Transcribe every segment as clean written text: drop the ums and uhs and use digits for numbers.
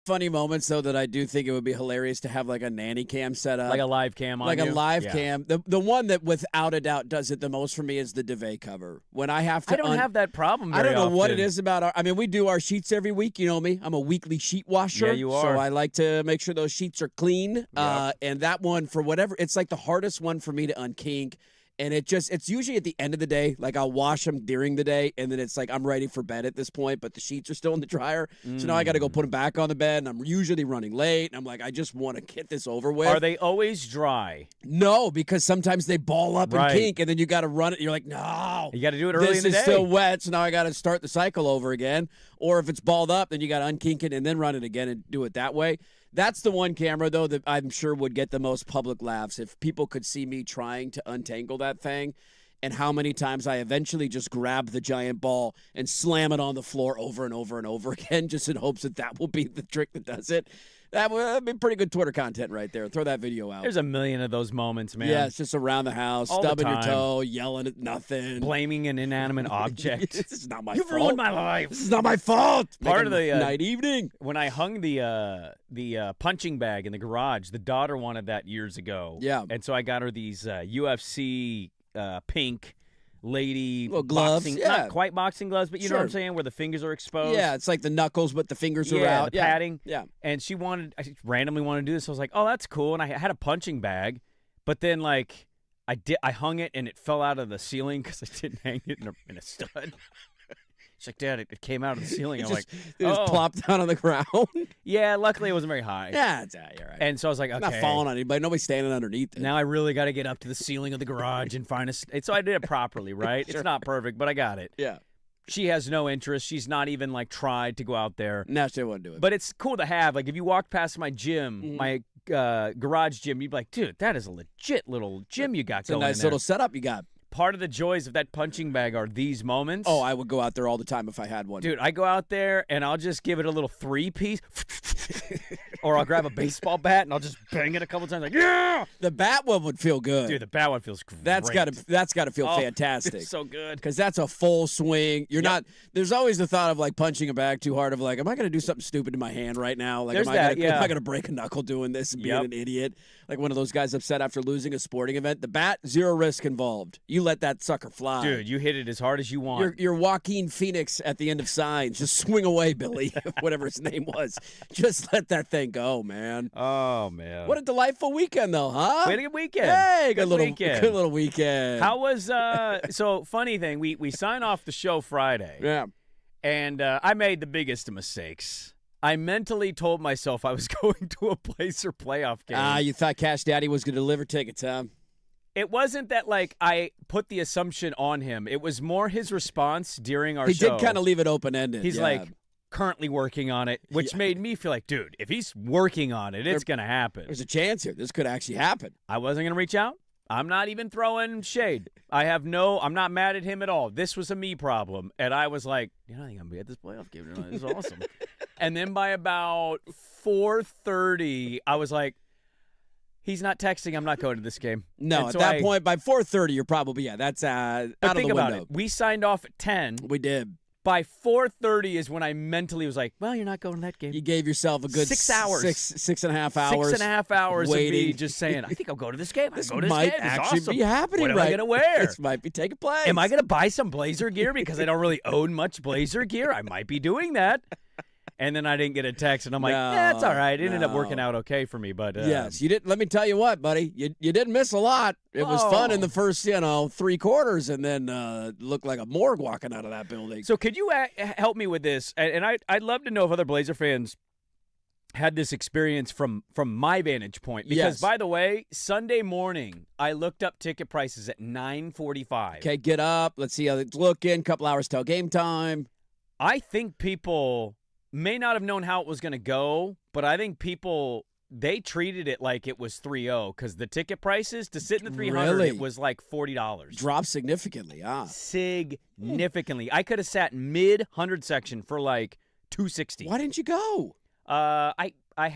Funny moments though that I do think it would be hilarious to have like a nanny cam set up, Like a live cam on like you? a live Yeah. cam. The one that without a doubt does it the most for me is the duvet cover. When I have to, I don't have that problem I very don't know what it often. is about I mean, we do our sheets every week. You know me. I'm a weekly sheet washer. Yeah, you are. So I like to make sure those sheets are clean. Yep. And that one, for whatever, it's like the hardest one for me to unkink. And it's usually at the end of the day. Like I'll wash them during the day, and then it's like I'm ready for bed at this point, but the sheets are still in the dryer. So now I got to go put them back on the bed, and I'm usually running late. And I'm like, I just want to get this over with. Are they always dry? No, because sometimes they ball up Right. and kink, and then you got to run it. You're like, no, You got to do it early this in the day. is still wet, so now I got to start the cycle over again. Or if it's balled up, then you got to unkink it and then run it again and do it that way. That's the one camera, though, that I'm sure would get the most public laughs if people could see me trying to untangle that thing. And how many times I eventually just grab the giant ball and slam it on the floor over and over and over again, just in hopes that that will be the trick that does it. That would be pretty good Twitter content right there. Throw that video out. There's a million of those moments, man. Yeah, it's just around the house, All the stubbing your time. toe, yelling at nothing. Blaming an inanimate object. This is not my You've fault. ruined my life. This is not my fault. Part of the night evening. When I hung the punching bag in the garage, the daughter wanted that years ago. Yeah. And so I got her these UFC pink lady Little gloves, boxing, yeah. not quite boxing gloves, but you know what I'm Sure. saying, where the fingers are exposed. Yeah, it's like the knuckles, but the fingers are Yeah, out. the padding. Yeah. And she randomly wanted to do this. So I was like, oh, that's cool. And I had a punching bag, but then like I hung it and it fell out of the ceiling because I didn't hang it in a stud. She's like, Dad, it came out of the ceiling. I'm like, It just plopped down on the ground. yeah, luckily it wasn't very high. Yeah, you're right. And so I was like, okay. Not falling on anybody. Nobody's standing underneath it. Now I really got to get up to the ceiling of the garage and find so I did it properly, right? Sure. It's not perfect, but I got it. Yeah. She has no interest. She's not even like tried to go out there. No, she wouldn't do it. But it's cool to have. Like if you walked past my gym, Mm-hmm. my garage gym, you'd be like, dude, that is a legit little gym you got it's a going nice in there. little setup you got. Part of the joys of that punching bag are these moments. Oh, I would go out there all the time if I had one. Dude, I go out there and I'll just give it a little 3-piece. Or I'll grab a baseball bat and I'll just bang it a couple times like, yeah! The bat one would feel good. Dude, the bat one feels great. That's gotta feel Oh, fantastic. It's so good. Because that's a full swing. You're not. There's always the thought of like punching a bag too hard. Of like, am I going to do something stupid in my hand right now? Like, There's am that, am I yeah. going to break a knuckle doing this and being Yep. an idiot? Like one of those guys upset after losing a sporting event. The bat, zero risk involved. You let that sucker fly. Dude, you hit it as hard as you want. You're Joaquin Phoenix at the end of Signs. Just swing away, Billy, whatever his name was. Just just let that thing go, man. Oh, man. What a delightful weekend, though, huh? We had a good weekend. Hey, good little weekend. Good little weekend. How was so funny thing? We sign off the show Friday. Yeah. And I made the biggest of mistakes. I mentally told myself I was going to a Blazer playoff game. You thought Cash Daddy was going to deliver tickets, huh? It wasn't that, like, I put the assumption on him. It was more his response during our He show. did kind of leave it open-ended. He's yeah. like, currently working on it, which made me feel like, dude, if he's working on it, it's going to happen. There's a chance here. This could actually happen. I wasn't going to reach out. I'm not even throwing shade. I'm not mad at him at all. This was a me problem. And I was like, I think I'm going to be at this playoff game tonight. This is awesome. And then by about 4:30, I was like, he's not texting. I'm not going to this game. No, and at so that point, by 4:30, you're probably, that's out of the window. Think about it. We signed off at 10. We did. By 4:30 is when I mentally was like, well, you're not going to that game. You gave yourself a good 6 hours. 6.5 hours. 6.5 hours waiting. of me just saying, I think I'll go to this game. This I'll go to this might game. It's actually awesome. be happening What am right. I going to wear? This might be taking place. Am I going to buy some Blazer gear because I don't really own much Blazer gear? I might be doing that. And then I didn't get a text, and I'm like, it's all right. It ended up working out okay for me. But yes, you did. Let me tell you what, buddy, you didn't miss a lot. It was fun in the first, 3 quarters, and then looked like a morgue walking out of that building. So could you help me with this? And I'd love to know if other Blazer fans had this experience from my vantage point. Because, Yes. by the way, Sunday morning, I looked up ticket prices at 9:45. Okay, get up. Let's see how it's looking. Couple hours till game time. I think people may not have known how it was going to go, but I think people, they treated it like it was 3-0 because the ticket prices to sit in the 300, Really? it was like $40. Dropped significantly, Significantly. I could have sat mid-100 section for like $260. Why didn't you go? I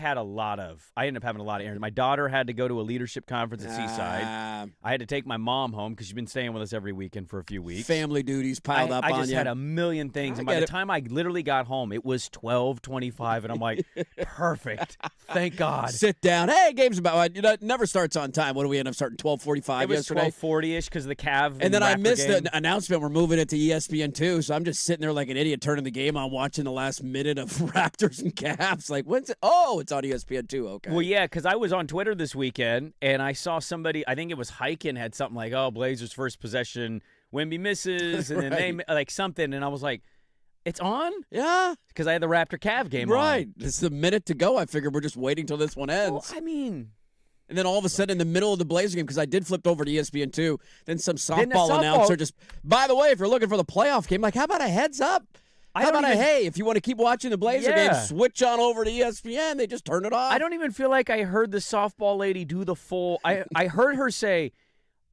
ended up having a lot of errands. My daughter had to go to a leadership conference at Seaside. I had to take my mom home because she's been staying with us every weekend for a few weeks. Family duties piled up on you. I just had a million things. And by the time I literally got home, it was 12:25, and I'm like, perfect. Thank God. Sit down. Hey, game's about, it never starts on time. What do we end up starting? 12:45 It was yesterday? 12:40-ish because of the Cav. And then I missed game. the announcement. We're moving it to ESPN2, so I'm just sitting there like an idiot turning the game on, watching the last minute of Raptors and Cavs. Like, when's it? Oh, it's on ESPN2. Okay. Well, yeah, because I was on Twitter this weekend, and I saw somebody, I think it was Hiken, had something like, Blazers first possession, Wemby misses, and then they, like something, and I was like, it's on? Yeah. Because I had the Raptor Cav game on. Right. It's a minute to go. I figured we're just waiting till this one ends. Well, I mean... And then all of a sudden, in the middle of the Blazer game, because I did flip over to ESPN2, then some softball announcer just, by the way, if you're looking for the playoff game, like, how about a heads up? How about hey, if you want to keep watching the Blazer game, switch on over to ESPN. They just turn it off. I don't even feel like I heard the softball lady do the full. I heard her say,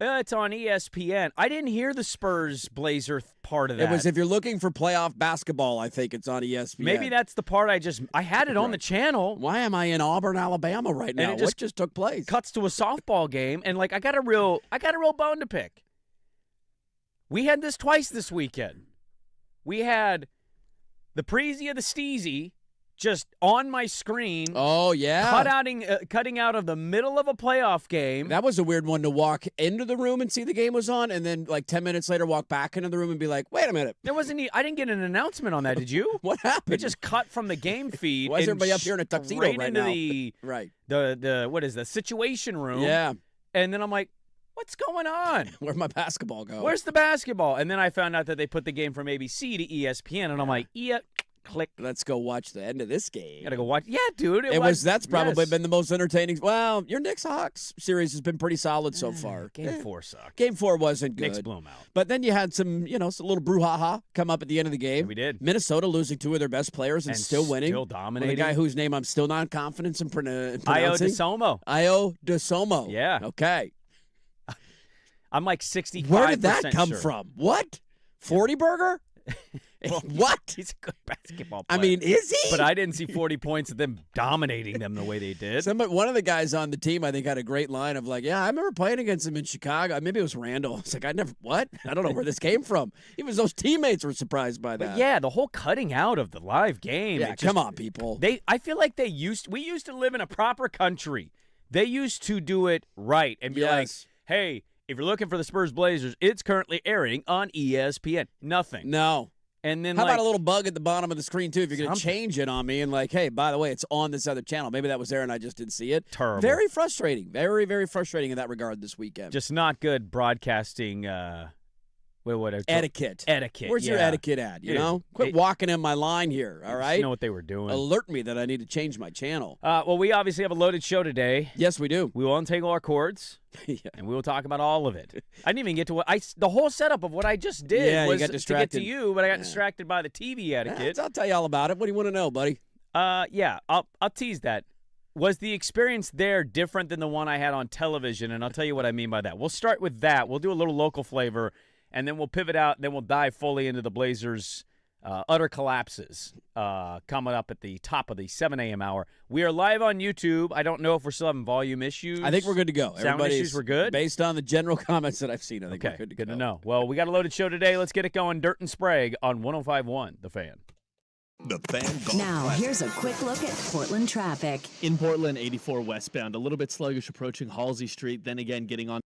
it's on ESPN. I didn't hear the Spurs Blazer part of that. It was if you're looking for playoff basketball, I think it's on ESPN. Maybe that's the part I had it on the channel. Why am I in Auburn, Alabama right now? What just took place? Cuts to a softball game, and like I got a real bone to pick. We had this twice this weekend. We had the Preezy of the Steezy just on my screen. Oh, yeah. Cutting out of the middle of a playoff game. That was a weird one to walk into the room and see the game was on, and then like 10 minutes later walk back into the room and be like, wait a minute. I didn't get an announcement on that, did you? What happened? It just cut from the game feed. Why is everybody up here in a tuxedo right into now? the what is the Situation Room. Yeah. And then I'm like, what's going on? Where'd my basketball go? Where's the basketball? And then I found out that they put the game from ABC to ESPN, and I'm like, click. Let's go watch the end of this game. Gotta go watch. Yeah, dude. That's probably been the most entertaining. Well, your Knicks-Hawks series has been pretty solid so far. Game 4 sucked. Game 4 wasn't good. Knicks blew them out. But then you had some little brouhaha come up at the end of the game. Yeah, we did. Minnesota losing 2 of their best players and still winning. Still dominating. With a guy whose name I'm still not confident in pronouncing. Ayo Dosunmu. Ayo Dosunmu. Yeah. Okay. I'm like 65%. Where did that come sure. from? What? 40 burger? Well, what? He's a good basketball player. I mean, is he? But I didn't see 40 points of them dominating them the way they did. One of the guys on the team, I think, had a great line of like, yeah, I remember playing against him in Chicago. Maybe it was Randall. It's like, I don't know where this came from. Even those teammates were surprised by that. But yeah, the whole cutting out of the live game. Yeah, come on, people. I feel like we used to live in a proper country. They used to do it right and be like, hey, if you're looking for the Spurs Blazers, it's currently airing on ESPN. Nothing. No. And then How about a little bug at the bottom of the screen, too, if you're going to Something. change it on me and like, hey, by the way, it's on this other channel. Maybe that was there and I just didn't see it. Terrible. Very frustrating. Very, very frustrating in that regard this weekend. Just not good broadcasting Etiquette. Etiquette. Where's your etiquette at, you know? Quit walking in my line here, all right? You know what they were doing. Alert me that I need to change my channel. Well, we obviously have a loaded show today. Yes, we do. We will untangle our cords, Yeah. and we will talk about all of it. I didn't even get to the whole setup of what I just did Yeah, you was got to get distracted. to you, but I got distracted by the TV etiquette. I'll tell you all about it. What do you want to know, buddy? Yeah, I'll tease that. Was the experience there different than the one I had on television? And I'll tell you what I mean by that. We'll start with that. We'll do a little local flavor, and then we'll pivot out, and then we'll dive fully into the Blazers' utter collapses coming up at the top of the 7 a.m. hour. We are live on YouTube. I don't know if we're still having volume issues. I think we're good to go. Sound issues were good? Based on the general comments that I've seen, I think we're good to go. Good to know. Well, we got a loaded show today. Let's get it going. Dirt and Sprague on 105.1 The Fan. The Fan Golf Now, Classic. here's a quick look at Portland traffic. In Portland, 84 westbound, a little bit sluggish approaching Halsey Street, then again getting on.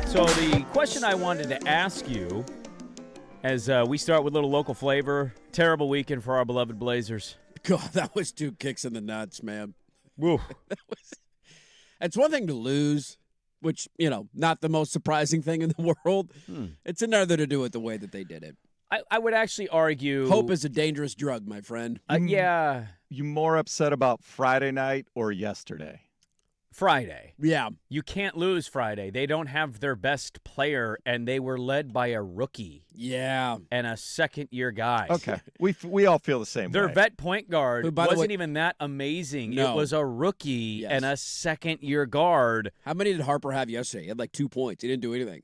So the question I wanted to ask you, as we start with a little local flavor, terrible weekend for our beloved Blazers. God, that was two kicks in the nuts, man. Woo. It's one thing to lose. which, not the most surprising thing in the world. It's another to do with the way that they did it. I would actually argue Hope is a dangerous drug, my friend. Yeah, You more upset about Friday night or yesterday? Friday. Yeah. You can't lose Friday. They don't have their best player, and they were led by a rookie Yeah. and a second-year guy. Okay. We all feel the same Their way. vet point guard Who, by the wasn't way- even that amazing. No. It was a rookie Yes. and a second-year guard. How many did Harper have yesterday? He had like 2 points. He didn't do anything.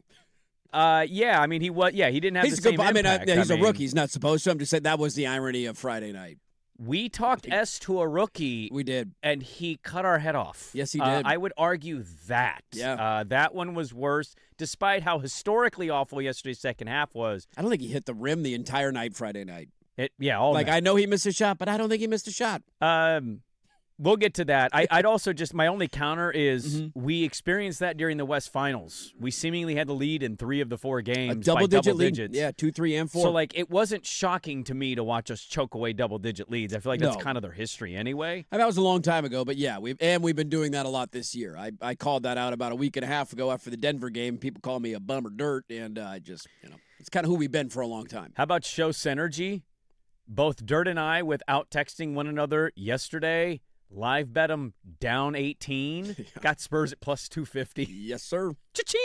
Yeah, I mean, he didn't have He's the a good. same impact. He's a mean, rookie. He's not supposed to. I'm just saying that was the irony of Friday night. We talked S to a rookie, We did. and he cut our head off. Yes, he did. I would argue that. Yeah. That one was worse, despite how historically awful yesterday's second half was. I don't think he hit the rim the entire night Friday night. All Like, night. I know he missed a shot, but I don't think he missed a shot. We'll get to that. I'd also just, my only counter is Mm-hmm. we experienced that during the West Finals. We seemingly had the lead in 3 of the 4 games. A by double-digit double lead. digits. Yeah, 2, 3, and 4. So, it wasn't shocking to me to watch us choke away double-digit leads. I feel like that's No. kind of their history anyway. That was a long time ago, but yeah, we've been doing that a lot this year. I called that out about a week and a half ago after the Denver game. People call me a bum or dirt, and I just, it's kind of who we've been for a long time. How about show synergy? Both Dirt and I, without texting one another yesterday, live bet them down 18. Got Spurs at plus 250. Yes, sir. Cha-ching!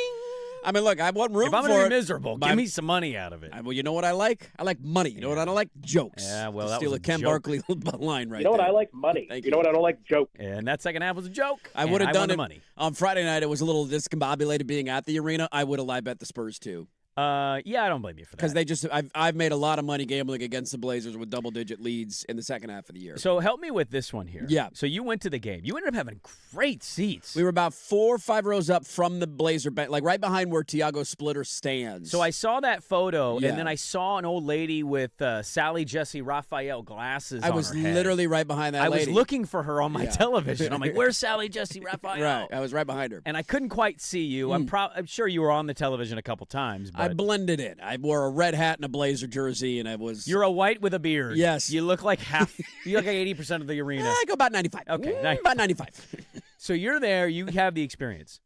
I mean, look, I wasn't rooting If I'm for going to it. be miserable, but give me some money out of it. Well, you know what I like? I like money. You know what I don't like? Jokes. Yeah, well, To that steal was a a Ken joke. Barkley line right You know what there. I like? Money. Thank You know what I don't like? Joke. And that second half was a joke. I and would have won done the it money. on Friday night. It was a little discombobulated being at the arena. I would have live bet the Spurs too. Yeah, I don't blame you for that. Because they just, I've made a lot of money gambling against the Blazers with double-digit leads in the second half of the year. So help me with this one here. Yeah. So you went to the game. You ended up having great seats. We were about 4 or 5 rows up from the Blazer bench, like right behind where Tiago Splitter stands. So I saw that photo, Yeah. and then I saw an old lady with Sally Jesse Raphael glasses I on was her head. literally right behind that I lady. was looking for her on my Yeah. television. I'm like, where's Sally Jesse Raphael? Right, I was right behind her. And I couldn't quite see you. I'm sure you were on the television a couple times. But I blended in. I wore a red hat and a Blazer jersey, and I was. you're a white with a beard. Yes. You look like half. You look like 80% of the arena. I go about 95. Okay, About 95. So you're there. You have the experience.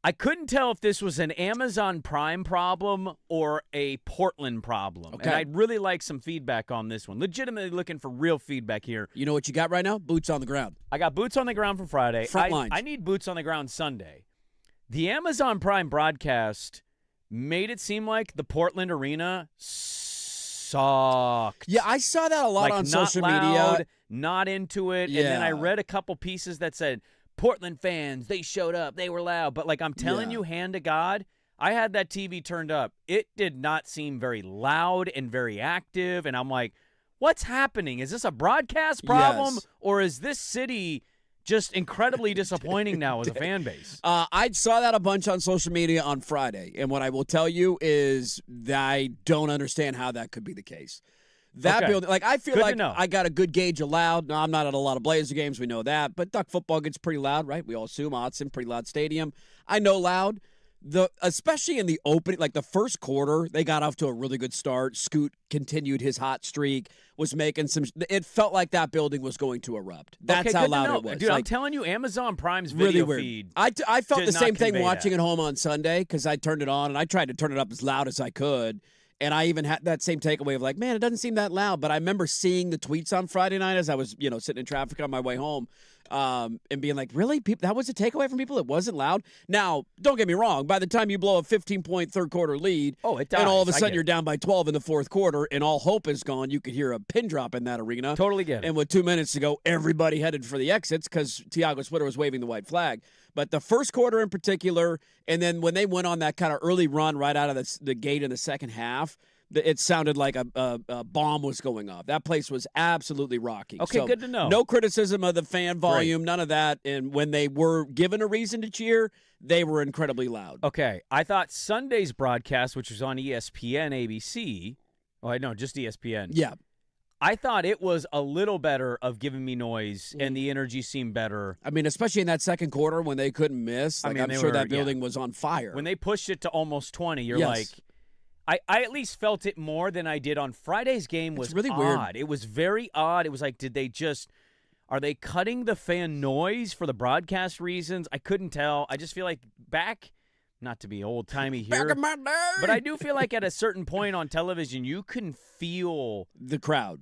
I couldn't tell if this was an Amazon Prime problem or a Portland problem. Okay. And I'd really like some feedback on this one. Legitimately looking for real feedback here. You know what you got right now? Boots on the ground. I got boots on the ground from Friday. Front lines. I need boots on the ground Sunday. The Amazon Prime broadcast made it seem like the Portland arena sucked. Yeah, I saw that a lot on not social loud, media. not into it. And then I Yeah. read a couple pieces that said, Portland fans, they showed up, they were loud. But I'm telling Yeah. you, hand to God, I had that TV turned up. It did not seem very loud and very active. And I'm like, what's happening? Is this a broadcast problem? Yes. Or is this city just incredibly disappointing now as a fan base? I saw that a bunch on social media on Friday, and what I will tell you is that I don't understand how that could be the case. That Okay. building, I feel Good to like know. I got a good gauge of loud. No, I'm not at a lot of Blazer games, we know that, but Duck football gets pretty loud, right? We all assume Autzen, pretty loud stadium. I know loud. Especially in the opening, like the first quarter, they got off to a really good start. Scoot continued his hot streak, was making some. It felt like that building was going to erupt. That's Okay, how good to loud know. it was. Dude, I'm Like, telling you, Amazon Prime's really video weird. feed. I felt did the not same thing convey watching that. at home on Sunday because I turned it on and I tried to turn it up as loud as I could. And I even had that same takeaway of like, man, it doesn't seem that loud. But I remember seeing the tweets on Friday night as I was, sitting in traffic on my way home, and being like, really? That was a takeaway from people? It wasn't loud? Now, don't get me wrong. By the time you blow a 15-point third-quarter lead, Oh, it and all of a dies. I sudden get you're it. down by 12 in the fourth quarter and all hope is gone, you could hear a pin drop in that arena. Totally get it. And with 2 minutes to go, everybody headed for the exits because Tiago Splitter was waving the white flag. But the first quarter in particular, and then when they went on that kind of early run right out of the gate in the second half, it sounded like a bomb was going off. That place was absolutely rocking. Okay, So, good to know. No criticism of the fan volume, none of that. And when they were given a reason to cheer, they were incredibly loud. Okay, I thought Sunday's broadcast, which was on ESPN, ABC, just ESPN. Yeah. I thought it was a little better of giving me noise, and the energy seemed better. I mean, especially in that second quarter when they couldn't miss. I Like, mean, I'm they sure were- that yeah. building was on fire. When they pushed it to almost 20, you're Yes. like, I at least felt it more than I did on Friday's game. Was really weird. odd. It was very odd. It was like, Are they cutting the fan noise for the broadcast reasons? I couldn't tell. I just feel like back, not to be old-timey here, Back in my day. but I do feel like at a certain point on television, you can feel the crowd.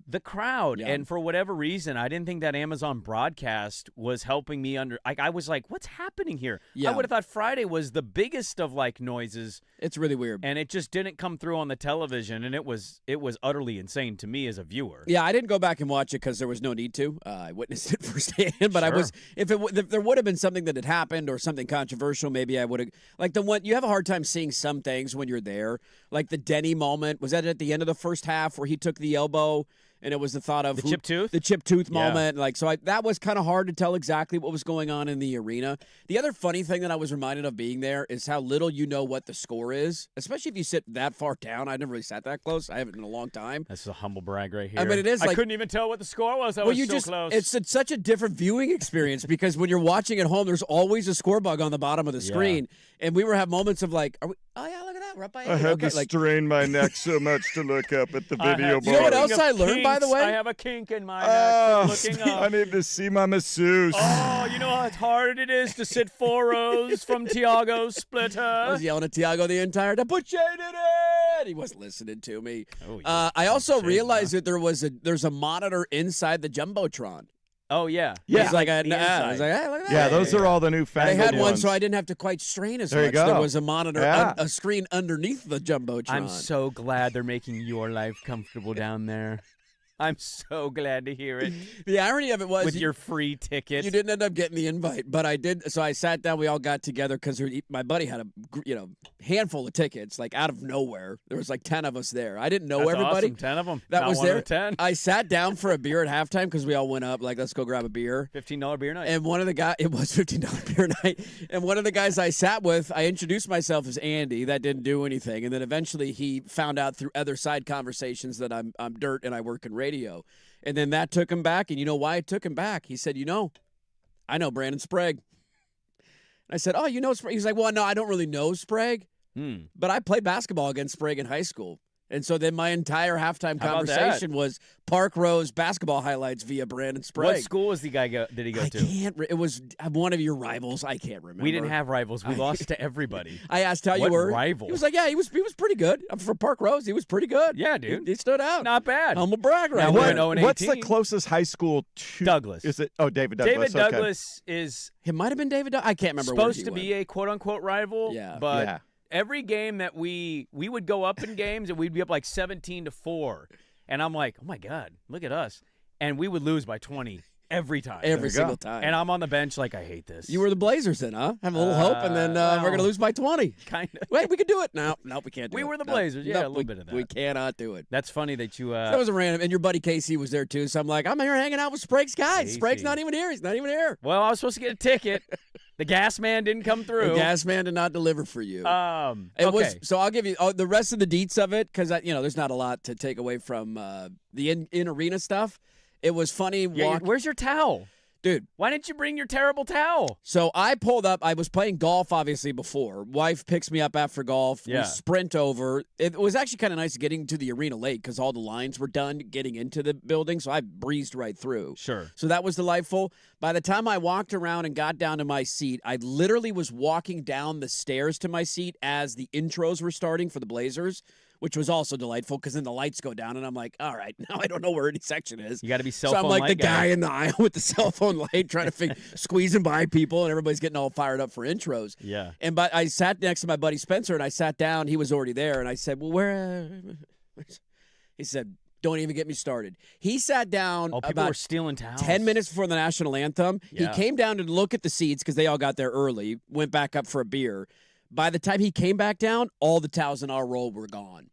Yeah. And for whatever reason, I didn't think that Amazon broadcast was helping me I was like, what's happening here? Yeah. I would have thought Friday was the biggest of like noises, It's really weird. and it just didn't come through on the television, and it was utterly insane to me as a viewer. Yeah, I didn't go back and watch it because there was no need to. I witnessed it firsthand, but I Sure. was if there would have been something that had happened or something controversial, maybe I would have like the one you have a hard time seeing some things when you're there, like the Denny moment. Was that at the end of the first half where he took the elbow? And it was the thought of The chip tooth? the chip tooth Yeah. moment. Like that was kind of hard to tell exactly what was going on in the arena. The other funny thing that I was reminded of being there is how little you know what the score is, especially if you sit that far down. I never really sat that close. I haven't in a long time. This is a humble brag right here. I mean, it is I like- couldn't even tell what the score was. I Well, was you so just close. it's such a different viewing experience because when you're watching at home, there's always a score bug on the bottom of the screen, and we were having moments of like, are we? Oh yeah, look at that, we're up by 8. I had Okay, to like, strain my neck so much to look up at the I video have- You know what board. else I learned, by the way? I have a kink in my Oh, neck from looking I up. need to see my masseuse. Oh, you know how hard it is to sit 4 rows from Tiago's I splitter. was yelling at Tiago the entire time. Put shade in it. He wasn't listening to me. Oh, yeah. I also Shade, realized that there's a monitor inside the jumbotron. Oh yeah, Yeah. It's like the I inside. was like, hey, look at that. Yeah, those are all the new I fangled had one, ones. so I didn't have to quite strain as There you much. go. There was a monitor, Yeah. a screen underneath the jumbotron. I'm so glad they're making your life comfortable down there. I'm so glad to hear it The irony of it was with your free ticket. You didn't end up getting the invite, but I did. So I sat down. We all got together because my buddy had a handful of tickets, like out of nowhere. There was like 10 of us there. I didn't know That's everybody. awesome. 10 of them. That Not was one there. Out of 10. I sat down for a beer at halftime because we all went up, like, let's go grab a beer. $15 beer night. And one of the guys, it was $15 beer night. And one of the guys I sat with, I introduced myself as Andy. That didn't do anything. And then eventually he found out through other side conversations that I'm dirt and I work in radio. And then that took him back. And you know why it took him back? He said, I know Brandon Sprague. And I said, oh, you know Sprague? He's like, well, no, I don't really know Sprague, but I played basketball against Sprague in high school. And so then my entire halftime How about that? conversation was Park Rose basketball highlights via Brandon Sprague. What school was the guy did he go I to? can't. It was one of your rivals. I can't remember. We didn't have rivals. We lost to everybody. I asked how you What were. rival? He was like, yeah, he was pretty good. For Park Rose, he was pretty good. Yeah, dude. He stood out. Not bad. Humble brag right Now, there. we're in 0 and What's the 18. closest high school to Douglas. Is it? Oh, David Douglas. David okay. Douglas is It might have been David. I can't remember. supposed to be a quote-unquote rival. Yeah. But Yeah. every game that we would go up in games and we'd be up like 17-4. And I'm like, oh, my God, look at us. And we would lose by 20 every time. every you go. single time. And I'm on the bench like, I hate this. You were the Blazers then, huh? Have a little hope, and then we're well, gonna lose by 20. kind of. Wait, we could do it. No, we can't do We it. were the No, Blazers. Yeah, no, a little bit of that. We cannot do it. That's funny that you That was a random. And your buddy Casey was there too. So I'm like, I'm here hanging out with Sprague's guys. Casey. Sprague's not even here. He's not even here. well, I was supposed to get a ticket. The gas man didn't come through. The gas man did not deliver for you. It Okay. was so. I'll give you the rest of the deets of it because there's not a lot to take away from the in arena stuff. It was funny. Yeah, where's your towel? Dude. Why didn't you bring your terrible towel? So I pulled up. I was playing golf, obviously, before. Wife picks me up after golf. Yeah. We sprint over. It was actually kind of nice getting to the arena late because all the lines were done getting into the building. So I breezed right through. Sure. So that was delightful. By the time I walked around and got down to my seat, I literally was walking down the stairs to my seat as the intros were starting for the Blazers, which was also delightful because then the lights go down and I'm like, all right, now I don't know where any section is. You got to be cell So phone I'm like light the guy in the aisle with the cell phone light trying to squeezing by people and everybody's getting all fired up for intros. Yeah. And but I sat next to my buddy Spencer and I sat down. He was already there and I said, well, where? He said, don't even get me started. He sat down Oh, people about were stealing towels. 10 minutes before the national anthem. Yeah. He came down to look at the seats because they all got there early, went back up for a beer. By the time he came back down, all the towels in our roll were gone.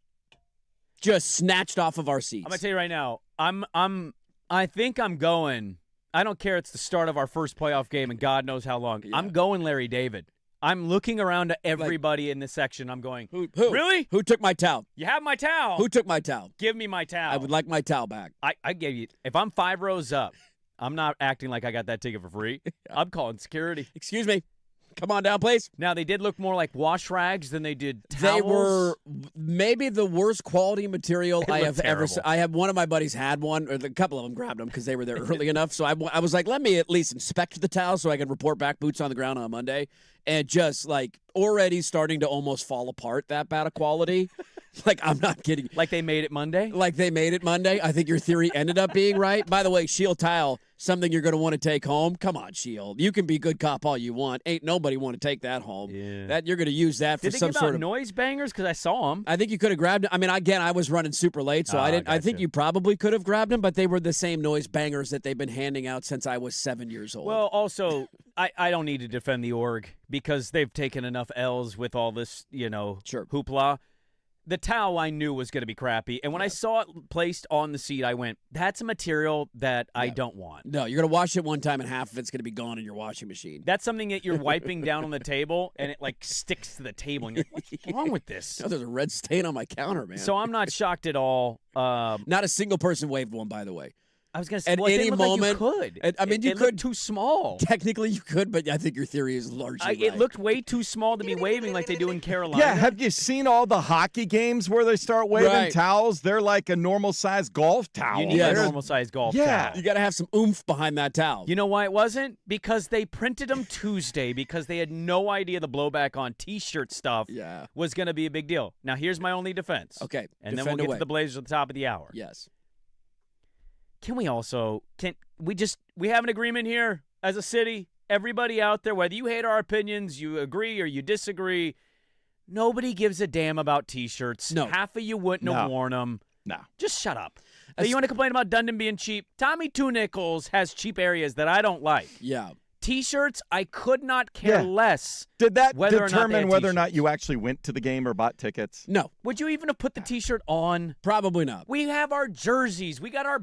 Just snatched off of our seats. I'm gonna tell you right now. I think I'm going. I don't care. It's the start of our first playoff game, and God knows how long. Yeah. I'm going Larry David. I'm looking around to everybody in this section. I'm going. Who? Really? Who took my towel? You have my towel. Who took my towel? Give me my towel. I would like my towel back. I gave you. If I'm 5 rows up, I'm not acting like I got that ticket for free. I'm calling security. Excuse me. Come on down, please. Now, they did look more like wash rags than they did towels. They were maybe the worst quality material I have ever seen. terrible. I have one of my buddies had one, or a couple of them grabbed them because they were there early enough. So I was like, let me at least inspect the towel so I can report back boots on the ground on Monday. And just like already starting to almost fall apart, that bad of quality. Like, I'm not kidding. Like they made it Monday? Like they made it Monday. I think your theory ended up being right. By the way, Shield tile, something you're going to want to take home. Come on, Shield. You can be good cop all you want. Ain't nobody want to take that home. Yeah. That you're going to use that for Did they some give sort out of noise bangers? Because I saw them. I think you could have grabbed it. I mean, again, I was running super late, so I didn't. I think gotcha. you probably could have grabbed them, but they were the same noise bangers that they've been handing out since I was 7 years old. Well, also, I don't need to defend the org because they've taken enough L's with all this, Sure. hoopla. The towel I knew was going to be crappy. And when I saw it placed on the seat, I went, that's a material that I don't want. No, you're going to wash it one time and half of it's going to be gone in your washing machine. That's something that you're wiping down on the table, and it, sticks to the table. And you're like, what's wrong with this? Oh, there's a red stain on my counter, man. So I'm not shocked at all. Not a single person waved one, by the way. I was going to say, At well, it any didn't look moment- like you could. I mean, you it could- looked too small. Technically, you could, but I think your theory is largely It right. looked way too small to be waving like they do in Carolina. Yeah, have you seen all the hockey games where they start waving Right. towels? They're like a normal-sized golf towel. You need Yes. a normal-sized golf Yeah. towel. You got to have some oomph behind that towel. You know why it wasn't? Because they printed them Tuesday because they had no idea the blowback on T-shirt stuff Yeah. was going to be a big deal. Now, here's my only defense. Okay, And then defend we'll get away. to the Blazers at the top of the hour. Yes. Can we have an agreement here as a city? Everybody out there, whether you hate our opinions, you agree or you disagree, nobody gives a damn about T-shirts. No. Half of you wouldn't have worn them. No. Just shut up. Now, That's- you want to complain about Dundon being cheap? Tommy Two Nickels has cheap areas that I don't like. Yeah. T-shirts, I could not care Yeah. less. Did that Whether or not they determine had whether or not T-shirts. you actually went to the game or bought tickets? No, Would you even have put the T-shirt on? probably not. We have our jerseys. We got our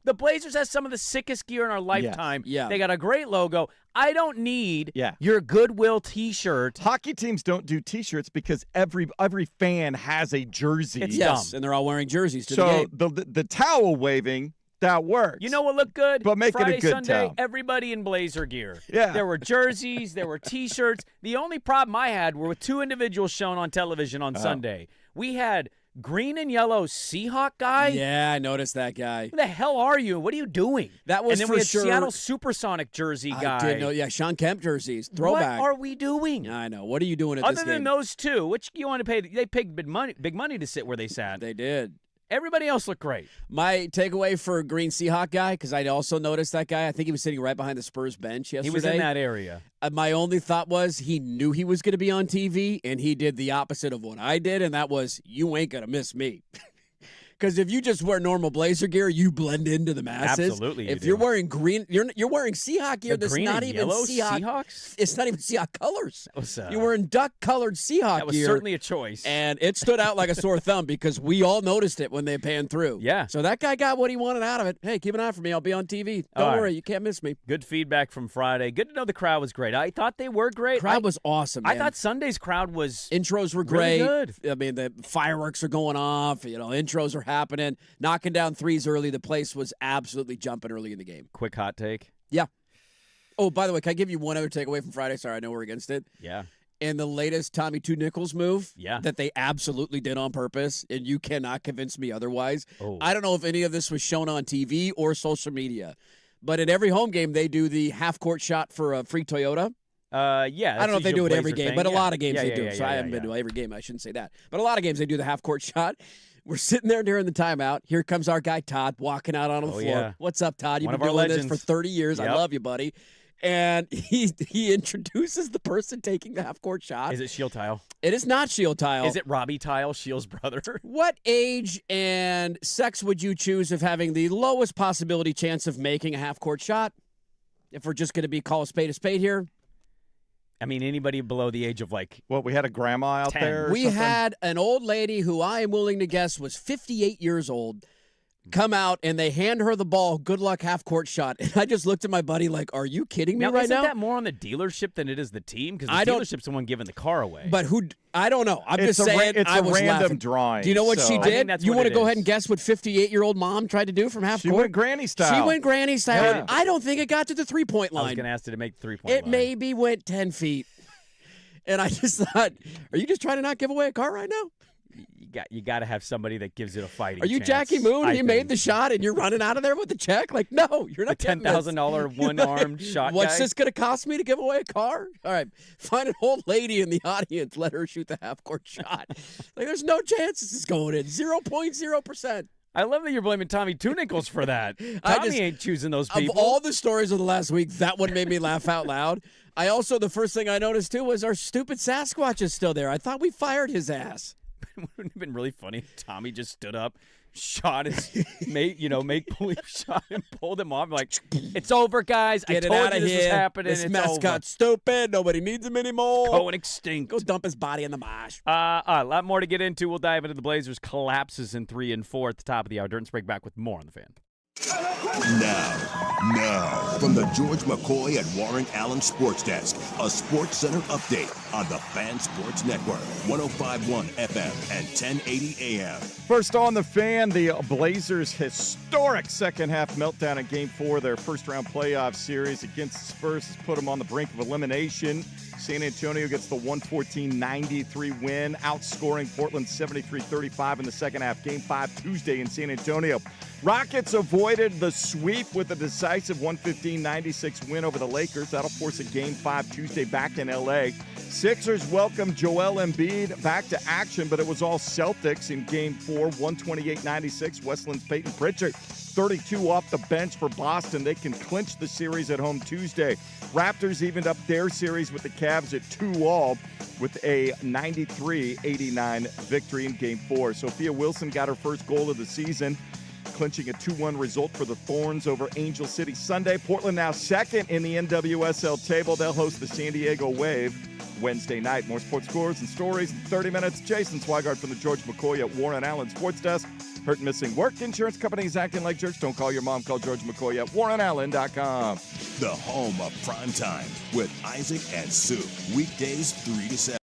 The Blazers has some of the sickest gear in our lifetime. Yeah. They got a great logo. I don't need Yeah. your Goodwill T-shirt. Hockey teams don't do T-shirts because every fan has a jersey. It's Yes, dumb. and they're all wearing jerseys to the so game. the towel waving, that works. You know what looked good? But make it a Friday, good Sunday, towel. everybody in Blazer gear. Yeah. There were jerseys, there were T-shirts. The only problem I had were with two individuals shown on television on Sunday. We had green and yellow Seahawk guy. Yeah, I noticed that guy. Who the hell are you? What are you doing? That was and then for we had sure- Seattle Supersonic jersey guy. I did know. Yeah, Sean Kemp jerseys, throwback. What are we doing? I know. What are you doing at Other this than game? those two, which you want to pay? They paid big money to sit where they sat. They did. Everybody else looked great. My takeaway for Green Seahawk guy, because I also noticed that guy. I think he was sitting right behind the Spurs bench yesterday. He was in that area. My only thought was he knew he was going to be on TV, and he did the opposite of what I did, and that was, you ain't going to miss me. Because if you just wear normal Blazer gear, you blend into the masses. Absolutely, you If do. you're wearing green, you're wearing Seahawk gear. The That's green not and even yellow Seahawk. Seahawks? It's not even Seahawk colors. That was, You're wearing duck-colored Seahawk That was gear. certainly a choice. And it stood out like a sore thumb because we all noticed it when they panned through. Yeah. So that guy got what he wanted out of it. Hey, keep an eye for me. I'll be on TV. Don't All right. worry. You can't miss me. Good feedback from Friday. Good to know the crowd was great. I thought they were great. Crowd was awesome, I man. thought Sunday's crowd was Intros were really great. good. I mean, the fireworks are going off. Intros are happening. Knocking down threes early. The place was absolutely jumping early in the game. Quick hot take. Yeah. Oh, by the way, can I give you one other takeaway from Friday? Sorry, I know we're against it. Yeah. And the latest Tommy Two Nickels move Yeah. that they absolutely did on purpose, and you cannot convince me otherwise. Oh. I don't know if any of this was shown on TV or social media, but at every home game, they do the half-court shot for a free Toyota. Yeah. I don't know if they do it every game, but a lot of games Yeah, they yeah, do. yeah, So yeah, I haven't been yeah. to every game. I shouldn't say that. But a lot of games they do the half-court shot. We're sitting there during the timeout. Here comes our guy Todd walking out on the Oh, floor. yeah. What's up, Todd? You've One been of our doing this for legends. 30 years. I Yep. love you, buddy. And he introduces the person taking the half-court shot. Is it Shield Tile? It is not Shield Tile. Is it Robbie Tile, Shield's brother? What age and sex would you choose of having the lowest possibility chance of making a half-court shot? If we're just going to call a spade here. I mean, anybody below the age of like What, we had a grandma out 10. there or We something? had an old lady who I am willing to guess was 58 years old come out and they hand her the ball, good luck half-court shot. And I just looked at my buddy like, are you kidding me now, right isn't now? that more on the dealership than it is the team? Because the I don't- dealership's the one giving the car away. But I don't know. I'm It's just saying it's I a was random laughing. drawing. Do you know what so- she I think did? that's You what want to it go is. ahead and guess what 58-year-old mom tried to do from She half-court? went granny style. She went granny style. Yeah. I don't think it got to the three-point I was line. going to ask you to make the 3-point It line. maybe went 10 feet. And I just thought, are you just trying to not give away a car right now? You got to have somebody that gives it a fighting Are you chance, Jackie Moon? I He made think. the shot, and you're running out of there with the check? Like, no, you're not The getting this. $10,000 one-armed shot What's guy? this going to cost me to give away a car? All right, find an old lady in the audience. Let her shoot the half-court shot. Like, there's no chance this is going in. 0.0%. I love that you're blaming Tommy Two Nickels for that. I Tommy just- ain't choosing those Of people. all the stories of the last week, that one made me laugh out loud. I also, the first thing I noticed, too, was our stupid Sasquatch is still there. I thought we fired his ass. Wouldn't it have been really funny if Tommy just stood up, shot his make-believe shot and pulled him off like, it's over, guys. Get I it told out you of this here. was happening. This it's mascot's stupid. Nobody needs him anymore. over. Going extinct. Go dump his body in the marsh. A lot more to get into. We'll dive into the Blazers' collapses in 3 and 4 at the top of the hour. Dirt and Sprague back with more on the Fan. Now, from the George McCoy and Warren Allen Sports Desk, a Sports Center update on the Fan Sports Network, 105.1 FM and 1080 AM. First on the Fan, the Blazers' historic second-half meltdown in Game 4, their first-round playoff series against the Spurs has put them on the brink of elimination. San Antonio gets the 114-93 win, outscoring Portland 73-35 in the second half. Game 5 Tuesday in San Antonio. Rockets avoided the sweep with a decisive 115-96 win over the Lakers. That'll force a Game 5 Tuesday back in L.A. Sixers welcomed Joel Embiid back to action, but it was all Celtics in Game 4, 128-96. Westland's Peyton Pritchard, 32 off the bench for Boston. They can clinch the series at home Tuesday. Raptors evened up their series with the Cavs at 2-all with a 93-89 victory in Game 4. Sophia Wilson got her first goal of the season, clinching a 2-1 result for the Thorns over Angel City Sunday. Portland now second in the NWSL table. They'll host the San Diego Wave Wednesday night. More sports scores and stories in 30 minutes. Jason Swigart from the George McCoy at Warren Allen Sports Desk. Hurt and missing work. Insurance companies acting like jerks. Don't call your mom. Call George McCoy at warrenallen.com. The home of prime time with Isaac and Sue. Weekdays 3 to 7.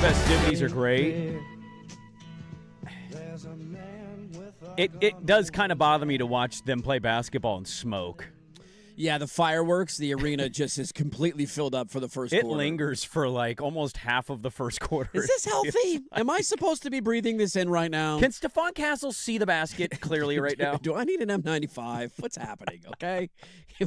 festivities are great. It does kind of bother me to watch them play basketball and smoke. Yeah, the fireworks, the arena just is completely filled up for the first quarter. It lingers for like almost half of the first quarter. Is this healthy? Am I supposed to be breathing this in right now? Can Stephon Castle see the basket clearly right now? Do I need an M95? What's happening, okay?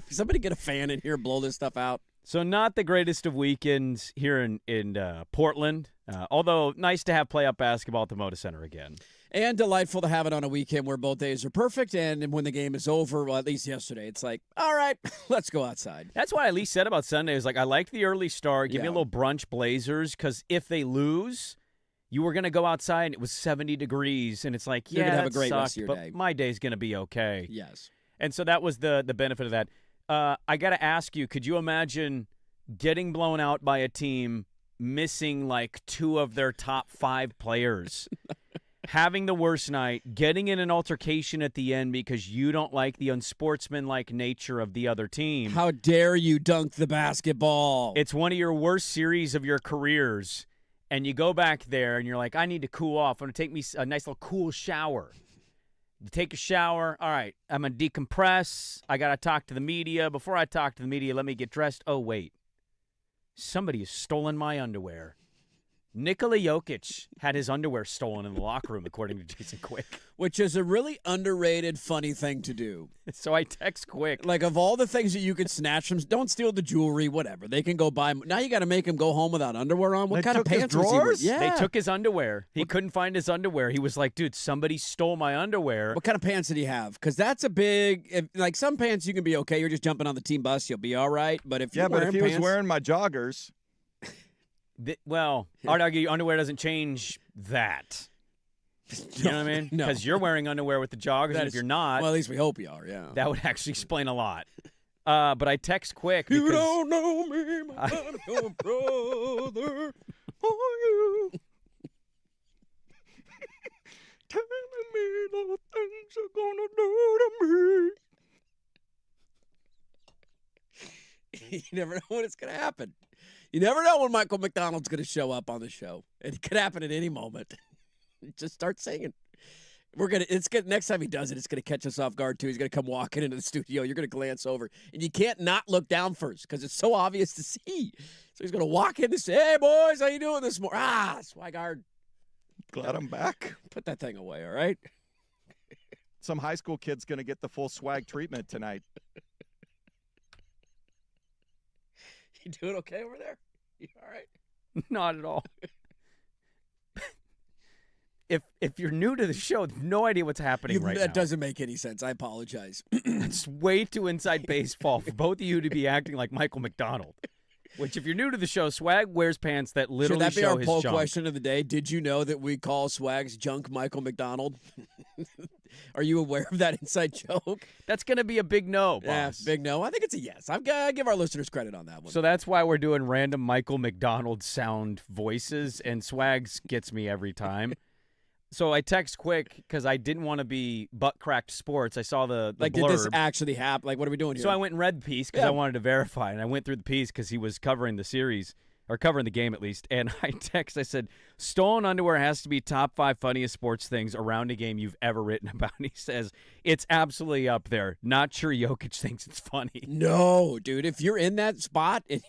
Somebody get a fan in here, blow this stuff out. So not the greatest of weekends here in Portland, although nice to have playoff basketball at the Moda Center again. And delightful to have it on a weekend where both days are perfect, and when the game is over, well, at least yesterday, it's like, all right, let's go outside. That's what I at least said about Sunday. Is like I liked the early start. Give me a little brunch Blazers, because if they lose, you were going to go outside, and it was 70 degrees, and it's like, You're yeah, gonna have that a great sucked, rest of your but day. my day's going to be okay. Yes. And so that was the benefit of that. I got to ask you, could you imagine getting blown out by a team missing like 2 of their top 5 players? Having the worst night, getting in an altercation at the end because you don't like the unsportsmanlike nature of the other team. How dare you dunk the basketball? It's one of your worst series of your careers, and you go back there and you're like, I need to cool off. I'm going to take me a nice little cool shower. You take a shower. All right, I'm going to decompress. I got to talk to the media. Before I talk to the media, let me get dressed. Oh, wait. Somebody has stolen my underwear. Nikola Jokic had his underwear stolen in the locker room, according to Jason Quick. Which is a really underrated, funny thing to do. So I text Quick. Like, of all the things that you could snatch from, don't steal the jewelry, whatever. They can go buy. Now you got to make him go home without underwear on? What They kind of took his pants was he wearing? drawers? Yeah. They took his underwear. He couldn't find his underwear. He was like, dude, somebody stole my underwear. What kind of pants did he have? Because that's a big, like some pants you can be okay. You're just jumping on the team bus, you'll be all right. But if you're but wearing if he was pants, wearing my joggers, Well, I'd argue your underwear doesn't change that. You know what I mean? No. Because you're wearing underwear with the joggers, That and is- if you're not, well, at least we hope you are, yeah. that would actually explain a lot. But I text Quick because You don't know me, my brother. Oh, you. telling me the things you're gonna do to me. You never know when it's going to happen. You never know when Michael McDonald's going to show up on the show. It could happen at any moment. Just start singing. Next time he does it, it's going to catch us off guard, too. He's going to come walking into the studio. You're going to glance over. And you can't not look down first because it's so obvious to see. So he's going to walk in and say, hey, boys, how you doing this morning? Swigard. Glad I'm back. Put that thing away, all right? Some high school kid's going to get the full swag treatment tonight. You doing okay over there? You all right? not at all. If you're new to the show, no idea what's happening right now. That doesn't make any sense. I apologize. It's way too inside baseball for both of you to be acting like Michael McDonald. Which, if you're new to the show, Swag wears pants that literally Should that be show our his poll junk. question of the day? Did you know that we call Swag's junk Michael McDonald? Are you aware of that inside joke? That's going to be a big no, boss. Yeah, big no. I think it's a yes. I give our listeners credit on that one. So that's why we're doing random Michael McDonald sound voices, and Swags gets me every time. So I text Quick because I didn't want to be butt-cracked sports. I saw the like, blurb. did this actually happen? Like, what are we doing here? So I went and read the piece because I wanted to verify, and I went through the piece because he was covering the series, or covering the game at least, and I said, stolen underwear has to be top 5 funniest sports things around a game you've ever written about. And he says, it's absolutely up there. Not sure Jokic thinks it's funny. No, dude. If you're in that spot and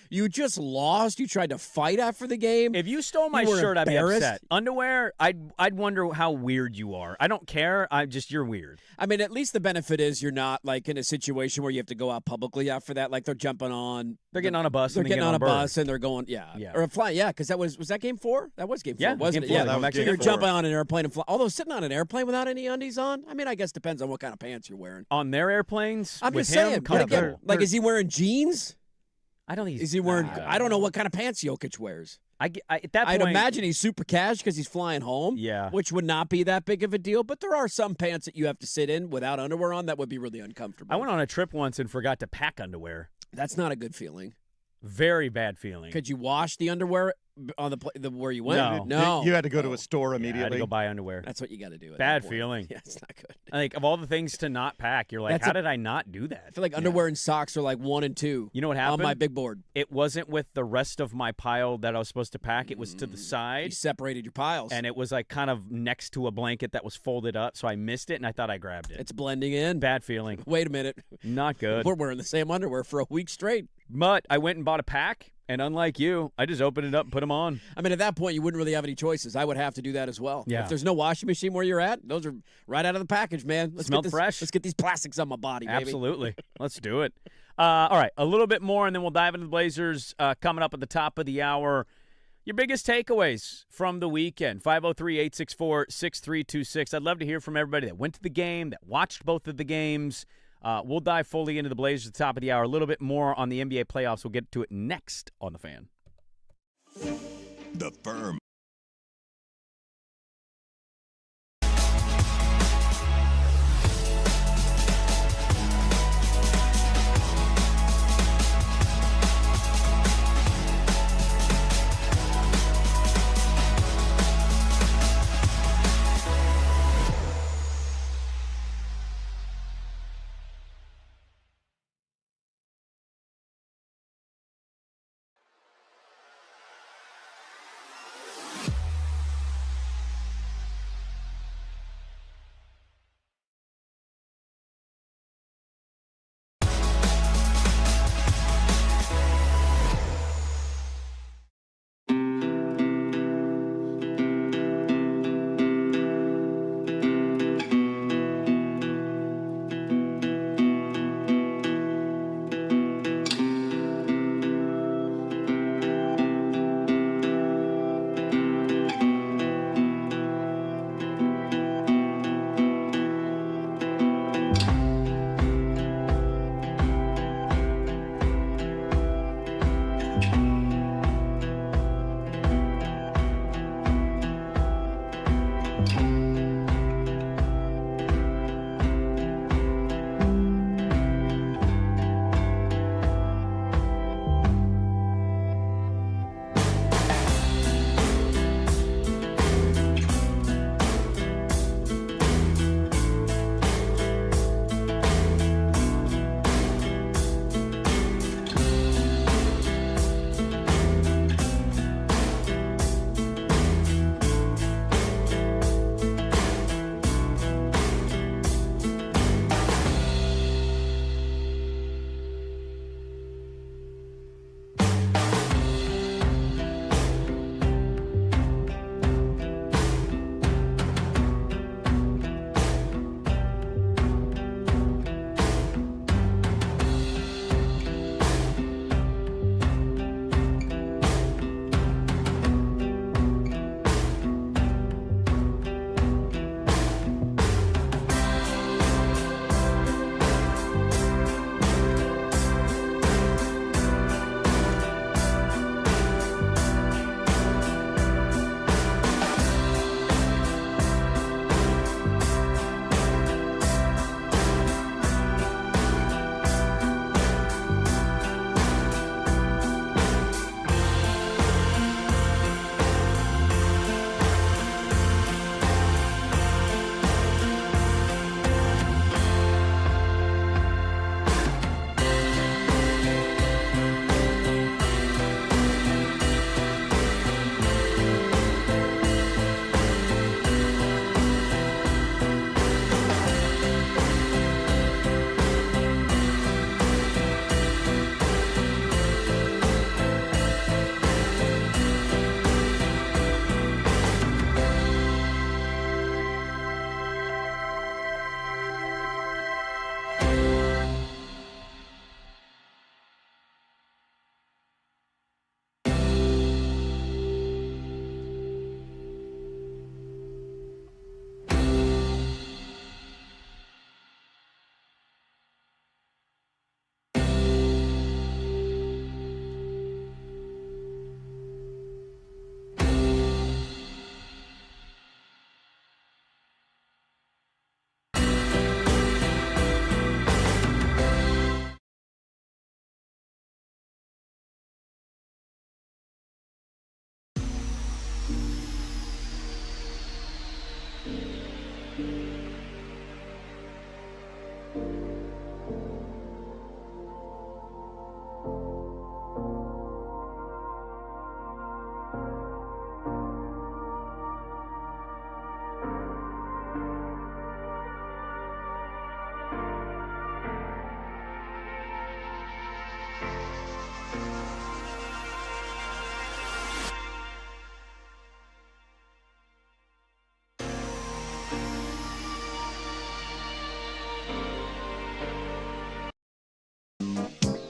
you just lost, you tried to fight after the game. If you stole my You were shirt, I'd be embarrassed? upset. Underwear, I'd wonder how weird you are. I don't care. You're weird. I mean, at least the benefit is you're not like in a situation where you have to go out publicly after that. Like they're jumping on. They're getting on a bus. They're and then getting on a bird. bus and they're going, or a flight, because was that game 4? That was game 4, Yeah, wasn't game it? 4. that was Actually, game You're four. jumping on an airplane and fly. Although sitting on an airplane without any undies on, I mean, I guess depends on what kind of pants you're wearing. on their airplanes. I'm with just him, saying. But comfortable. again, like, is he wearing jeans? I don't think Is he wearing? I don't know what kind of pants Jokic wears. at that I'd point, imagine he's super cash because he's flying home. Yeah. Which would not be that big of a deal. But there are some pants that you have to sit in without underwear on that would be really uncomfortable. I went on a trip once and forgot to pack underwear. That's not a good feeling. Very bad feeling. Could you wash the underwear on the where you went? No. You had to go to a store Yeah, I had immediately. to go buy underwear. That's what you got to do. At Bad that point. feeling. Yeah, it's not good. Like, of all the things to not pack, you're like, That's how a- did I not do that? I feel like underwear and socks are like 1 and 2. You know what on happened? my big board? It wasn't with the rest of my pile that I was supposed to pack. It was to the You side, separated your piles, and it was like kind of next to a blanket that was folded up, so I missed it, and I thought I grabbed it. it's blending in. Bad feeling. Wait a minute. Not good. We're wearing the same underwear for a week straight. But I went and bought a pack, and unlike you, I just opened it up and put them on. I mean, at that point, you wouldn't really have any choices. I would have to do that as well. Yeah. If there's no washing machine where you're at, those are right out of the package, man. Smelled fresh. Let's get these plastics on my body, baby. Absolutely. Let's do it. All right, a little bit more, and then we'll dive into the Blazers coming up at the top of the hour. Your biggest takeaways from the weekend, 503-864-6326. I'd love to hear from everybody that went to the game, that watched both of the games. We'll dive fully into the Blazers at the top of the hour. A little bit more on the NBA playoffs. We'll get to it next on The Fan. The Firm.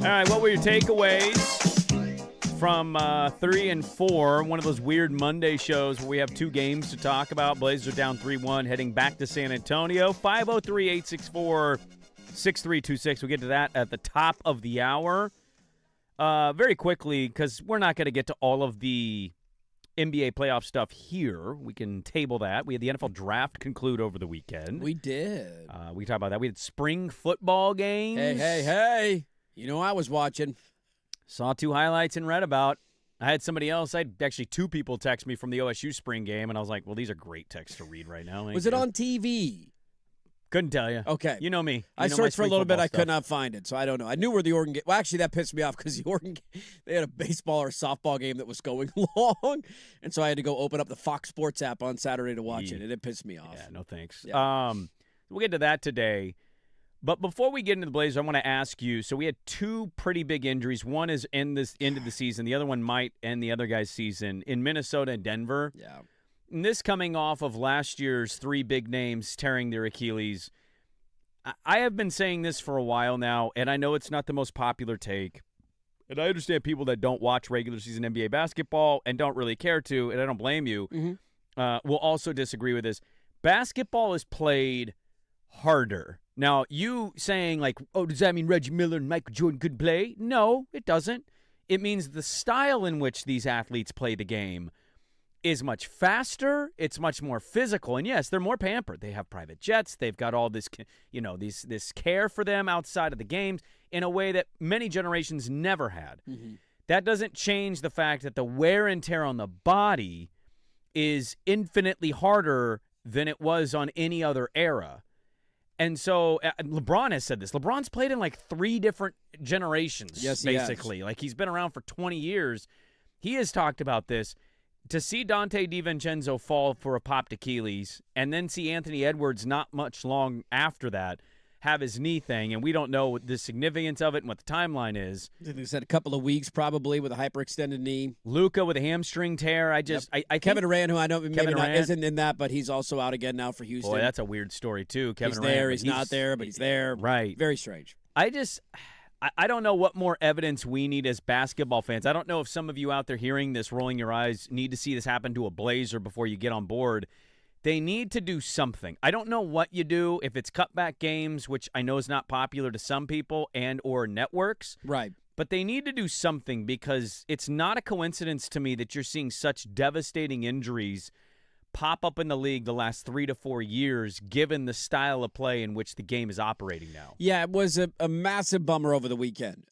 All right, what were your takeaways from 3 and 4? One of those weird Monday shows where we have two games to talk about. Blazers are down 3-1, heading back to San Antonio. 503-864-6326. We'll get to that at the top of the hour. Very quickly, because we're not going to get to all of the NBA playoff stuff here. We can table that. We had the NFL draft conclude over the weekend. We did. We talked about that. We had spring football games. Hey. You know I was watching. Saw 2 highlights and read about. I had somebody else. I had actually 2 people text me from the OSU spring game, and I was like, well, these are great texts to read right now. Was it on TV? Couldn't tell you. Okay. You know me. I searched for a little bit. I could not find it, so I don't know. I knew where the Oregon game. Well, actually, that pissed me off because the Oregon they had a baseball or softball game that was going long, and so I had to go open up the Fox Sports app on Saturday to watch it, and it pissed me off. Yeah, no thanks. Yeah. We'll get to that today. But before we get into the Blazers, I want to ask you, so we had 2 pretty big injuries. One is in this end of the season. The other one might end the other guy's season in Minnesota and Denver. Yeah. And this coming off of last year's 3 big names tearing their Achilles. I have been saying this for a while now, and I know it's not the most popular take. And I understand people that don't watch regular season NBA basketball and don't really care to, and I don't blame you, will also disagree with this. Basketball is played harder. Now, you saying like, oh, does that mean Reggie Miller and Michael Jordan could play? No, it doesn't. It means the style in which these athletes play the game is much faster. It's much more physical. And yes, they're more pampered. They have private jets. They've got all this, this care for them outside of the games in a way that many generations never had. Mm-hmm. That doesn't change the fact that the wear and tear on the body is infinitely harder than it was on any other era. And so LeBron has said this. LeBron's played in like 3 different generations, yes, basically. Like he's been around for 20 years. He has talked about this. To see Dante DiVincenzo fall for a popped Achilles and then see Anthony Edwards not much long after that have his knee thing, and we don't know the significance of it and what the timeline is. They said a couple of weeks probably with a hyperextended knee. Luka with a hamstring tear. I Kevin Durant, who I know maybe Kevin not Durant isn't in that, but he's also out again now for Houston. Boy, that's a weird story too. Kevin he's Durant, there, he's not there, but he's there. Right. Very strange. I don't know what more evidence we need as basketball fans. I don't know if some of you out there hearing this, rolling your eyes, need to see this happen to a Blazer before you get on board. They need to do something. I don't know what you do, if it's cutback games, which I know is not popular to some people, and or networks. Right. But they need to do something because it's not a coincidence to me that you're seeing such devastating injuries pop up in the league the last 3 to 4 years, given the style of play in which the game is operating now. Yeah, it was a massive bummer over the weekend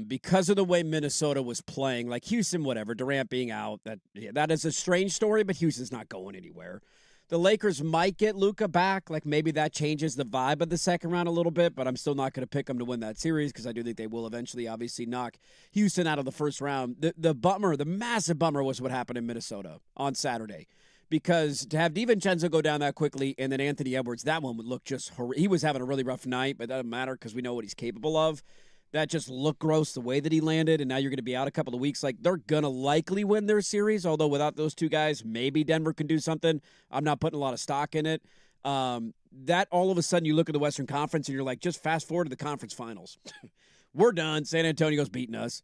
because of the way Minnesota was playing. Like Houston, whatever, Durant being out, that is a strange story, but Houston's not going anywhere. The Lakers might get Luka back. Like maybe that changes the vibe of the second round a little bit, but I'm still not going to pick them to win that series because I do think they will eventually obviously knock Houston out of the first round. The massive bummer was what happened in Minnesota on Saturday. Because to have DiVincenzo go down that quickly and then Anthony Edwards, that one would look just horrible. He was having a really rough night, but that doesn't matter because we know what he's capable of. That just looked gross the way that he landed, and now you're going to be out a couple of weeks. Like, they're going to likely win their series, although without those 2 guys, maybe Denver can do something. I'm not putting a lot of stock in it. That all of a sudden you look at the Western Conference and you're like, just fast forward to the conference finals. We're done. San Antonio's beating us.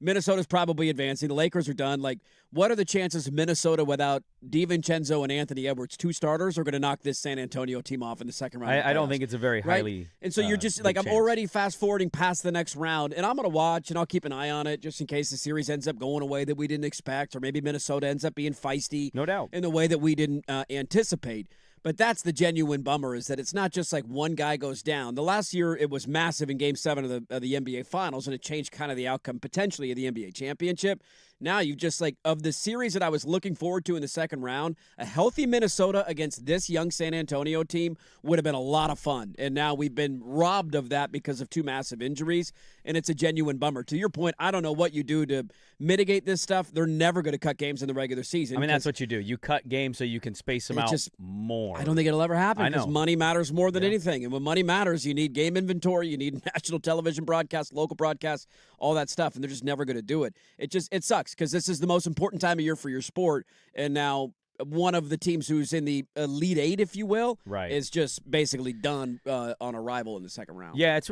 Minnesota's probably advancing. The Lakers are done. Like, what are the chances Minnesota without DiVincenzo and Anthony Edwards, 2 starters, are going to knock this San Antonio team off in the second round? I don't think it's a very highly. And so you're just like, I'm already fast forwarding past the next round, and I'm going to watch and I'll keep an eye on it just in case the series ends up going a way that we didn't expect, or maybe Minnesota ends up being feisty, no doubt, in the way that we didn't anticipate. But that's the genuine bummer, is that it's not just like one guy goes down. The last year, it was massive in Game 7 of the NBA Finals, and it changed kind of the outcome potentially of the NBA championship. Now you just like, of the series that I was looking forward to in the second round, a healthy Minnesota against this young San Antonio team would have been a lot of fun. And now we've been robbed of that because of 2 massive injuries, and it's a genuine bummer. To your point, I don't know what you do to mitigate this stuff. They're never going to cut games in the regular season. I mean, that's what you do. You cut games so you can space them out more. I don't think it'll ever happen because money matters more than anything. And when money matters, you need game inventory, you need national television broadcasts, local broadcasts, all that stuff, and they're just never going to do it. It sucks because this is the most important time of year for your sport, and now one of the teams who's in the Elite Eight, if you will, Right. is just basically done on arrival in the second round. Yeah, it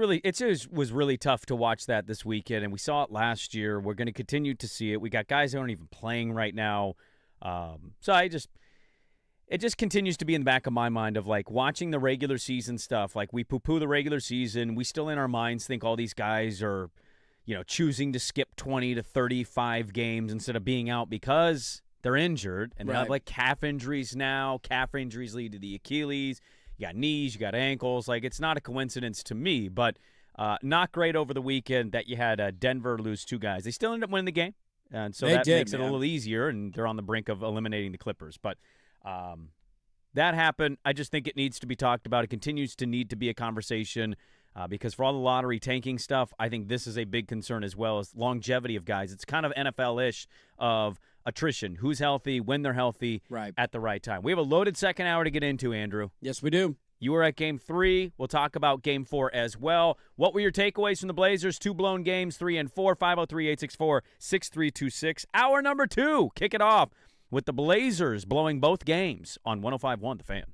was really tough to watch that this weekend, and we saw it last year. We're going to continue to see it. We got guys who aren't even playing right now. So it just continues to be in the back of my mind of, like, watching the regular season stuff. Like, we poo-poo the regular season. We still in our minds think all these guys are, choosing to skip 20 to 35 games instead of being out because they're injured. And they have, like, calf injuries now. Calf injuries lead to the Achilles. You got knees, you got ankles. Like, it's not a coincidence to me. But not great over the weekend that you had Denver lose 2 guys. They still ended up winning the game. And so that makes it a little easier, and they're on the brink of eliminating the Clippers. But that happened. I just think it needs to be talked about. It continues to need to be a conversation because for all the lottery tanking stuff, I think this is a big concern as well as longevity of guys. It's kind of NFL-ish of attrition. Who's healthy, when they're healthy, at the right time. We have a loaded second hour to get into, Andrew. Yes, we do. You were at Game 3. We'll talk about Game 4 as well. What were your takeaways from the Blazers? 2 blown games, 3 and 4, 503-864-6326. Hour number 2. Kick it off with the Blazers blowing both games on 105.1 The Fan.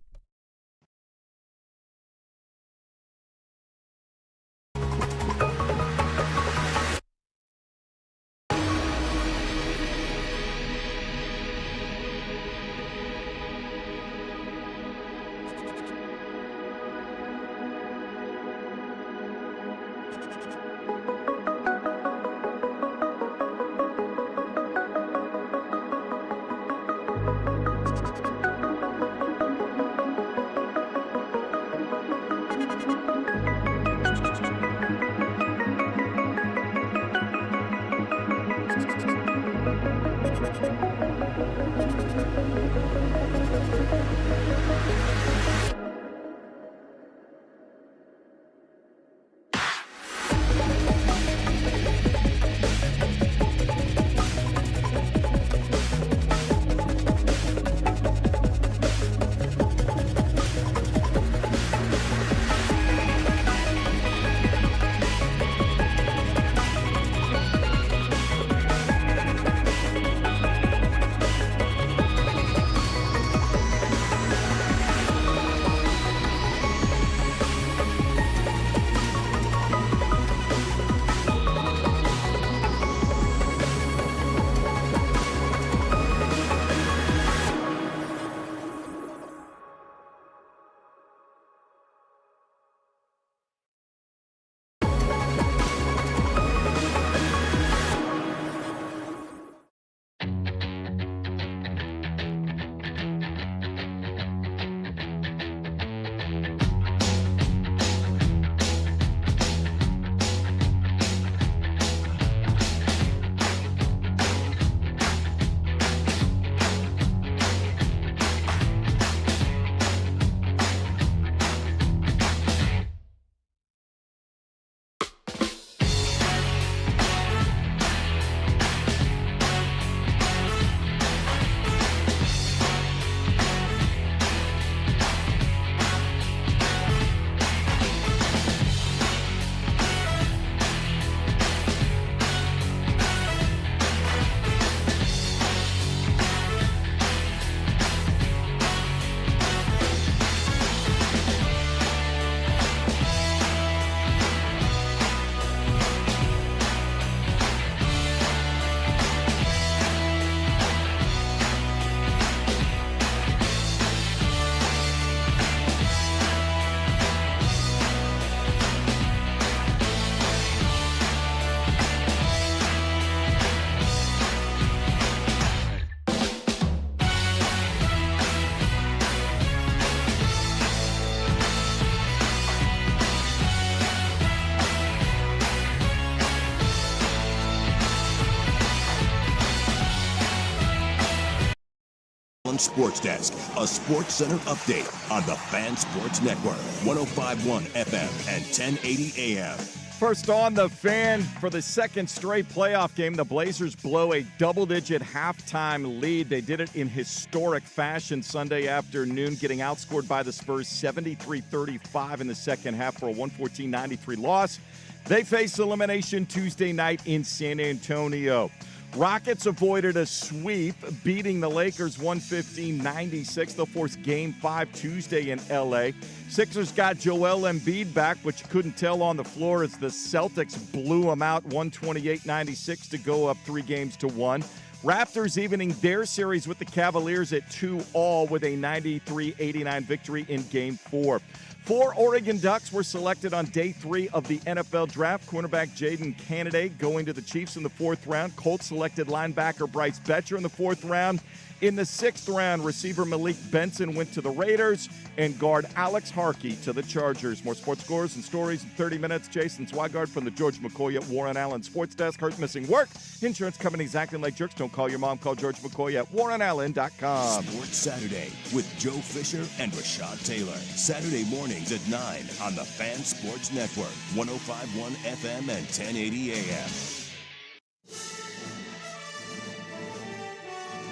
Sports Desk, a Sports Center update on the Fan Sports Network, 105.1 FM and 1080 AM. First on the Fan, for the second straight playoff game, the Blazers blow a double-digit halftime lead. They did it in historic fashion Sunday afternoon, getting outscored by the Spurs 73-35 in the second half for a 114-93 loss. They face elimination Tuesday night in San Antonio. Rockets avoided a sweep, beating the Lakers 115-96. They'll force Game 5 Tuesday in L.A. Sixers got Joel Embiid back, which you couldn't tell on the floor as the Celtics blew him out 128-96 to go up 3-1. Raptors evening their series with the Cavaliers at 2-all with a 93-89 victory in Game 4. 4 Oregon Ducks were selected on day 3 of the NFL Draft. Cornerback Jaden Kennedy going to the Chiefs in the 4th round. Colts selected linebacker Bryce Betcher in the 4th round. In the 6th round, receiver Malik Benson went to the Raiders and guard Alex Harkey to the Chargers. More sports scores and stories in 30 minutes. Jason Swigard from the George McCoy at Warren Allen Sports Desk. Hurt missing work. Insurance companies acting like jerks. Don't call your mom. Call George McCoy at warrenallen.com. Sports Saturday with Joe Fisher and Rashad Taylor. Saturday mornings at 9 on the Fan Sports Network. 105.1 FM and 1080 AM.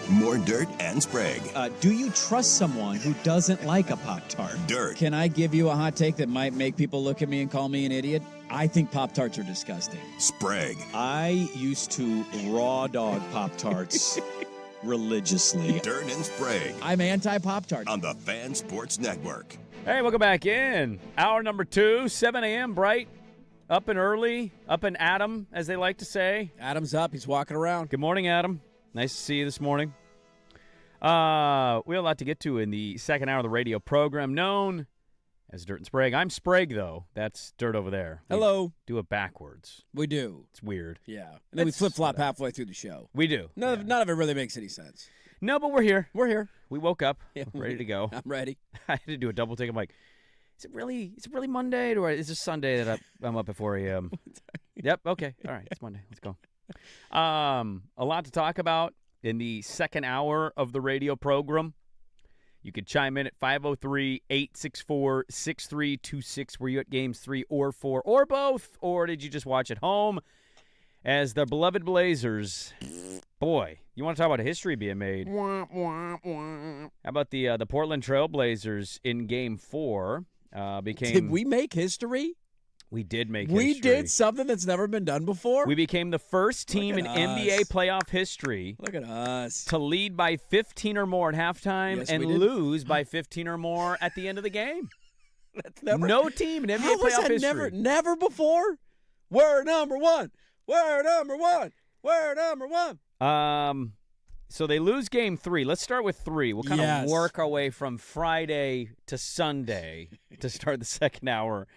More Dirt and Sprague. Do you trust someone who doesn't like a Pop-Tart? Dirt. Can I give you a hot take that might make people look at me and call me an idiot? I think Pop-Tarts are disgusting. Sprague. I used to raw dog Pop-Tarts religiously. Dirt and Sprague I'm anti-Pop-Tart. on the Fan Sports Network. Hey, welcome back in. Hour number 2, 7 a.m., bright, up and early, up and Adam, as they like to say. Adam's up. He's walking around. Good morning, Adam. Nice to see you this morning. We have a lot to get to in the second hour of the radio program known as Dirt and Sprague. I'm Sprague, though. That's Dirt over there. Hello. Do it backwards. We do. It's weird. Yeah. And then we It's- flip-flop halfway through the show. We do. None of it really makes any sense. No, but we're here. We're here. We woke up, Yeah, ready to go. I'm ready. I had to do a double take. I'm like, is it really Monday, or is it Sunday that I'm up at 4 a.m.? Yep. Okay. All right. It's Monday. Let's go. A lot to talk about in the second hour of the radio program. You could chime in at 503-864-6326. Were you at games 3 or 4 or both? Or did you just watch at home? As the beloved Blazers, boy, you want to talk about a history being made. How about the Portland Trail Blazers in game 4 became... Did we make history? We did make We history. did something that's never been done before? We became the first team in Look at NBA us. playoff history Look at us. to lead by 15 or more at halftime Yes, and we did. lose by 15 or more at the end of the game. That's never. No team in NBA How was playoff that history. never before? We're number one. We're number one. We're number one. So they lose game 3. Let's start with 3. We'll kind Yes. of work our way from Friday to Sunday to start the second hour.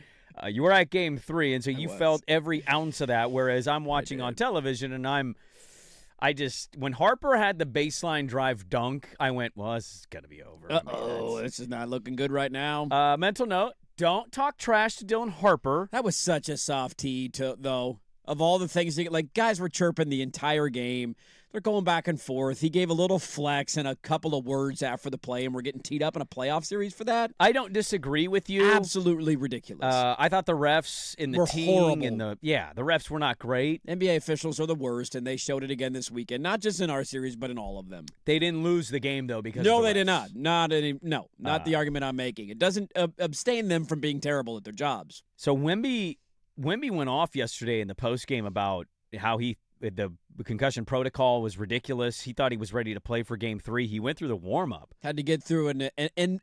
You were at game 3, and so you was. felt every ounce of that, whereas I'm watching on television, and when Harper had the baseline drive dunk, I went, well, this is going to be over. I mean, Uh-oh, this is not looking good right now. mental note, don't talk trash to Dylan Harper. That was such a soft tee, though. Of all the things, guys were chirping the entire game. They're going back and forth. He gave a little flex and a couple of words after the play, and we're getting teed up in a playoff series for that. I don't disagree with you. Absolutely ridiculous. I thought the refs in the Were teeing horrible. and the refs were not great. NBA officials are the worst, and they showed it again this weekend. Not just in our series, but in all of them. They didn't lose the game though because No, of the they did refs. not. Not the argument I'm making. It doesn't abstain them from being terrible at their jobs. So Wemby went off yesterday in the postgame about how the concussion protocol was ridiculous. He thought he was ready to play for game 3. He went through the warm-up. Had to get through an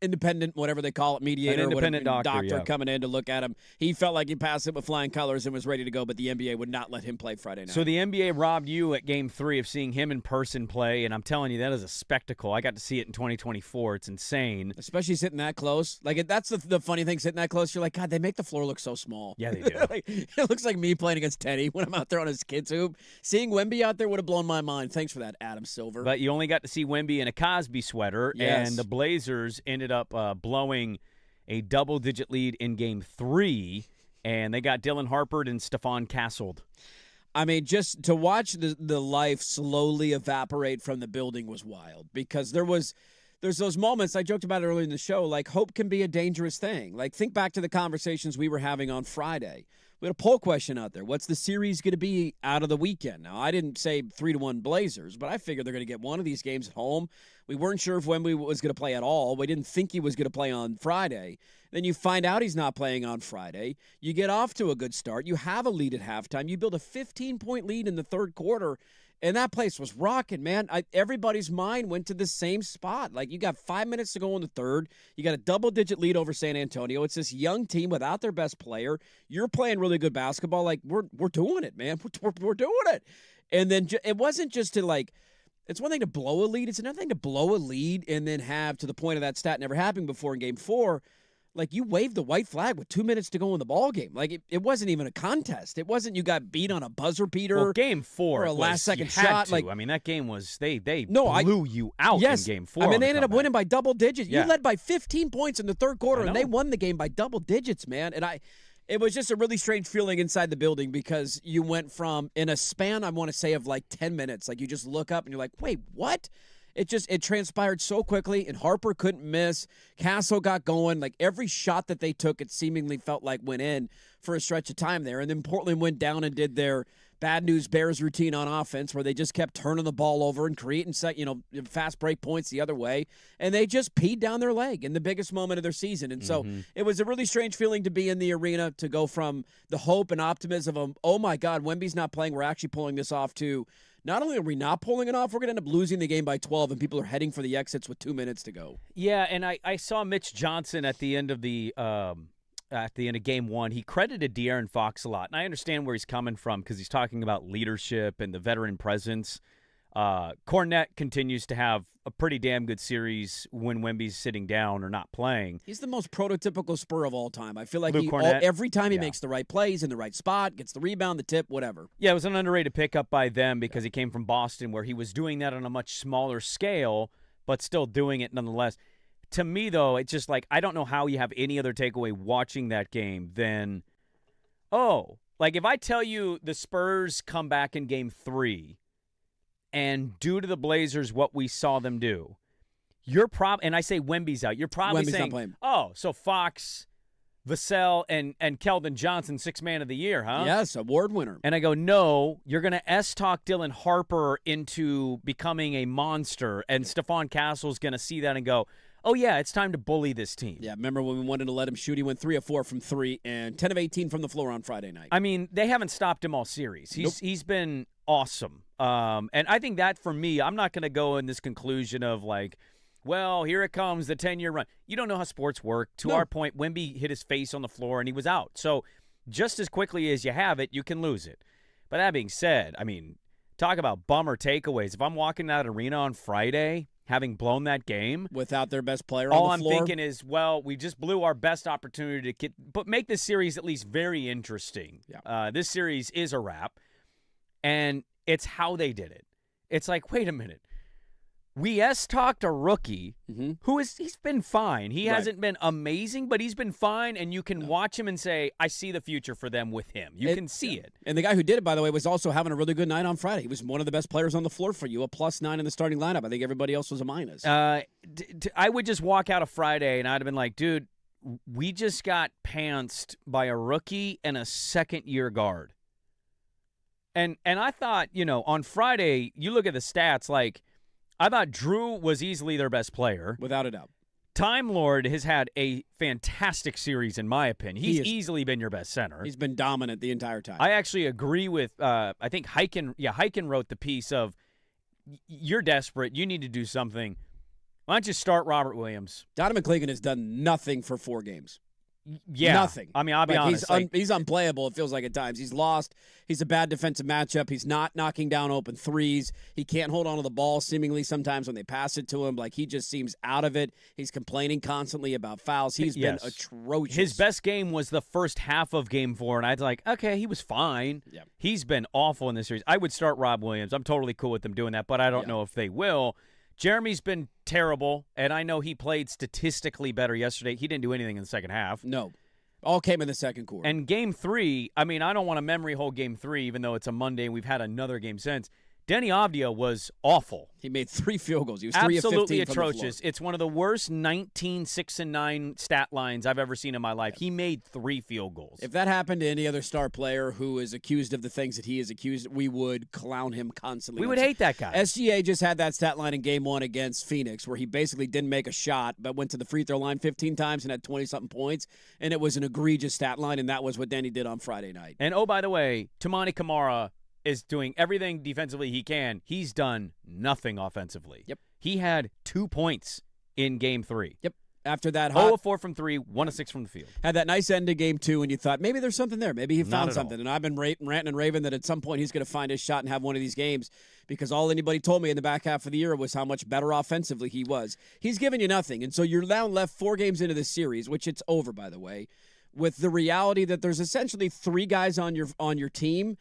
independent, whatever they call it, mediator, An independent whatever, doctor, yeah. coming in to look at him. He felt like he passed it with flying colors and was ready to go, but the NBA would not let him play Friday night. So the NBA robbed you at game 3 of seeing him in person play, and I'm telling you, that is a spectacle. I got to see it in 2024. It's insane. Especially sitting that close. That's the funny thing, sitting that close. You're like, God, they make the floor look so small. Yeah, they do. It looks like me playing against Teddy when I'm out there on his kids' hoop. Seeing Wemby out there would have blown my mind. Thanks for that, Adam Silver. But you only got to see Wemby in a Cosby sweater, Yes. and the Blazers ended up blowing a double-digit lead in game 3, and they got Dylan Harper and Stephon Castled. I mean, just to watch the life slowly evaporate from the building was wild because there's those moments I joked about earlier in the show, like hope can be a dangerous thing. Like think back to the conversations we were having on Friday. We had a poll question out there. What's the series going to be out of the weekend? Now, I didn't say 3-1 Blazers, but I figured they're going to get one of these games at home. We weren't sure if Wemby was going to play at all. We didn't think he was going to play on Friday. Then you find out he's not playing on Friday. You get off to a good start. You have a lead at halftime. You build a 15-point lead in the third quarter, And that place was rocking, man. Everybody's mind went to the same spot. Like, you got 5 minutes to go in the third. You got a double-digit lead over San Antonio. It's this young team without their best player. You're playing really good basketball. Like, we're doing it, man. We're doing it. And then it wasn't just to, like, it's one thing to blow a lead. It's another thing to blow a lead and then have, to the point of that stat never happening before in Game 4, like, you waved the white flag with 2 minutes to go in the ball game. Like, it wasn't even a contest. It wasn't you got beat on a buzzer beater. Well, Game 4 or a last-second shot. Like, I mean, that game was they No, blew you out in Game 4. I mean, they ended up winning by double digits. Yeah. You led by 15 points in the third quarter, I and they know. won the game by double digits, man. And it was just a really strange feeling inside the building because you went from, in a span, I want to say, of like 10 minutes, like you just look up and you're like, wait, what? It transpired so quickly, and Harper couldn't miss. Castle got going. Like, every shot that they took, it seemingly felt like went in for a stretch of time there. And then Portland went down and did their bad news Bears routine on offense, where they just kept turning the ball over and creating fast break points the other way. And they just peed down their leg in the biggest moment of their season. And so it was a really strange feeling to be in the arena, to go from the hope and optimism of, oh my God, Wemby's not playing, we're actually pulling this off, to not only are we not pulling it off, we're going to end up losing the game by 12, and people are heading for the exits with 2 minutes to go. Yeah, and I saw Mitch Johnson at the end of Game 1. He credited De'Aaron Fox a lot, and I understand where he's coming from because he's talking about leadership and the veteran presence. Cornette continues to have a pretty damn good series when Wemby's sitting down or not playing. He's the most prototypical Spur of all time. I feel like Luke Cornette? every time he makes the right plays in the right spot, gets the rebound, the tip, whatever. Yeah, it was an underrated pickup by them because he came from Boston, where he was doing that on a much smaller scale, but still doing it nonetheless. To me, though, it's just like, I don't know how you have any other takeaway watching that game than, like if I tell you the Spurs come back in Game 3 and do to the Blazers what we saw them do, and I say Wemby's out, you're probably Wemby's not saying, playing. so Fox, Vassell, and Keldon Johnson, 6th man of the year, huh? Yes, award winner. And I go, no, you're going to S-talk Dylan Harper into becoming a monster, and Stephon Castle's going to see that and go, oh, yeah, it's time to bully this team. Yeah, remember when we wanted to let him shoot? He went 3 of 4 from 3 and 10 of 18 from the floor on Friday night. I mean, they haven't stopped him all series. He's been awesome. And I think that, for me, I'm not going to go in this conclusion of like, well, here it comes, the 10-year run. You don't know how sports work. To our point, Wemby hit his face on the floor and he was out. So just as quickly as you have it, you can lose it. But that being said, I mean, talk about bummer takeaways. If I'm walking that arena on Friday, having blown that game without their best player all on the floor, I'm thinking is, well, we just blew our best opportunity to make this series at least very interesting. Yeah. This series is a wrap, and it's how they did it. It's like, wait a minute. We talked a rookie he's been fine. He hasn't been amazing, but he's been fine, and you can watch him and say, I see the future for them with him. You can see it. And the guy who did it, by the way, was also having a really good night on Friday. He was one of the best players on the floor for you, a +9 in the starting lineup. I think everybody else was a minus. I would just walk out of Friday, and I'd have been like, dude, we just got pantsed by a rookie and a second-year guard. And I thought, on Friday, you look at the stats, like, I thought Drew was easily their best player. Without a doubt. Time Lord has had a fantastic series, in my opinion. He's easily been your best center. He's been dominant the entire time. I actually agree with, I think Heiken wrote the piece of, you're desperate, you need to do something. Why don't you start Robert Williams? Donovan Clegan has done nothing for 4 games. Yeah. Nothing. I mean, I'll be honest. He's unplayable, it feels like at times. He's lost. He's a bad defensive matchup. He's not knocking down open threes. He can't hold on to the ball seemingly sometimes when they pass it to him. Like, he just seems out of it. He's complaining constantly about fouls. He's been atrocious. His best game was the first half of Game 4, and I was like, okay, he was fine. Yep. He's been awful in this series. I would start Rob Williams. I'm totally cool with them doing that, but I don't know if they will. Jeremy's been terrible, and I know he played statistically better yesterday. He didn't do anything in the second half. No. All came in the second quarter. And Game 3, I mean, I don't want to memory hold Game 3, even though it's a Monday and we've had another game since. Denny Avdia was awful. He made 3 field goals. He was 3 of 15 absolutely from the floor. atrocious. It's one of the worst 19, 6, and 9 stat lines I've ever seen in my life. He made 3 field goals. If that happened to any other star player who is accused of the things that he is accused, we would clown him constantly. We would hate that guy. SGA just had that stat line in Game 1 against Phoenix where he basically didn't make a shot but went to the free throw line 15 times and had 20-something points, and it was an egregious stat line, and that was what Denny did on Friday night. And, oh, by the way, Tamani Kamara is doing everything defensively he can. He's done nothing offensively. Yep. He had 2 points in Game 3. Yep. After that 0 of 4 from 3, 1 of 6 from the field. had that nice end to Game 2, and you thought maybe there's something there. Maybe he Not found at something. all. And I've been ranting and raving that at some point he's going to find his shot and have one of these games, because all anybody told me in the back half of the year was how much better offensively he was. He's given you nothing, and so you're now left 4 games into this series, which it's over, by the way, with the reality that there's essentially 3 guys on your team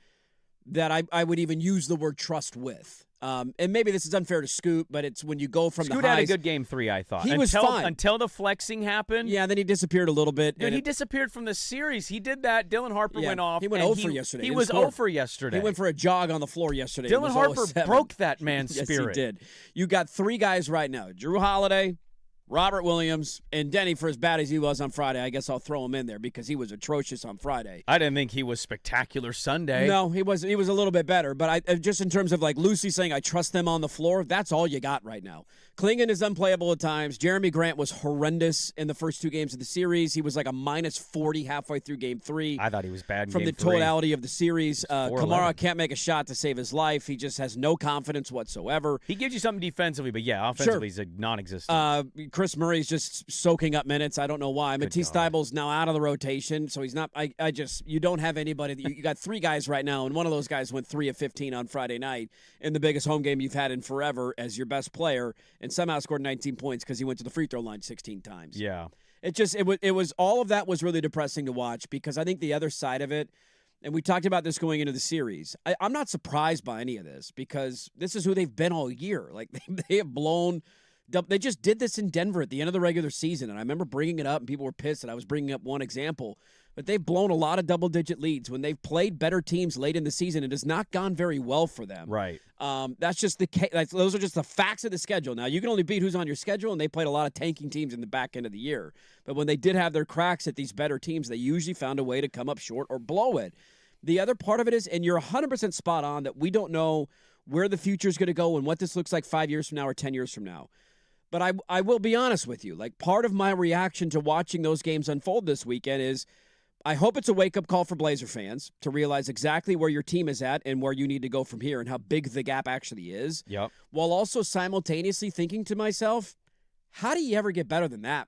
that I would even use the word trust with. And maybe this is unfair to Scoot, but it's when you go from Scoot the highs. had a good Game 3, I thought. He was fine. Until the flexing happened. Yeah, then he disappeared a little bit. Dude, and he disappeared from the series. He did that. Dylan Harper Yeah, went off. he went and 0 for yesterday. He Didn't was score. 0 for yesterday. He went for a jog on the floor yesterday. It Dylan was Harper 0-7. broke that man's Yes, spirit. he did. You got 3 guys right now: Drew Holiday, Robert Williams, and Denny. For as bad as he was on Friday, I guess I'll throw him in there because he was atrocious on Friday. I didn't think he was spectacular Sunday. No, he was. He was a little bit better, but I just in terms of like Lucy saying I trust them on the floor. That's all you got right now. Klingon is unplayable at times. Jeremy Grant was horrendous in the first 2 games of the series. He was like a -40 halfway through Game 3. I thought he was bad in From Game the 3. totality of the series. 4-11. Kamara can't make a shot to save his life. He just has no confidence whatsoever. He gives you something defensively, but yeah, offensively he's a non-existent. Chris Murray's just soaking up minutes. I don't know why. Matisse God. Thybulle's now out of the rotation, so he's not. You don't have anybody. You got 3 guys right now, and one of those guys went 3 of 15 on Friday night in the biggest home game you've had in forever as your best player, and somehow scored 19 points because he went to the free throw line 16 times. yeah. It was all of that was really depressing to watch, because I think the other side of it, and we talked about this going into the series, I'm not surprised by any of this, because this is who they've been all year. Like they have blown. They just did this in Denver at the end of the regular season, and I remember bringing it up, and people were pissed that I was bringing up one example. But they've blown a lot of double-digit leads when they've played better teams late in the season. It has not gone very well for them. Right. That's just those are just the facts of the schedule. Now, you can only beat who's on your schedule, and they played a lot of tanking teams in the back end of the year. But when they did have their cracks at these better teams, they usually found a way to come up short or blow it. The other part of it is, and you're 100% spot on, that we don't know where the future is going to go and what this looks like 5 years from now or 10 years from now. But I will be honest with you. Like, part of my reaction to watching those games unfold this weekend is I hope it's a wake-up call for Blazer fans to realize exactly where your team is at and where you need to go from here and how big the gap actually is. Yep. While also simultaneously thinking to myself, how do you ever get better than that?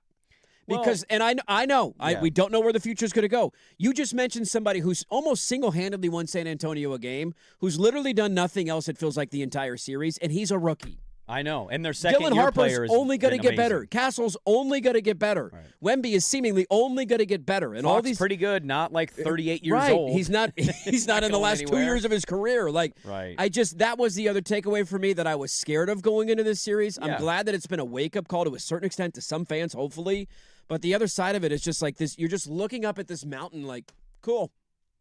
Because, and I know, we don't know where the future is going to go. You just mentioned somebody who's almost single-handedly won San Antonio a game, who's literally done nothing else, it feels like, the entire series, and he's a rookie. I know. And their second Dylan year Harper's player is only going to get amazing. better. Castle's only going to get better. Right. Wemby is seemingly only going to get better. And Fox all these pretty good, not like 38 years right. old. He's not he's not in the going last 2 anywhere. years of his career. Like Right. that was the other takeaway for me that I was scared of going into this series. Yeah. I'm glad that it's been a wake-up call to a certain extent to some fans, hopefully. But the other side of it is just like this, you're just looking up at this mountain like, cool.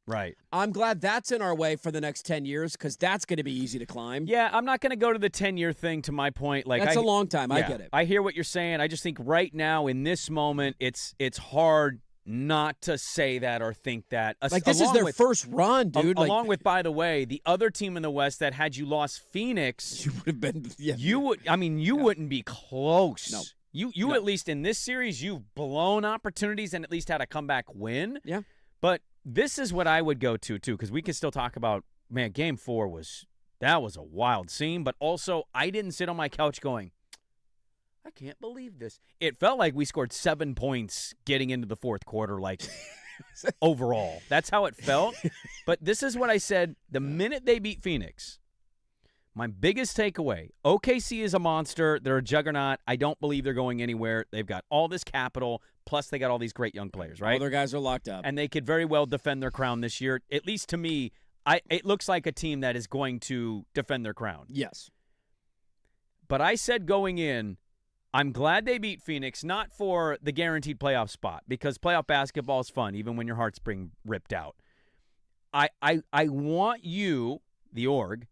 Right. I'm glad that's in our way for the next 10 years because that's going to be easy to climb. Yeah, I'm not going to go to the 10-year thing to my point. Like That's a long time. I yeah, get it. I hear what you're saying. I just think right now in this moment, it's hard not to say that or think that. Like, this is their first run, dude. Along with, by the way, the other team in the West that had you lost Phoenix, you would have been. Yeah. you wouldn't be close. No. You No. at least in this series, you've blown opportunities and at least had a comeback win. Yeah. But this is what I would go to, too, because we can still talk about, man, Game 4 was a wild scene, but also I didn't sit on my couch going, I can't believe this. It felt like we scored 7 points getting into the fourth quarter, like, overall. That's how it felt. But this is what I said the minute they beat Phoenix. My biggest takeaway, OKC is a monster. They're a juggernaut. I don't believe they're going anywhere. They've got all this capital, plus they got all these great young players, right? All their guys are locked up. And they could very well defend their crown this year. At least to me, it looks like a team that is going to defend their crown. Yes. But I said going in, I'm glad they beat Phoenix, not for the guaranteed playoff spot, because playoff basketball is fun, even when your heart's being ripped out. I want you, the org,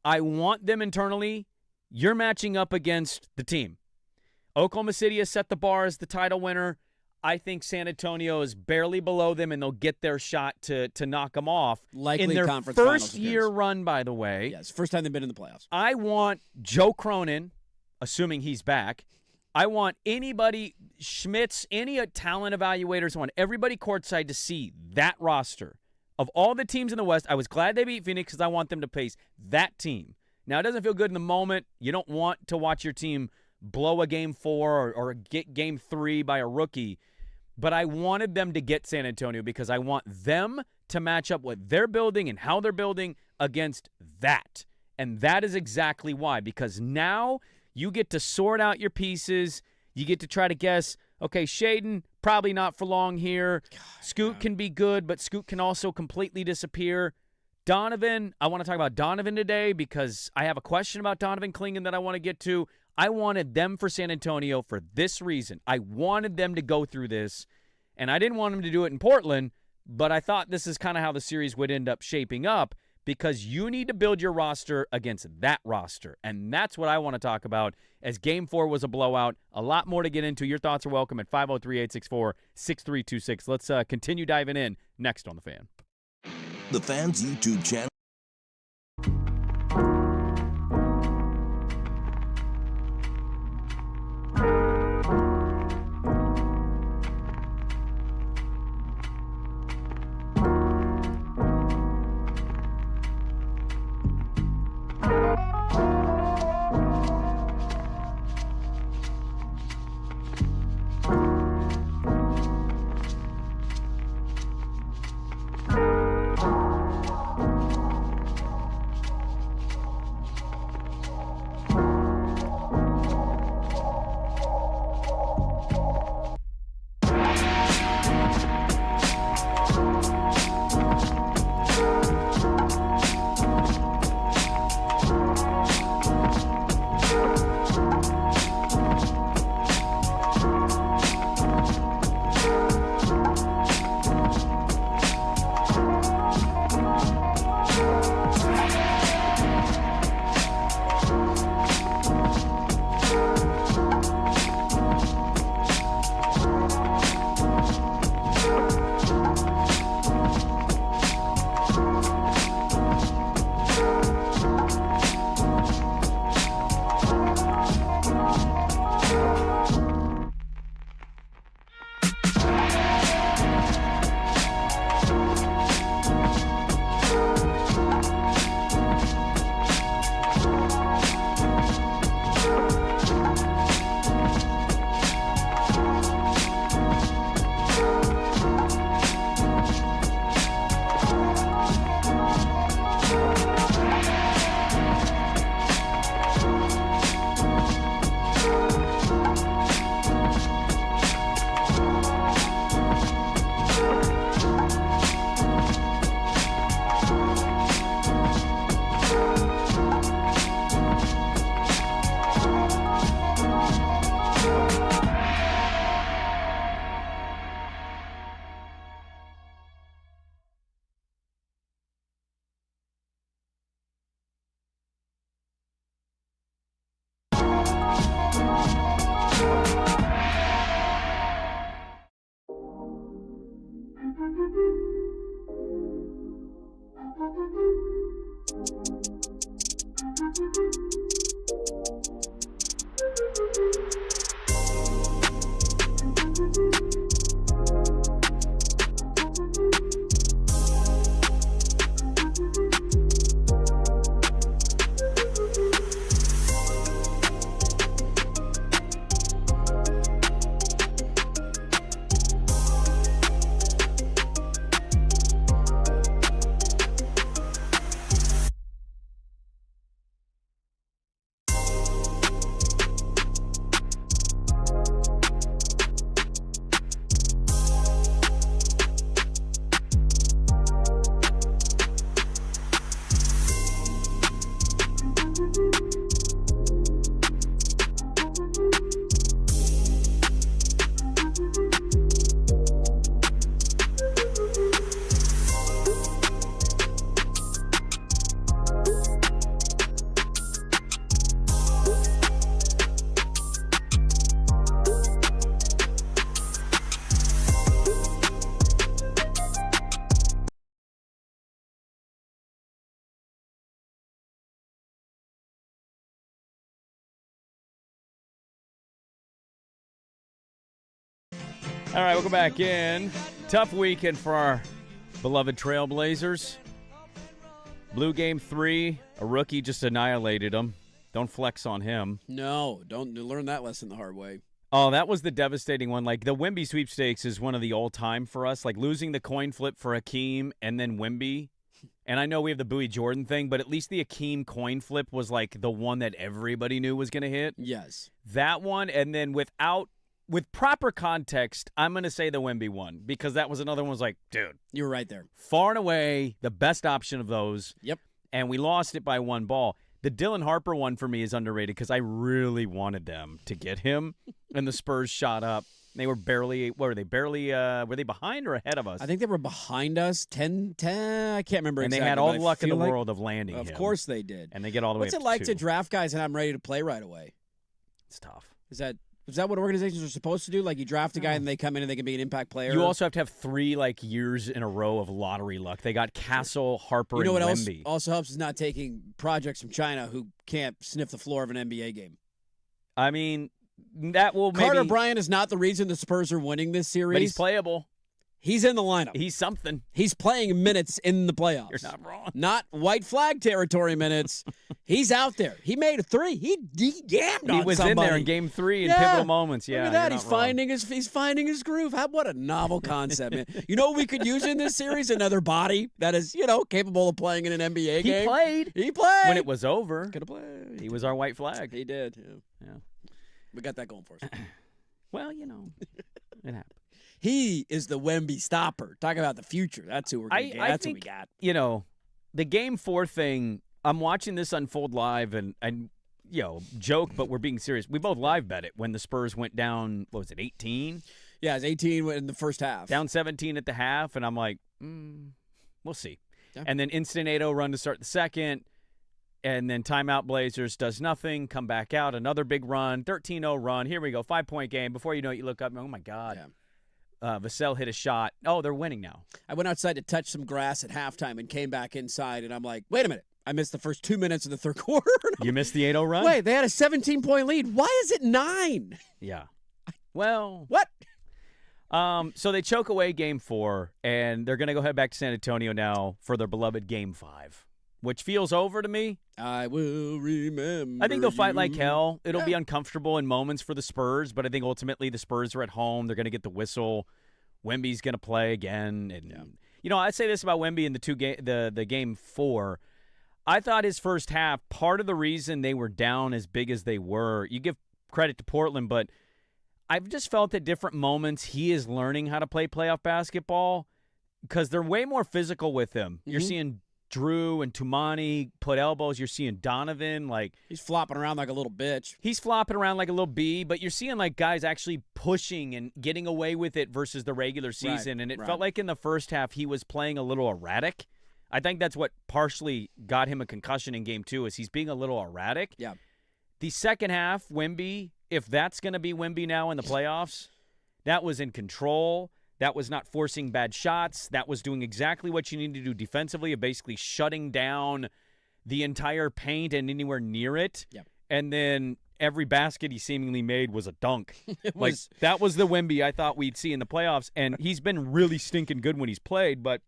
I want them internally. You're matching up against the team. Oklahoma City has set the bar as the title winner. I think San Antonio is barely below them, and they'll get their shot to knock them off. Likely in their conference first finals year appearance. run, by the way. Yes, first time they've been in the playoffs. I want Joe Cronin, assuming he's back. I want anybody, Schmitz, any talent evaluators, I want everybody courtside to see that roster Of all the teams in the West, I was glad they beat Phoenix because I want them to face that team. Now, it doesn't feel good in the moment. You don't want to watch your team blow a Game 4 or get Game 3 by a rookie. But I wanted them to get San Antonio because I want them to match up what they're building and how they're building against that. And that is exactly why. Because now you get to sort out your pieces. You get to try to guess, okay, Shaden, probably not for long here. Scoot can be good, but Scoot can also completely disappear. Donovan, I want to talk about Donovan today because I have a question about Donovan Clingan that I want to get to. I wanted them for San Antonio for this reason. I wanted them to go through this, and I didn't want them to do it in Portland, but I thought this is kind of how the series would end up shaping up because you need to build your roster against that roster, and that's what I want to talk about as Game 4 was a blowout. A lot more to get into. Your thoughts are welcome at 503-864-6326. Let's continue diving in next on The Fan. The Fan's YouTube channel. All right, welcome back in. Tough weekend for our beloved Trailblazers. Blue game 3, a rookie just annihilated them. Don't flex on him. No, don't learn that lesson the hard way. Oh, that was the devastating one. Like, the Wemby sweepstakes is one of the all-time for us. Like, losing the coin flip for Hakeem and then Wemby. And I know we have the Bowie Jordan thing, but at least the Hakeem coin flip was, like, the one that everybody knew was going to hit. Yes. That one, and then with proper context, I'm going to say the Wemby one, because that was another one was like, dude. You were right there. Far and away the best option of those. Yep. And we lost it by one ball. The Dylan Harper one for me is underrated because I really wanted them to get him, and the Spurs shot up. They were barely, were they behind or ahead of us? I think they were behind us, 10, I can't remember and exactly. they had all the luck in the like, world of landing him. Of course they did. And they get all the way What's up it like to to 2. draft guys and I'm ready to play right away? It's tough. Is that what organizations are supposed to do? Like, you draft a guy and they come in and they can be an impact player? You also have to have 3 years in a row of lottery luck. They got Castle, Harper, you know and what Wemby. also helps is not taking projects from China who can't sniff the floor of an NBA game. I mean, that will Carter maybe. Bryant is not the reason the Spurs are winning this series. But he's playable. He's in the lineup. He's something. He's playing minutes in the playoffs. You're not wrong. Not white flag territory minutes. He's out there. He made a 3. He jammed on He was somebody. in there in game 3 in Yeah. pivotal moments. Yeah, Look at that. you're He's not wrong. finding his groove. What a novel concept, man. You know what we could use in this series? Another body that is, capable of playing in an NBA game. He played when it was over. Could have played. He was our white flag. He did. Yeah. We got that going for us. Well, it happened. He is the Wemby stopper. Talk about the future. That's who we're going to get. That's think, what we got. The game 4 thing, I'm watching this unfold live and joke, but we're being serious. We both live bet it when the Spurs went down, 18? Yeah, it was 18 in the first half. Down 17 at the half, and I'm like, we'll see. Yeah. And then instant 8-0 run to start the second, and then timeout Blazers does nothing, come back out, another big run, 13-0 run. Here we go, 5-point game. Before you know it, you look up, oh, my God. Yeah. Vassell hit a shot. Oh, they're winning now. I went outside to touch some grass at halftime and came back inside, and I'm like, wait a minute. I missed the first 2 minutes of the third quarter. You missed the 8-0 run? Wait, they had a 17-point lead. Why is it 9? Yeah. Well. What? So they choke away game 4, and they're going to go head back to San Antonio now for their beloved game 5, which feels over to me. I will remember. I think they'll fight you. like hell. It'll be uncomfortable in moments for the Spurs, but I think ultimately the Spurs are at home. They're going to get the whistle. Wemby's going to play again. And I say this about Wemby in the game 4. I thought his first half, part of the reason they were down as big as they were, you give credit to Portland, but I've just felt at different moments he is learning how to play playoff basketball because they're way more physical with him. Mm-hmm. You're seeing Drew and Tumani put elbows. You're seeing Donovan. He's flopping around like a little bitch. He's flopping around like a little bee, but you're seeing guys actually pushing and getting away with it versus the regular season. Right, and it felt like in the first half he was playing a little erratic. I think that's what partially got him a concussion in game 2 is he's being a little erratic. Yeah. The second half, Wemby, if that's going to be Wemby now in the playoffs, that was in control. That was not forcing bad shots. That was doing exactly what you need to do defensively of basically shutting down the entire paint and anywhere near it. Yep. And then every basket he seemingly made was a dunk. That was the Wemby I thought we'd see in the playoffs. And he's been really stinking good when he's played, but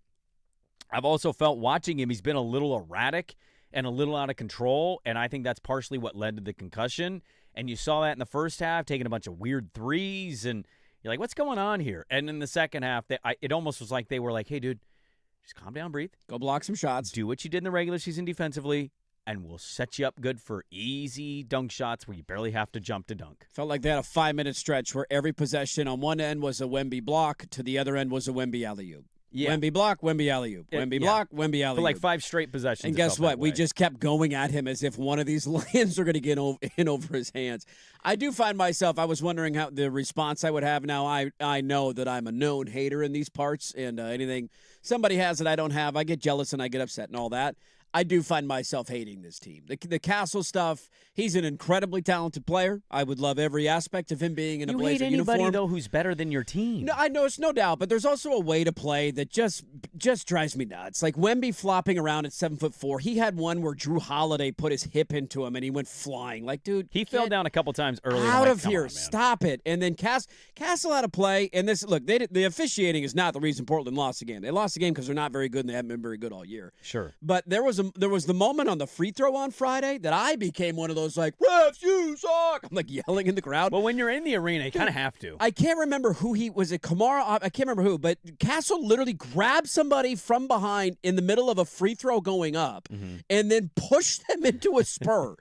I've also felt watching him, he's been a little erratic and a little out of control, and I think that's partially what led to the concussion. And you saw that in the first half, taking a bunch of weird threes, and you're like, what's going on here? And in the second half, it almost was like they were like, hey, dude, just calm down, breathe. Go block some shots. Do what you did in the regular season defensively, and we'll set you up good for easy dunk shots where you barely have to jump to dunk. Felt like they had a 5-minute stretch where every possession on one end was a Wemby block, to the other end was a Wemby alley-oop. Yeah. Wemby block, Wemby alley-oop. Wemby block, Wemby alley-oop. For like 5 straight possessions. And guess what? We just kept going at him as if one of these lands are going to get in over his hands. I do find myself, I was wondering how the response I would have now. I know that I'm a known hater in these parts, and anything somebody has that I don't have, I get jealous and I get upset and all that. I do find myself hating this team. The Castle stuff, he's an incredibly talented player. I would love every aspect of him being in a Blazer hate anybody, uniform. though, who's better than your team. No, I know it's no doubt, but there's also a way to play that just drives me nuts. Like Wemby flopping around at 7'4". He had one where Drew Holiday put his hip into him and he went flying. Like, dude, he fell down a couple times early. Out of here. Stop it. And then Castle had a play. And this, look, the officiating is not the reason Portland lost the game. They lost the game because they're not very good and they haven't been very good all year. Sure. But there was the moment on the free throw on Friday that I became one of those like, refs, you suck. I'm like yelling in the crowd. Well, when you're in the arena, you kind of have to. I can't remember who was it Kamara? I can't remember who, but Castle literally grabbed somebody from behind in the middle of a free throw going up and then pushed them into a spur.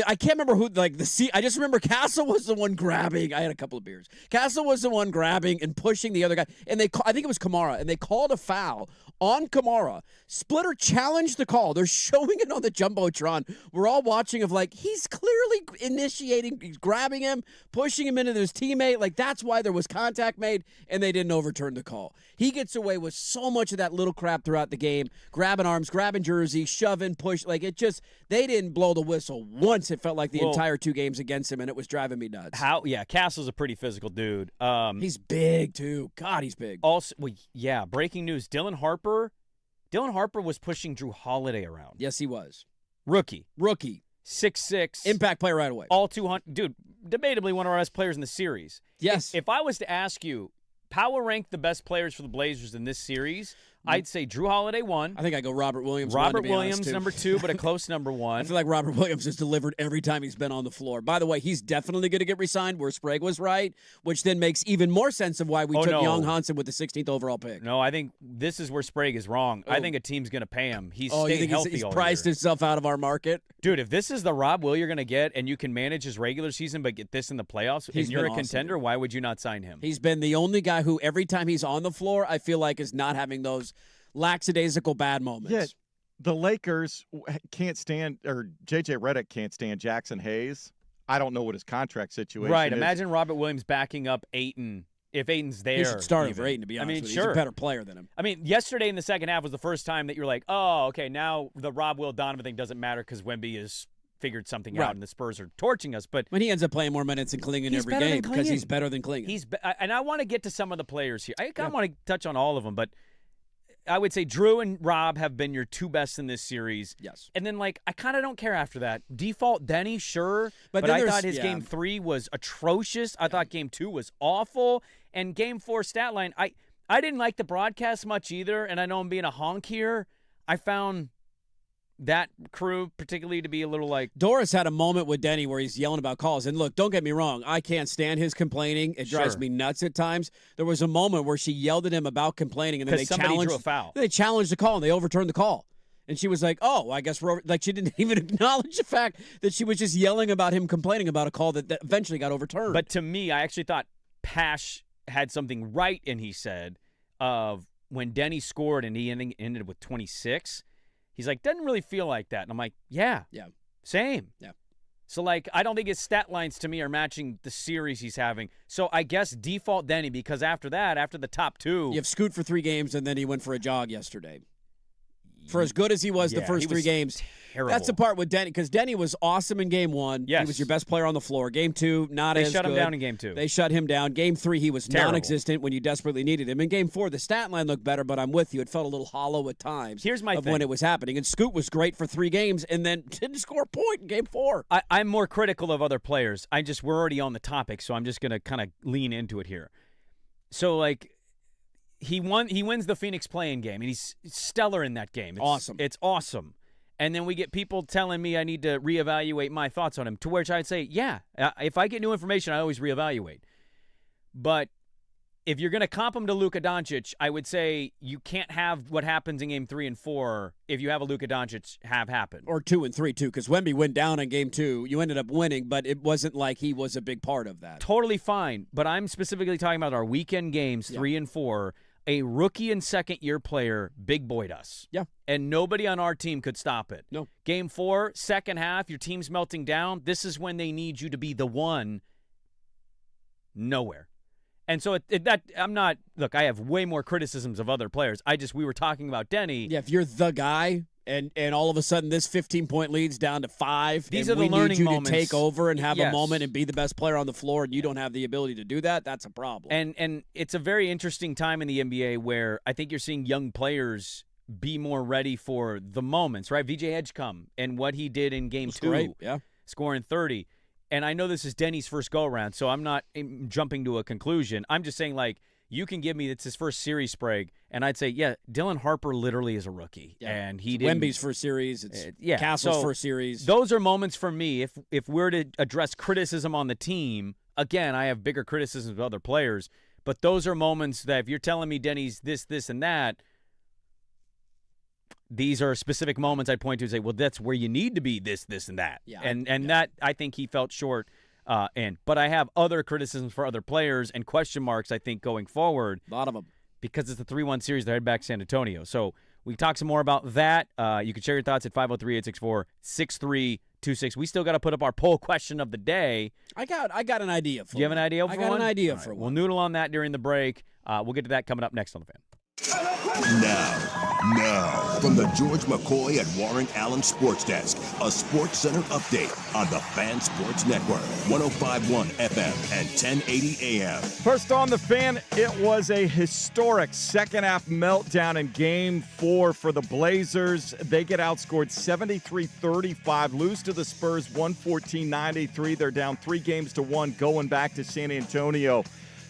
I can't remember who, I just remember Castle was the one grabbing. I had a couple of beers. Castle was the one grabbing and pushing the other guy. And I think it was Kamara, and they called a foul on Kamara. Splitter challenged the call. They're showing it on the Jumbotron. We're all watching he's clearly initiating, he's grabbing him, pushing him into his teammate. Like, that's why there was contact made, and they didn't overturn the call. He gets away with so much of that little crap throughout the game, grabbing arms, grabbing jersey, shoving, push. Like, they didn't blow the whistle once. It felt like the entire 2 games against him, and it was driving me nuts. Castle's a pretty physical dude. He's big, too. God, he's big. Also, breaking news, Dylan Harper was pushing Drew Holiday around. Yes, he was. Rookie. 6'6". Impact player right away. All 200. Dude, debatably one of our best players in the series. Yes. If I was to ask you, power rank the best players for the Blazers in this series, I'd say Drew Holiday 1. I think I go Robert Williams. Robert 1, to be Williams honest, number 2, but a close number 1. I feel like Robert Williams has delivered every time he's been on the floor. By the way, he's definitely going to get re-signed where Sprague was right, which then makes even more sense of why we took Young Hansen with the 16th overall pick. No, I think this is where Sprague is wrong. I think a team's going to pay him. He's stayed healthy he's all priced year. himself out of our market? Dude, if this is the Rob Will you're going to get and you can manage his regular season but get this in the playoffs and you're a contender, why would you not sign him? He's been the only guy who every time he's on the floor, I feel like is not having those lackadaisical bad moments. Yeah, the Lakers can't stand, or J.J. Redick can't stand Jackson Hayes. I don't know what his contract situation right, is. Imagine Robert Williams backing up Ayton. If Ayton's there, he should start over Ayton, to be honest with you. He's a better player than him. I mean, yesterday in the second half was the first time that you're like, oh, okay, now the Rob Will Donovan thing doesn't matter because Wemby has figured something out and the Spurs are torching us. But when he ends up playing more minutes than Klingon every game because he's better than Klingon. And I want to get to some of the players here. I want to touch on all of them, but I would say Drew and Rob have been your 2 best in this series. Yes. And then, I kind of don't care after that. Default Denny, sure. But I thought his Game 3 was atrocious. I thought Game 2 was awful. And Game 4 stat line, I didn't like the broadcast much either. And I know I'm being a honk here. I found that crew particularly to be a little like... Doris had a moment with Denny where he's yelling about calls. And look, don't get me wrong. I can't stand his complaining. It drives me nuts at times. There was a moment where she yelled at him about complaining, and then somebody drew a foul. They challenged the call, and they overturned the call. And she was like, oh, I guess we're like, she didn't even acknowledge the fact that she was just yelling about him complaining about a call that eventually got overturned. But to me, I actually thought Pash had something right, and he said of when Denny scored and he ended with 26, he's like, doesn't really feel like that. And I'm like, yeah, same. Yeah. So, I don't think his stat lines to me are matching the series he's having. So, I guess default Denny, because after that, after the top 2. You have Scoot for 3 games, and then he went for a jog yesterday. For as good as he was the first 3 games. Terrible. That's the part with Denny, because Denny was awesome in Game 1. Yes. He was your best player on the floor. Game 2, not as good. They shut him down in Game 2. They shut him down. Game 3, he was Terrible. non-existent when you desperately needed him. In Game 4, the stat line looked better, but I'm with you. It felt a little hollow at times. Here's my thing. When it was happening. And Scoot was great for 3 games and then didn't score a point in Game 4. I'm more critical of other players. We're already on the topic, so I'm just going to kind of lean into it here. So, he wins the Phoenix play-in game, and he's stellar in that game. It's awesome. And then we get people telling me I need to reevaluate my thoughts on him, to which I'd say, yeah, if I get new information, I always reevaluate. But if you're going to comp him to Luka Doncic, I would say you can't have what happens in Game 3 and 4 if you have a Luka Doncic have happen. Or 2 and 3, too, because Wemby went down in Game 2. You ended up winning, but it wasn't like he was a big part of that. Totally fine. But I'm specifically talking about our weekend games, 3 and 4. A rookie and second-year player big boyed us. Yeah. And nobody on our team could stop it. No. Game 4, second half, your team's melting down. This is when they need you to be the one. Nowhere. And so I'm not, look, I have way more criticisms of other players. We were talking about Denny. Yeah, if you're the guy And all of a sudden, this 15-point lead's down to 5. These and are the we learning need you moments. to take over and have a Yes. moment and be the best player on the floor, and you don't have the ability to do that. That's a problem. And it's a very interesting time in the NBA where I think you're seeing young players be more ready for the moments, right? VJ Edgecombe and what he did in Game 2, great, yeah. scoring 30. And I know this is Denny's first go-around, so I'm not jumping to a conclusion. I'm just saying, like, you can give me it's his first series, Sprague, and I'd say, yeah, Dylan Harper literally is a rookie. Yeah. And he It's didn't. Wemby's first series. It's Yeah, Castle's so first series. Those are moments for me. If we're to address criticism on the team, again, I have bigger criticisms of other players, but those are moments that if you're telling me Denny's this, and that, these are specific moments I'd point to and say, well, that's where you need to be this, and that. Yeah, And that I think he felt short in. But I have other criticisms for other players and question marks, I think, going forward. A lot of them. Because it's the 3-1 series, they're headed back to San Antonio. So we can talk some more about that. You can share your thoughts at 503-864-6326. We still got to put up our poll question of the day. I got an idea for Do you have an idea for I one? got an idea All for right, one. We'll noodle on that during the break. We'll get to that coming up next on The Fan. Now, from the George McCoy at Warren Allen Sports Desk, a Sports Center update on the Fan Sports Network, 105.1 FM and 1080 AM. First on The Fan, it was a historic second-half meltdown in Game 4 for the Blazers. They get outscored 73-35, lose to the Spurs 114-93. They're down 3-1 going back to San Antonio,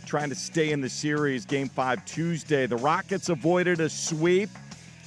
trying to stay in the series. Game 5 Tuesday. The Rockets avoided a sweep,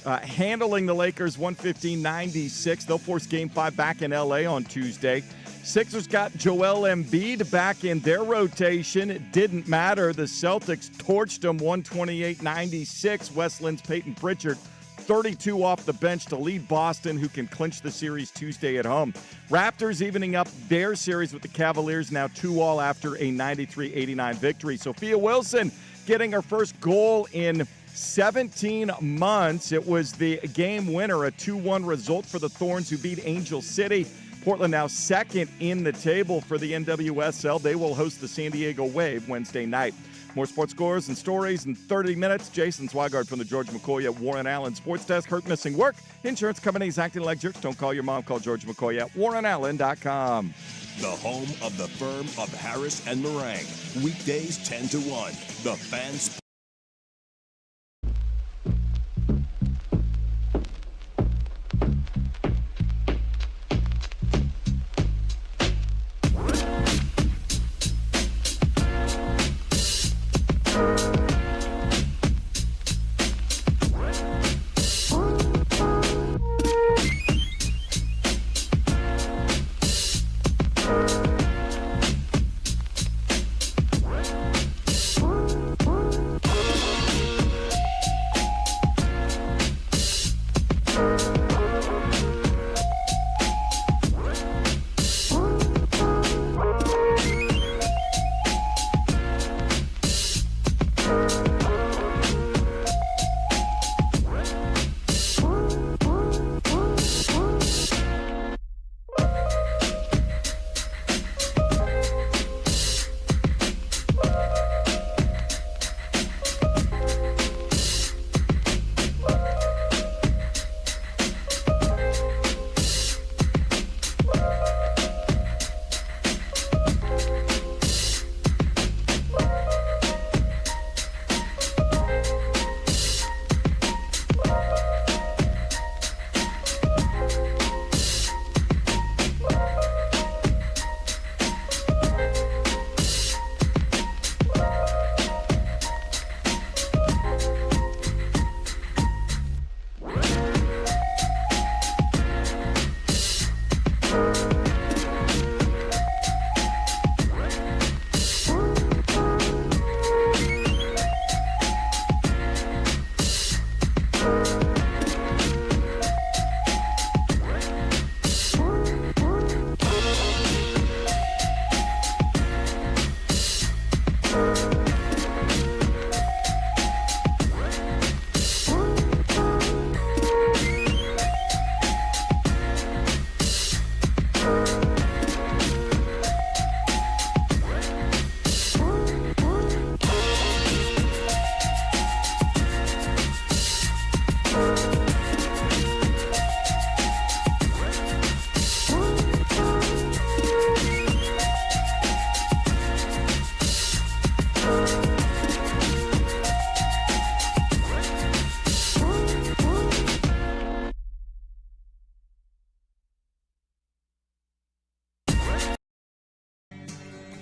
handling the Lakers 115-96. They'll force Game 5 back in L.A. on Tuesday. Sixers got Joel Embiid back in their rotation. It didn't matter. The Celtics torched them 128-96. Westland's Peyton Pritchard 32 off the bench to lead Boston, who can clinch the series Tuesday at home. Raptors evening up their series with the Cavaliers, now 2-all after a 93-89 victory. Sophia Wilson getting her first goal in 17 months. It was the game winner, a 2-1 result for the Thorns, who beat Angel City. Portland now second in the table for the NWSL. They will host the San Diego Wave Wednesday night. More sports scores and stories in 30 minutes. Jason Swigard from the George McCoy at Warren Allen Sports Desk. Hurt, missing work. Insurance companies acting like jerks. Don't call your mom. Call George McCoy at warrenallen.com. The home of the firm of Harris and Meringue. Weekdays 10 to 1. The Fan Sports.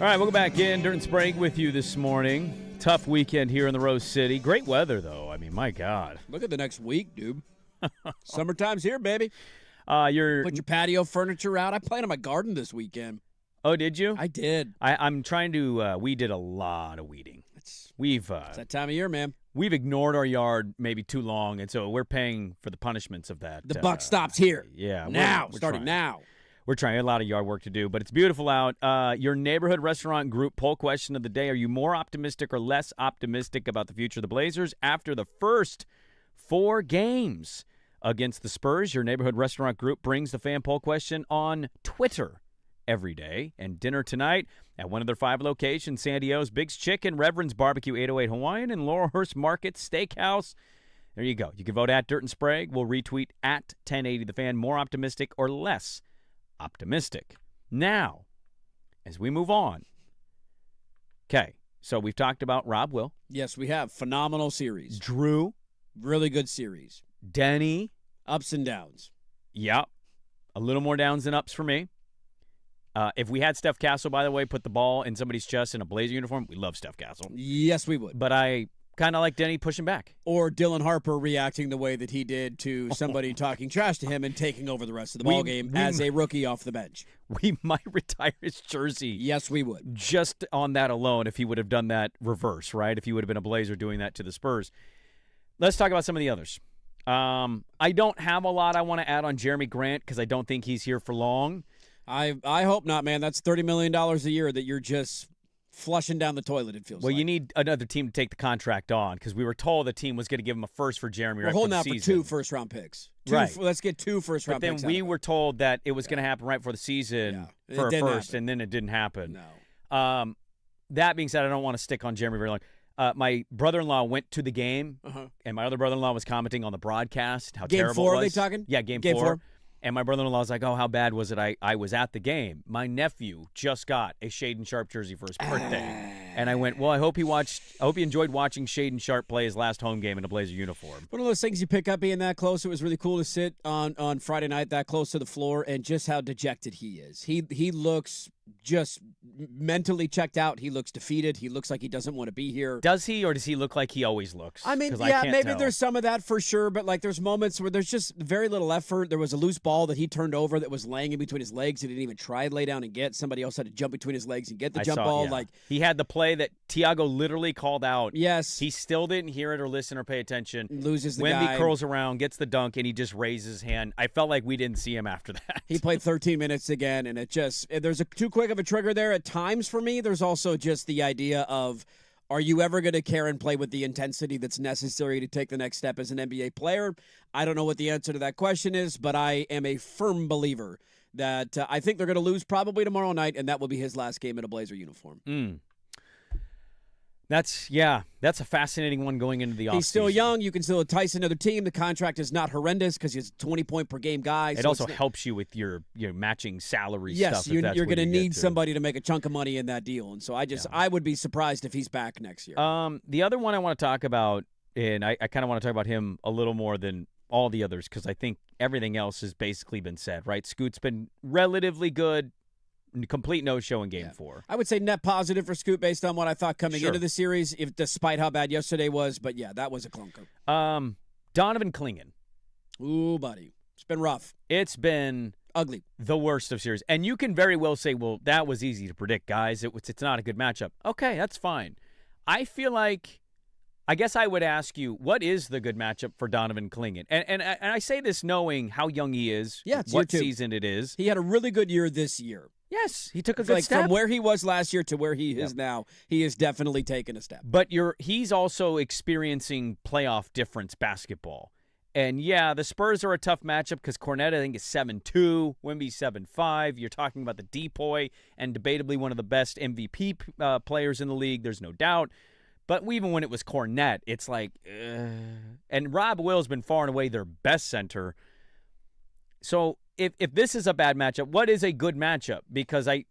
All right, welcome back in. Dirt and Sprague with you this morning. Tough weekend here in the Rose City. Great weather, though. I mean, my God. Look at the next week, dude. Summertime's here, baby. Put You're your patio furniture out. I planted my garden this weekend. Oh, did you? I did. I'm trying to. We did a lot of weeding. It's that time of year, man. We've ignored our yard maybe too long, and so we're paying for the punishments of that. The buck stops here. Yeah, now, we're starting trying. now. We're trying a lot of yard work to do, but it's beautiful out. Your neighborhood restaurant group poll question of the day: are you more optimistic or less optimistic about the future of the Blazers after the first 4 games against the Spurs? Your neighborhood restaurant group brings the fan poll question on Twitter every day. And dinner tonight at one of their 5 locations: San Diego's Big's Chicken, Reverend's Barbecue 808 Hawaiian, and Laurelhurst Market Steakhouse. There you go. You can vote at Dirt and Sprague. We'll retweet at 1080 The Fan. More optimistic or less optimistic. Now, as we move on. Okay, so we've talked about Rob Will. Yes, we have. Phenomenal series. Drew. Really good series. Denny. Ups and downs. Yep. A little more downs than ups for me. If we had Steph Castle, by the way, put the ball in somebody's chest in a Blazer uniform, we love Steph Castle. Yes, we would. But I kind of like Denny pushing back. Or Dylan Harper reacting the way that he did to somebody talking trash to him and taking over the rest of the ball game as a rookie off the bench. We might retire his jersey. Yes, we would. Just on that alone, if he would have done that reverse, right? If he would have been a Blazer doing that to the Spurs. Let's talk about some of the others. I don't have a lot I want to add on Jeremy Grant because I don't think he's here for long. I hope not, man. That's $30 million a year that you're just flushing down the toilet, it feels like. Well, you need another team to take the contract on because we were told the team was going to give him a first for Jeremy. We're holding out for 2 first-round picks. Right. Let's get 2 first-round picks. But then we were told that it was going to happen right before the season for a first, and then it didn't happen. No. That being said, I don't want to stick on Jeremy very long. My brother-in-law went to the game, and my other brother-in-law was commenting on the broadcast how terrible it was. Game 4, are they talking? Yeah, game 4. And my brother-in-law was like, oh, how bad was it? I was at the game. My nephew just got a Shaden Sharp jersey for his birthday. And I went, well, I hope he enjoyed watching Shaden Sharp play his last home game in a Blazer uniform. One of those things you pick up being that close. It was really cool to sit on Friday night that close to the floor and just how dejected he is. He looks just mentally checked out. He looks defeated. He looks like he doesn't want to be here. Does he, or does he look like he always looks? I mean, I can't maybe tell. there's some of that for sure, but like there's moments where there's just very little effort. There was a loose ball that he turned over that was laying in between his legs. He didn't even try to lay down and get. Somebody else had to jump between his legs and get the jump ball. Yeah. Like he had the play that Tiago literally called out. Yes. He still didn't hear it or listen or pay attention. Loses the Wemby guy. curls around, gets the dunk, and he just raises his hand. I felt like we didn't see him after that. He played 13 minutes again, and there's too quick of a trigger there at times for me. There's also just the idea of, are you ever going to care and play with the intensity that's necessary to take the next step as an NBA player? I don't know what the answer to that question is, but I am a firm believer that I think they're going to lose probably tomorrow night, and that will be his last game in a Blazer uniform. That's a fascinating one going into the offseason. He's still young. You can still entice another team. The contract is not horrendous because he's a 20-point-per-game guy. It also helps you with your matching salary stuff. Yes, you're going to need to. somebody to make a chunk of money in that deal. And so I would be surprised if he's back next year. The other one I want to talk about, and I kind of want to talk about him a little more than all the others because I think everything else has basically been said, right? Scoot's been relatively good. Complete no-show in Game 4. I would say net positive for Scoot based on what I thought coming into the series, despite how bad yesterday was. But, yeah, that was a clunker. Donovan Clingan. Ooh, buddy. It's been rough. It's been ugly. The worst of series. And you can very well say, well, that was easy to predict, guys. It's not a good matchup. Okay, that's fine. I feel like, I guess I would ask you, what is the good matchup for Donovan Clingan? And I say this knowing how young he is, what season it is. He had a really good year this year. Yes, he took a good step. From where he was last year to where he is now, he has definitely taken a step. But he's also experiencing playoff difference basketball. And, yeah, the Spurs are a tough matchup because Cornet, I think, is 7'2", Wemby 7'5". You're talking about the Depoy and debatably one of the best MVP players in the league. There's no doubt. But even when it was Cornet, it's like, and Rob Will's been far and away their best center. So if this is a bad matchup, what is a good matchup? Because I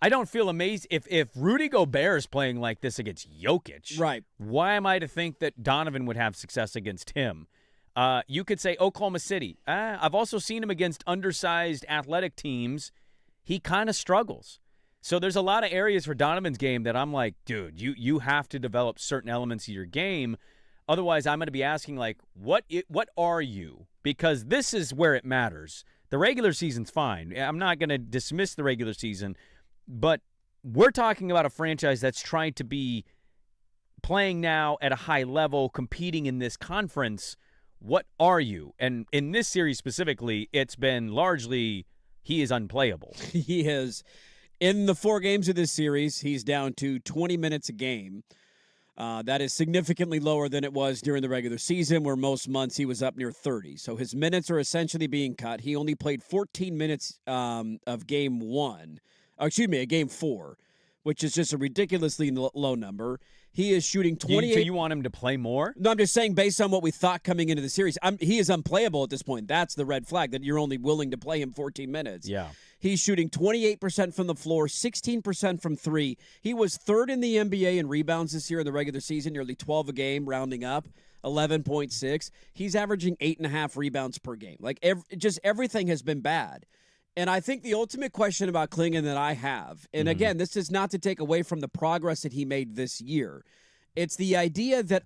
don't feel amazed. If Rudy Gobert is playing like this against Jokic, right? Why am I to think that Donovan would have success against him? You could say Oklahoma City. I've also seen him against undersized athletic teams. He kind of struggles. So there's a lot of areas for Donovan's game that I'm like, dude, you have to develop certain elements of your game. Otherwise, I'm going to be asking, like, what are you? Because this is where it matters. The regular season's fine. I'm not going to dismiss the regular season, but we're talking about a franchise that's trying to be playing now at a high level, competing in this conference. What are you? And in this series specifically, it's been largely he is unplayable. He is. In the 4 games of this series, he's down to 20 minutes a game. That is significantly lower than it was during the regular season, where most months he was up near 30. So his minutes are essentially being cut. He only played 14 minutes of game 4, which is just a ridiculously low number. He is shooting 28. So you want him to play more? No, I'm just saying based on what we thought coming into the series, he is unplayable at this point. That's the red flag, that you're only willing to play him 14 minutes. Yeah. He's shooting 28% from the floor, 16% from 3. He was 3rd in the NBA in rebounds this year in the regular season, nearly 12 a game, rounding up, 11.6. He's averaging 8.5 rebounds per game. Like, just everything has been bad. And I think the ultimate question about Klingon that I have, and again, this is not to take away from the progress that he made this year. It's the idea that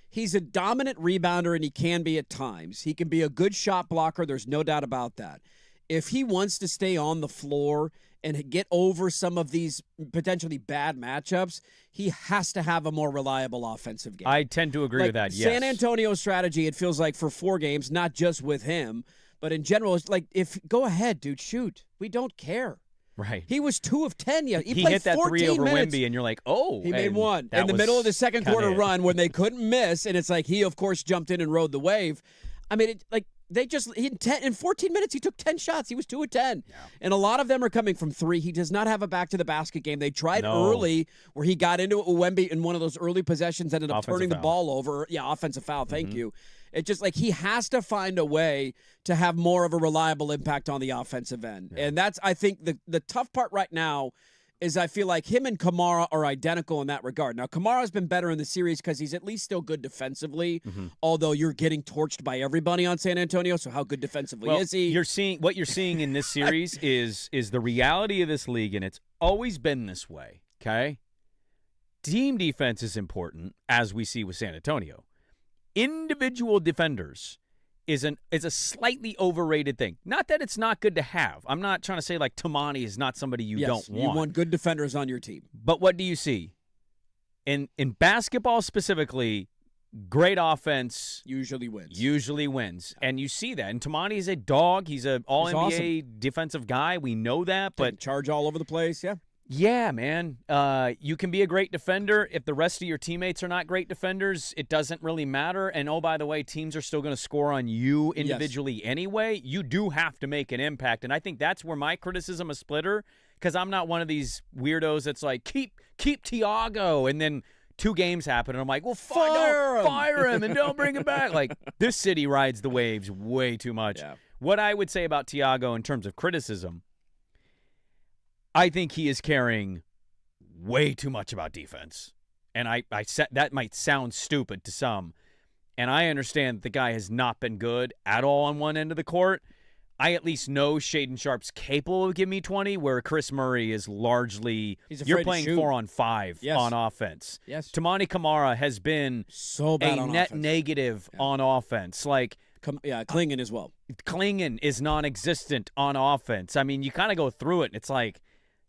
he's a dominant rebounder, and he can be at times. He can be a good shot blocker. There's no doubt about that. If he wants to stay on the floor and get over some of these potentially bad matchups, he has to have a more reliable offensive game. I tend to agree with that, yes. San Antonio's strategy, it feels like, for 4 games, not just with him, but in general, it's like, go ahead, dude, shoot. We don't care. Right. He was 2 of 10. Yeah, he hit that 3 over minutes. Wemby, and you're like, oh. He made one. In the middle of the second quarter run when they couldn't miss, and it's like he, of course, jumped in and rode the wave. I mean, in 14 minutes, he took 10 shots. He was 2 of 10. Yeah. And a lot of them are coming from 3. He does not have a back-to-the-basket game. They tried early where he got into Wemby in one of those early possessions, ended up turning the ball over. Yeah, offensive foul. Thank you. It's just like he has to find a way to have more of a reliable impact on the offensive end. Yeah. And that's, I think, the tough part right now is I feel like him and Kamara are identical in that regard. Now, Kamara's been better in the series because he's at least still good defensively, although you're getting torched by everybody on San Antonio, so how good defensively is he? What you're seeing in this series is the reality of this league, and it's always been this way, okay? Team defense is important, as we see with San Antonio. Individual defenders is a slightly overrated thing. Not that it's not good to have. I'm not trying to say like Tamani is not somebody you don't want. You want good defenders on your team. But what do you see? In basketball specifically, great offense usually wins. And you see that. And Tamani is a dog. He's an all-NBA defensive guy. We know that. But charge all over the place, yeah. Yeah, man. You can be a great defender. If the rest of your teammates are not great defenders, it doesn't really matter. And, oh, by the way, teams are still going to score on you individually anyway. You do have to make an impact. And I think that's where my criticism of Splitter, because I'm not one of these weirdos that's like, keep Tiago, and then 2 games happen, and I'm like, well, fire him and don't bring him back. Like, this city rides the waves way too much. Yeah. What I would say about Tiago in terms of criticism, I think he is caring way too much about defense. And I said that might sound stupid to some. And I understand that the guy has not been good at all on one end of the court. I at least know Shaedon Sharp's capable of giving me 20, where Chris Murray is largely you're playing 4-on-5 on offense. Yes. Tamani Kamara has been so bad a on net offense. Negative on offense. Like Klingon as well. Klingon is non-existent on offense. I mean, you kind of go through it, and it's like,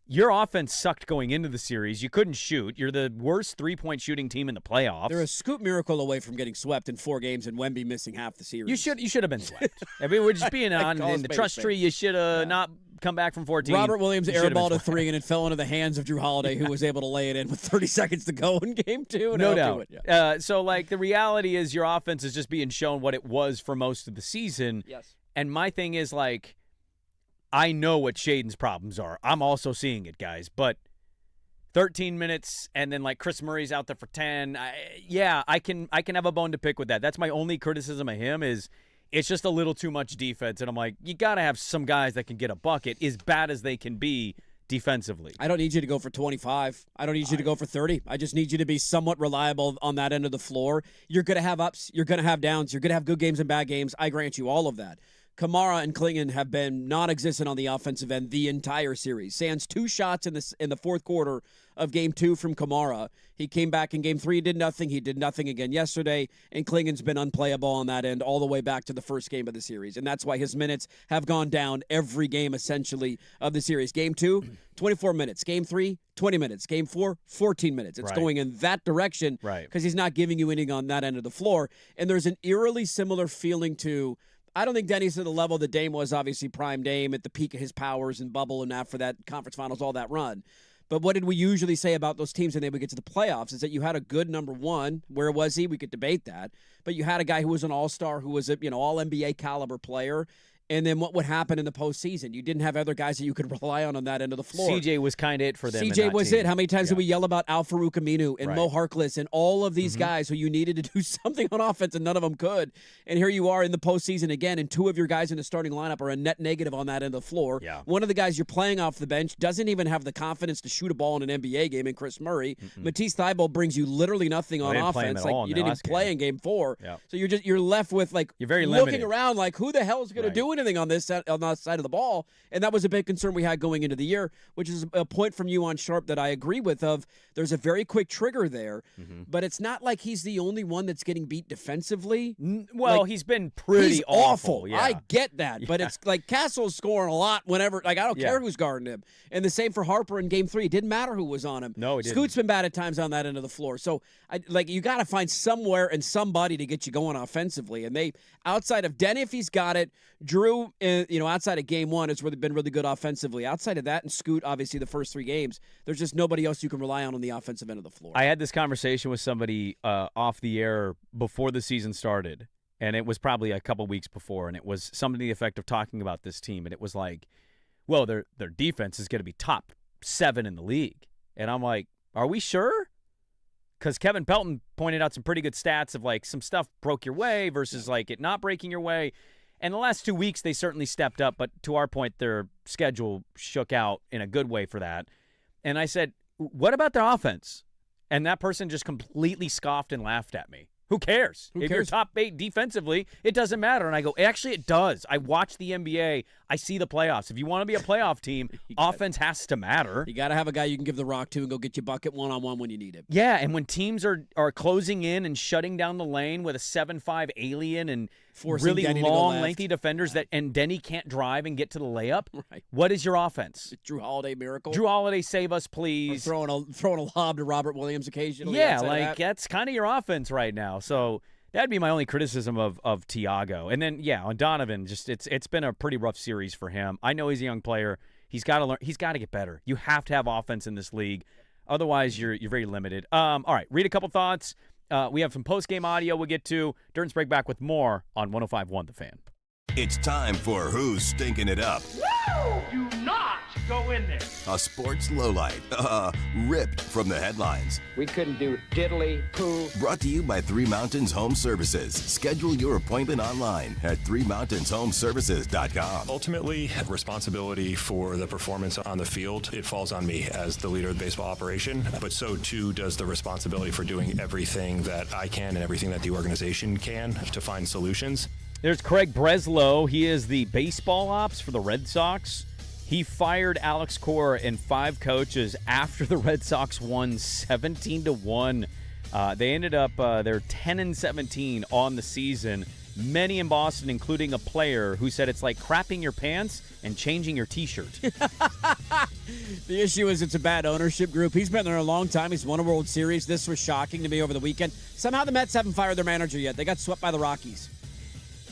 your offense sucked going into the series. You couldn't shoot. You're the worst three-point shooting team in the playoffs. They're a scoop miracle away from getting swept in 4 games and Wemby missing half the series. You should have been swept. I mean, we're just being on in the trust tree. You should have not come back from 14. Robert Williams airballed a 3 and it fell into the hands of Drew Holiday, who was able to lay it in with 30 seconds to go in game 2. No doubt. Yeah. So, like, the reality is your offense is just being shown what it was for most of the season. Yes. And my thing is, like, I know what Shaedon's problems are. I'm also seeing it, guys. But 13 minutes and then, like, Chris Murray's out there for 10. I can have a bone to pick with that. That's my only criticism of him is it's just a little too much defense. And I'm like, you got to have some guys that can get a bucket as bad as they can be defensively. I don't need you to go for 25. I don't need you to go for 30. I just need you to be somewhat reliable on that end of the floor. You're going to have ups. You're going to have downs. You're going to have good games and bad games. I grant you all of that. Kamara and Klingon have been non-existent on the offensive end the entire series. Sans 2 shots in the fourth quarter of Game 2 from Kamara. He came back in Game 3, did nothing. He did nothing again yesterday, and Klingon's been unplayable on that end all the way back to the first game of the series, and that's why his minutes have gone down every game, essentially, of the series. Game 2, 24 minutes. Game 3, 20 minutes. Game 4, 14 minutes. It's going in that direction because he's not giving you anything on that end of the floor, and there's an eerily similar feeling to I don't think Denny's at the level that Dame was, obviously prime Dame at the peak of his powers and bubble and after that conference finals, all that run. But what did we usually say about those teams when they would get to the playoffs is that you had a good number one. Where was he? We could debate that. But you had a guy who was an all-star, who was a all-NBA caliber player. And then what would happen in the postseason? You didn't have other guys that you could rely on that end of the floor. CJ was kind of it for them. CJ was it. How many times did we yell about Al Farouk Aminu and Mo Harkless and all of these guys who you needed to do something on offense and none of them could? And here you are in the postseason again, and two of your guys in the starting lineup are a net negative on that end of the floor. Yeah. One of the guys you're playing off the bench doesn't even have the confidence to shoot a ball in an NBA game in Chris Murray. Matisse Thybulle brings you literally nothing on offense. Like you didn't even play in Game 4. Yeah. So you're left with you're very looking limited. around like who the hell is going to do anything on this on that side of the ball, and that was a big concern we had going into the year, which is a point from you on Sharp that I agree with. Of there's a very quick trigger there, but it's not like he's the only one that's getting beat defensively. Well, he's been pretty awful. Yeah. I get that, but it's like Castle's scoring a lot whenever. Like I don't care who's guarding him, and the same for Harper in Game 3. It didn't matter who was on him. No, it didn't. Scoot's been bad at times on that end of the floor. So you got to find somewhere and somebody to get you going offensively. And they outside of Denny, if he's got it, Drew, outside of Game 1, it's really been really good offensively. Outside of that, and Scoot, obviously the first 3 games, there's just nobody else you can rely on the offensive end of the floor. I had this conversation with somebody off the air before the season started, and it was probably a couple weeks before, and it was something to the effect of talking about this team, and it was like, well, their defense is going to be top 7 in the league. And I'm like, are we sure? Because Kevin Pelton pointed out some pretty good stats of like some stuff broke your way versus like it not breaking your way. And the last 2 weeks, they certainly stepped up, but to our point, their schedule shook out in a good way for that. And I said, what about their offense? And that person just completely scoffed and laughed at me. Who cares? If you're top 8 defensively, it doesn't matter. And I go, actually, it does. I watch the NBA. I see the playoffs. If you want to be a playoff team, offense has to matter. You got to have a guy you can give the rock to and go get you bucket one-on-one when you need it. Yeah, and when teams are closing in and shutting down the lane with a 7'5" alien and forcing really Denny long, lengthy defenders and Denny can't drive and get to the layup, what is your offense? Drew Holiday miracle. Drew Holiday, save us, please. Or throwing a lob to Robert Williams occasionally. Yeah, that's kind of your offense right now. So that'd be my only criticism of Tiago. And then, on Donovan, just it's been a pretty rough series for him. I know he's a young player. He's got to learn. He's got to get better. You have to have offense in this league. Otherwise, you're very limited. All right, read a couple thoughts. We have some post-game audio we'll get to. Durden Sprague back with more on 105.1 The Fan. It's time for Who's Stinking It Up? Woo! Do not go in there. A sports lowlight, ripped from the headlines. We couldn't do diddly poo. Brought to you by Three Mountains Home Services. Schedule your appointment online at threemountainshomservices.com. Ultimately, responsibility for the performance on the field, it falls on me as the leader of the baseball operation, but so too does the responsibility for doing everything that I can and everything that the organization can to find solutions. There's Craig Breslow. He is the baseball ops for the Red Sox. He fired Alex Cora and 5 coaches after the Red Sox won 17-1. They ended up they're 10-17 on the season. Many in Boston, including a player who said it's like crapping your pants and changing your T-shirt. The issue is it's a bad ownership group. He's been there a long time. He's won a World Series. This was shocking to me over the weekend. Somehow the Mets haven't fired their manager yet. They got swept by the Rockies.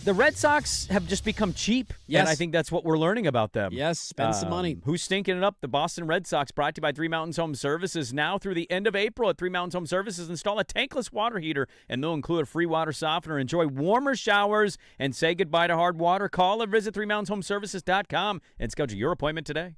The Red Sox have just become cheap, and I think that's what we're learning about them. Yes, spend some money. Who's stinking it up? The Boston Red Sox, brought to you by Three Mountains Home Services. Now through the end of April at Three Mountains Home Services, install a tankless water heater, and they'll include a free water softener. Enjoy warmer showers and say goodbye to hard water. Call or visit threemountainshomeservices.com and schedule your appointment today.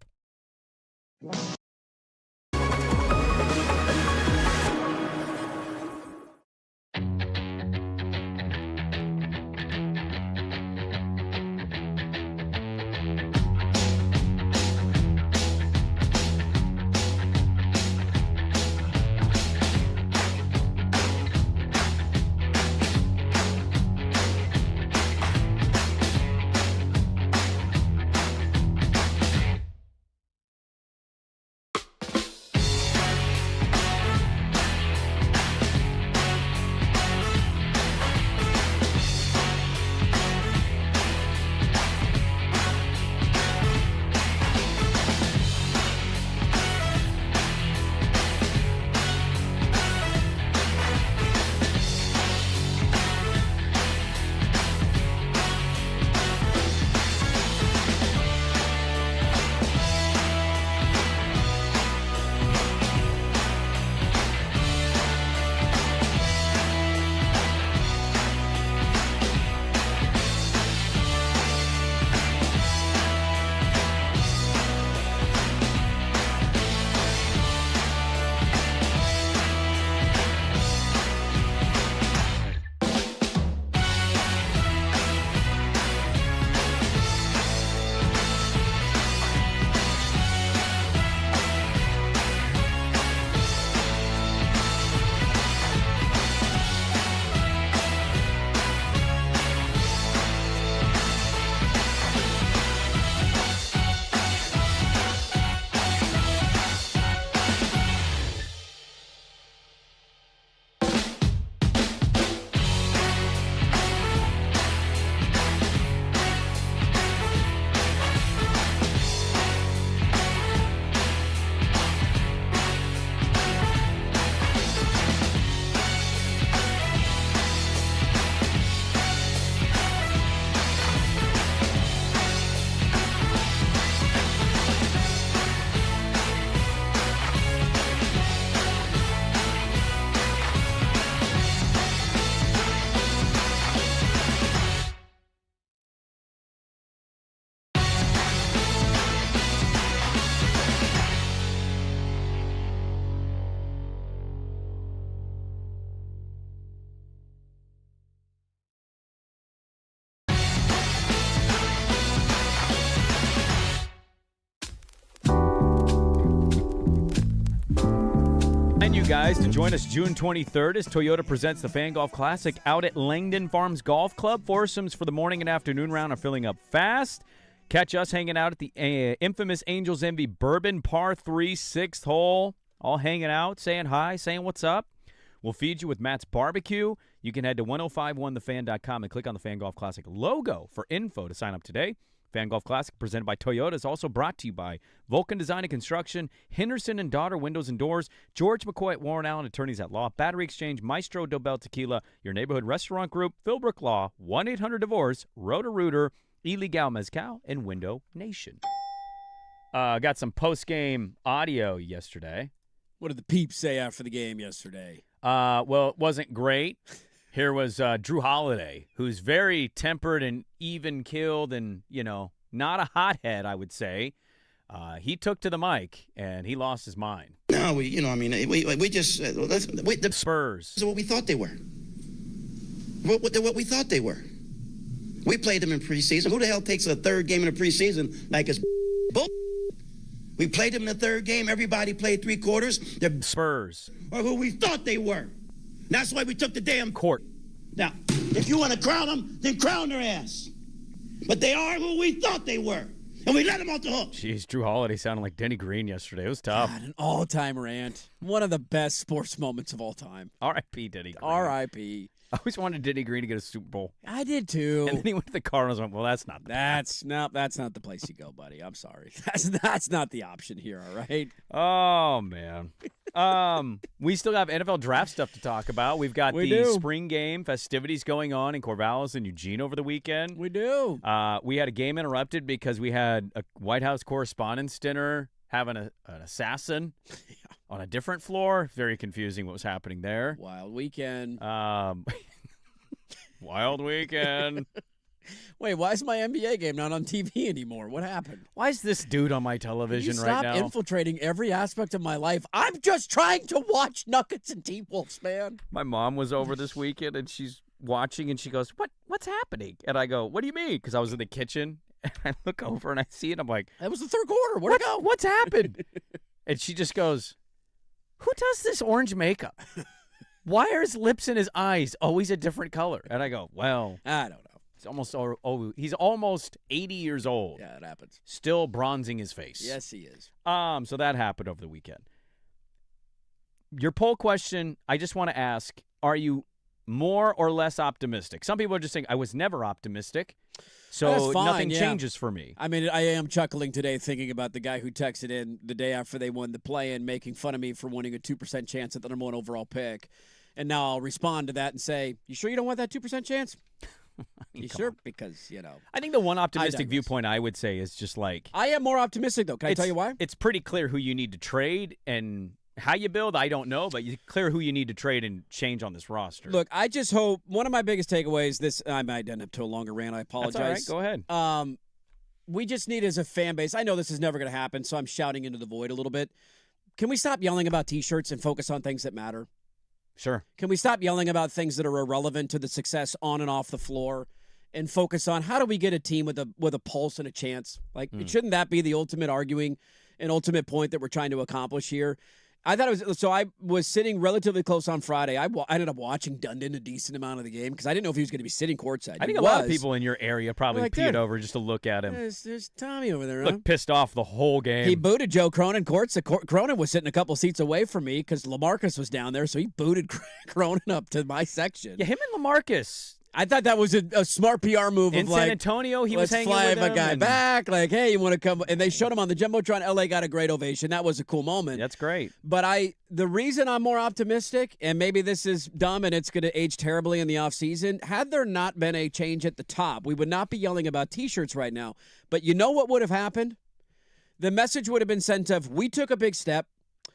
remind you guys to join us June 23rd as Toyota presents the Fan Golf Classic out at Langdon Farms Golf Club. Foursomes for the morning and afternoon round are filling up fast. Catch us hanging out at the infamous Angels Envy Bourbon Par 3 6th hole. All hanging out, saying hi, saying what's up. We'll feed you with Matt's Barbecue. You can head to 1051thefan.com and click on the Fan Golf Classic logo for info to sign up today. Fan Golf Classic presented by Toyota is also brought to you by Vulcan Design and Construction, Henderson and Daughter Windows and Doors, George McCoy at Warren Allen Attorneys at Law, Battery Exchange, Maestro Dobel Tequila, Your Neighborhood Restaurant Group, Philbrook Law, 1-800-DIVORCE, Roto-Rooter, Illegal Mezcal, and Window Nation. Got some post-game audio yesterday. What did the peeps say after the game yesterday? Well, it wasn't great. Here was Drew Holiday, who's very tempered and even-keeled and, not a hothead, I would say. He took to the mic, and he lost his mind. No, we just the Spurs. This is what we thought they were. What we thought they were. We played them in preseason. Who the hell takes a third game in the preseason like it's bull? We played them in the third game. Everybody played three quarters. The Spurs. Or who we thought they were. That's why we took the damn court. Now, if you want to crown them, then crown their ass. But they are who we thought they were. And we let them off the hook. Jeez, Drew Holiday sounded like Denny Green yesterday. It was tough. God, an all-time rant. One of the best sports moments of all time. R.I.P. Denny Green. R.I.P. I always wanted Denny Green to get a Super Bowl. I did too. And then he went to the Cardinals and went, well, that's not the that's not the place you go, buddy. I'm sorry. That's not the option here, all right? Oh, man. We still have NFL draft stuff to talk about. We've got spring game festivities going on in Corvallis and Eugene over the weekend. We do. We had a game interrupted because we had a White House Correspondents' Dinner having an assassin on a different floor. Very confusing what was happening there. Wild weekend. Wild weekend. Wait, why is my NBA game not on TV anymore? What happened? Why is this dude on my television right now? Stop infiltrating every aspect of my life. I'm just trying to watch Nuggets and T-Wolves, man. My mom was over this weekend, and she's watching, and she goes, What's happening? And I go, what do you mean? Because I was in the kitchen, and I look over, and I see it, and I'm like, that was the third quarter. Where'd it go? What's happened? And she just goes, who does this orange makeup? Why are his lips and his eyes always a different color? And I go, well, I don't know. He's almost 80 years old. Yeah, it happens. Still bronzing his face. Yes, he is. So that happened over the weekend. Your poll question, I just want to ask, are you more or less optimistic? Some people are just saying, I was never optimistic, so nothing changes for me. I mean, I am chuckling today thinking about the guy who texted in the day after they won the play-in, making fun of me for winning a 2% chance at the number one overall pick. And now I'll respond to that and say, you sure you don't want that 2% chance? You sure? Because, I think the one optimistic viewpoint I would say is just like... I am more optimistic, though. Can I tell you why? It's pretty clear who you need to trade, and how you build, I don't know, but it's clear who you need to trade and change on this roster. Look, I just hope... One of my biggest takeaways, I might end up to a longer rant. I apologize. That's all right. Go ahead. We just need, as a fan base... I know this is never going to happen, so I'm shouting into the void a little bit. Can we stop yelling about T-shirts and focus on things that matter? Sure. Can we stop yelling about things that are irrelevant to the success on and off the floor and focus on how do we get a team with a pulse and a chance? Shouldn't that be the ultimate arguing and ultimate point that we're trying to accomplish here? I thought it was, so I was sitting relatively close on Friday. I ended up watching Dundon a decent amount of the game because I didn't know if he was going to be sitting courtside. I think a lot of people in your area probably peed over just to look at him. There's Tommy over there. Looked pissed off the whole game. He booted Joe Cronin courts. Cronin was sitting a couple seats away from me because LaMarcus was down there, so he booted Cronin up to my section. Yeah, him and LaMarcus. I thought that was a smart PR move. In San Antonio, he was hanging with him. Let's fly a guy back. Like, hey, you want to come? And they showed him on the Jumbotron. LA got a great ovation. That was a cool moment. That's great. But the reason I'm more optimistic, and maybe this is dumb and it's going to age terribly in the offseason, had there not been a change at the top, we would not be yelling about T-shirts right now. But you know what would have happened? The message would have been sent of, we took a big step.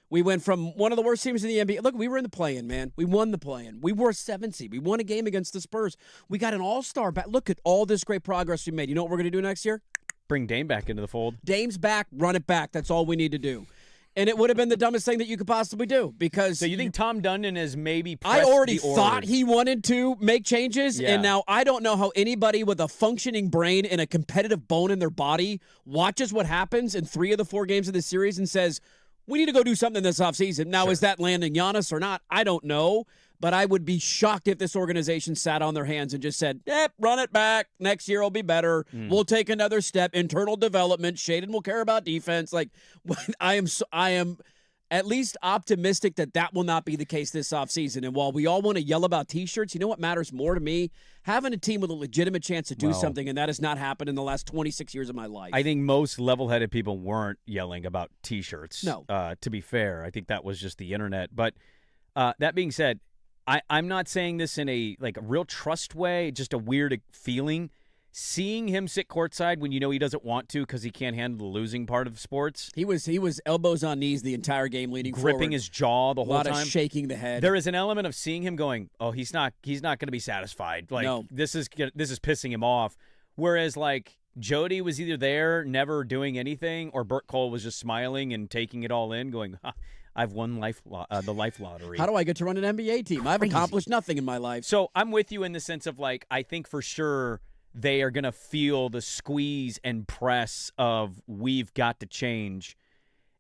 We went from one of the worst teams in the NBA. Look, we were in the play-in, man. We won the play-in. We were a 7 seed. We won a game against the Spurs. We got an all-star back. Look at all this great progress we made. You know what we're going to do next year? Bring Dame back into the fold. Dame's back. Run it back. That's all we need to do. And it would have been the dumbest thing that you could possibly do because... So you think Tom Dundon is maybe... I already thought he wanted to make changes, and now I don't know how anybody with a functioning brain and a competitive bone in their body watches what happens in 3 of the 4 games of the series and says... we need to go do something this offseason. Now, is that landing Giannis or not? I don't know. But I would be shocked if this organization sat on their hands and just said, run it back. Next year will be better. We'll take another step. Internal development. Shaden will care about defense. Like, I am at least optimistic that will not be the case this offseason. And while we all want to yell about T-shirts, you know what matters more to me? Having a team with a legitimate chance to do something, and that has not happened in the last 26 years of my life. I think most level-headed people weren't yelling about T-shirts. No. To be fair, I think that was just the internet. But that being said, I'm not saying this in a real trust way, just a weird feeling. Seeing him sit courtside when you know he doesn't want to because he can't handle the losing part of sports. He was elbows on knees the entire game, leaning gripping forward. His jaw the whole time. A lot of shaking the head. There is an element of seeing him going, oh, he's not going to be satisfied. This is pissing him off. Whereas Jody was either there, never doing anything, or Burt Cole was just smiling and taking it all in, going, I've won the life lottery. How do I get to run an NBA team? I've accomplished nothing in my life. So I'm with you in the sense of I think for sure they are going to feel the squeeze and press of we've got to change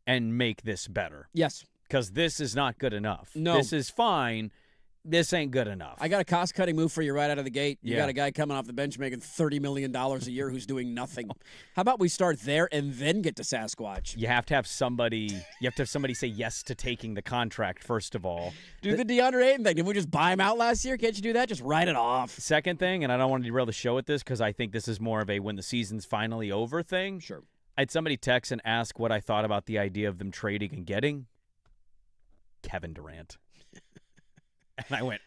and make this better. Yes. Because this is not good enough. No. This is fine. This ain't good enough. I got a cost-cutting move for you right out of the gate. You Yeah. got a guy coming off the bench making $30 million a year who's doing nothing. How about we start there and then get to Sasquatch? You have to have somebody say yes to taking the contract, first of all. Do the DeAndre Ayton thing. Did we just buy him out last year? Can't you do that? Just write it off. Second thing, and I don't want to derail the show with this because I think this is more of a when the season's finally over thing. Sure. I had somebody text and ask what I thought about the idea of them trading and getting Kevin Durant. And I went,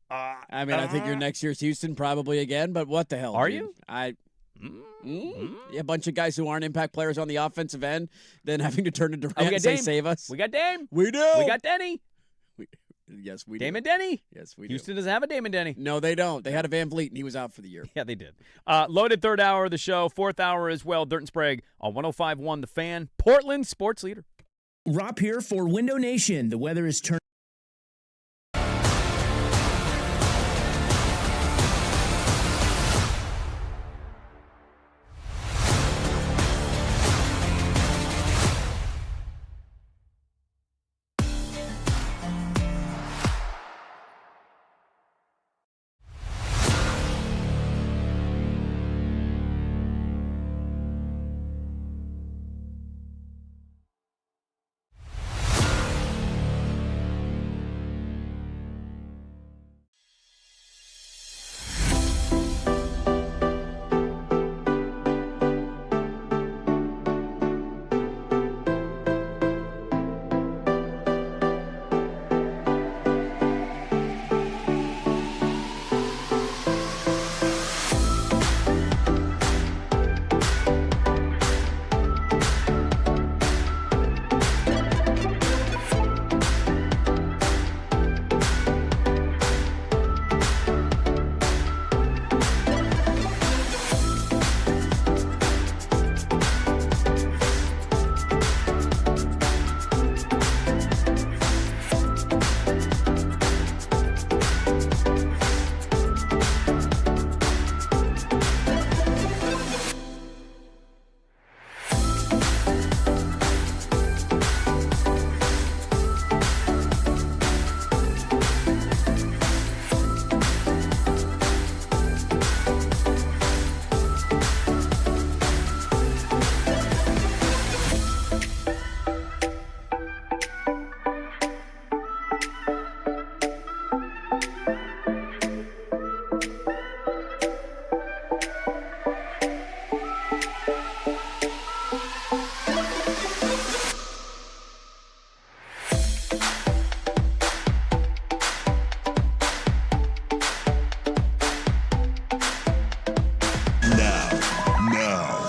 I think you're next year's Houston probably again, but what the hell? Are dude? you? Yeah, a bunch of guys who aren't impact players on the offensive end, then having to turn to Durant we got and say, Dame. save us. We got Dame. We do. We got Denny. Yes, we Dame do. and Denny. Yes, we do. Houston doesn't have a Dame and Denny. No, they don't. They had a Van Vliet, and he was out for the year. Yeah, they did. Loaded third hour of the show. Fourth hour as well. Dirt and Sprague on 105.1 The Fan. Portland sports leader. Rob here for Window Nation. The weather is turning.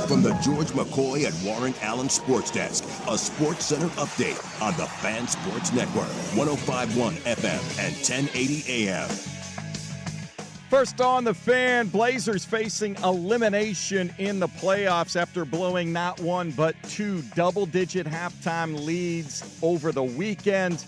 From the George McCoy and Warren Allen Sports Desk, a Sports Center update on the Fan Sports Network, 105.1 FM and 1080 AM. First on the Fan, Blazers facing elimination in the playoffs after blowing not one but two double-digit halftime leads over the weekend.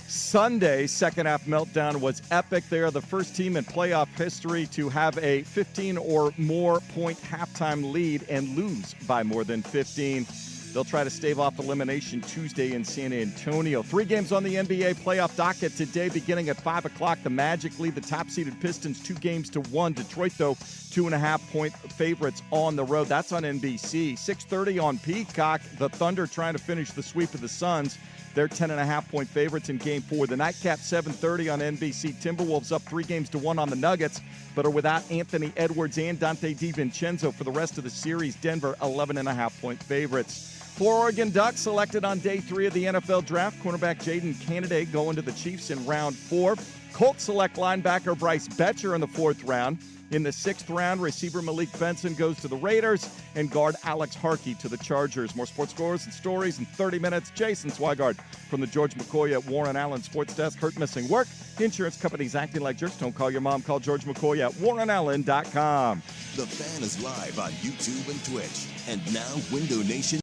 Sunday's second-half meltdown was epic. They are the first team in playoff history to have a 15 or more point halftime lead and lose by more than 15. They'll try to stave off elimination Tuesday in San Antonio. 3 games on the NBA playoff docket today, beginning at 5 o'clock. The Magic lead the top-seeded Pistons 2-1. Detroit, though, 2.5-point favorites on the road. That's on NBC. 6:30 on Peacock. The Thunder trying to finish the sweep of the Suns. They're 10.5-point favorites in Game 4. The nightcap, 7:30 on NBC. Timberwolves up 3-1 on the Nuggets, but are without Anthony Edwards and Dante DiVincenzo for the rest of the series. Denver, 11.5-point favorites. 4 Oregon Ducks selected on day 3 of the NFL Draft. Cornerback Jaden Candidate going to the Chiefs in round 4. Colts select linebacker Bryce Betcher in the 4th round. In the 6th round, receiver Malik Benson goes to the Raiders, and guard Alex Harkey to the Chargers. More sports scores and stories in 30 minutes. Jason Swigard from the George McCoy at Warren Allen Sports Desk. Hurt missing work. Insurance companies acting like jerks. Don't call your mom. Call George McCoy at warrenallen.com. The Fan is live on YouTube and Twitch. And now Window Nation.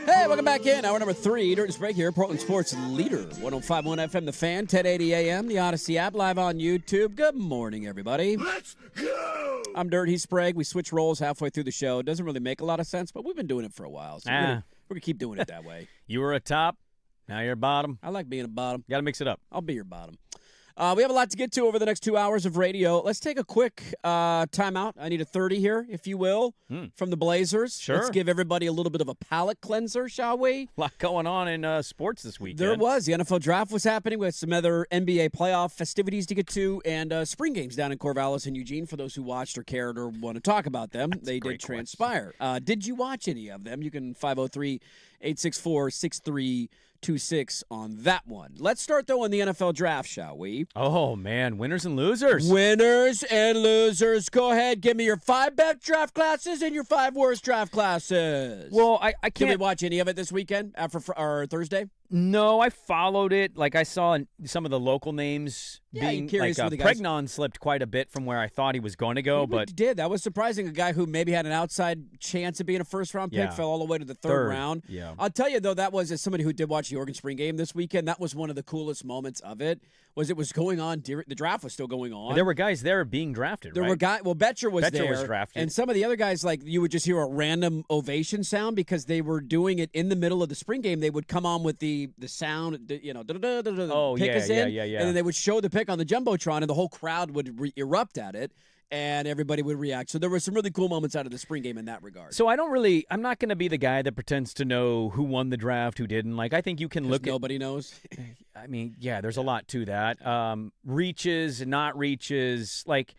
Hey, welcome back in. Hour number 3, Dirt and Sprague here, Portland Sports Leader, 105.1 FM, The Fan, 1080 AM, the Odyssey app, live on YouTube. Good morning, everybody. Let's go! I'm Dirt, he's Sprague. We switch roles halfway through the show. It doesn't really make a lot of sense, but we've been doing it for a while, so we're going to keep doing it that way. You were a top, now you're a bottom. I like being a bottom. Got to mix it up. I'll be your bottom. We have a lot to get to over the next 2 hours of radio. Let's take a quick timeout. I need a 30 here, if you will, from the Blazers. Sure. Let's give everybody a little bit of a palate cleanser, shall we? A lot going on in sports this weekend. There was. The NFL draft was happening. We had some other NBA playoff festivities to get to, and spring games down in Corvallis and Eugene for those who watched or cared or want to talk about them. They did transpire. Did you watch any of them? You can 503-864-6326 on that one. Let's start, though, on the NFL draft, shall we? Oh, man. Winners and losers. Winners and losers. Go ahead. Give me your 5 best draft classes and your 5 worst draft classes. Well, I can't. Did we watch any of it this weekend after or Thursday? No, I followed it. Like, I saw some of the local names being curious like who the guys- Pregnon slipped quite a bit from where I thought he was going to go, but did. That was surprising. A guy who maybe had an outside chance of being a first-round pick fell all the way to the third round. Yeah. I'll tell you, though, that was, as somebody who did watch the Oregon spring game this weekend, that was one of the coolest moments of it, was going on. The draft was still going on. there were guys there being drafted, There right? were guys. Well, Betcher was Betcher there. was drafted. And some of the other guys, like, you would just hear a random ovation sound because they were doing it in the middle of the spring game. They would come on with the sound, pick is in, yeah. and then they would show the pick on the Jumbotron, and the whole crowd would erupt at it, and everybody would react. So there were some really cool moments out of the spring game in that regard. So I'm not going to be the guy that pretends to know who won the draft, who didn't. Like, I think you can look at. Nobody knows. I mean, yeah, there's a lot to that. Reaches, not reaches. Like,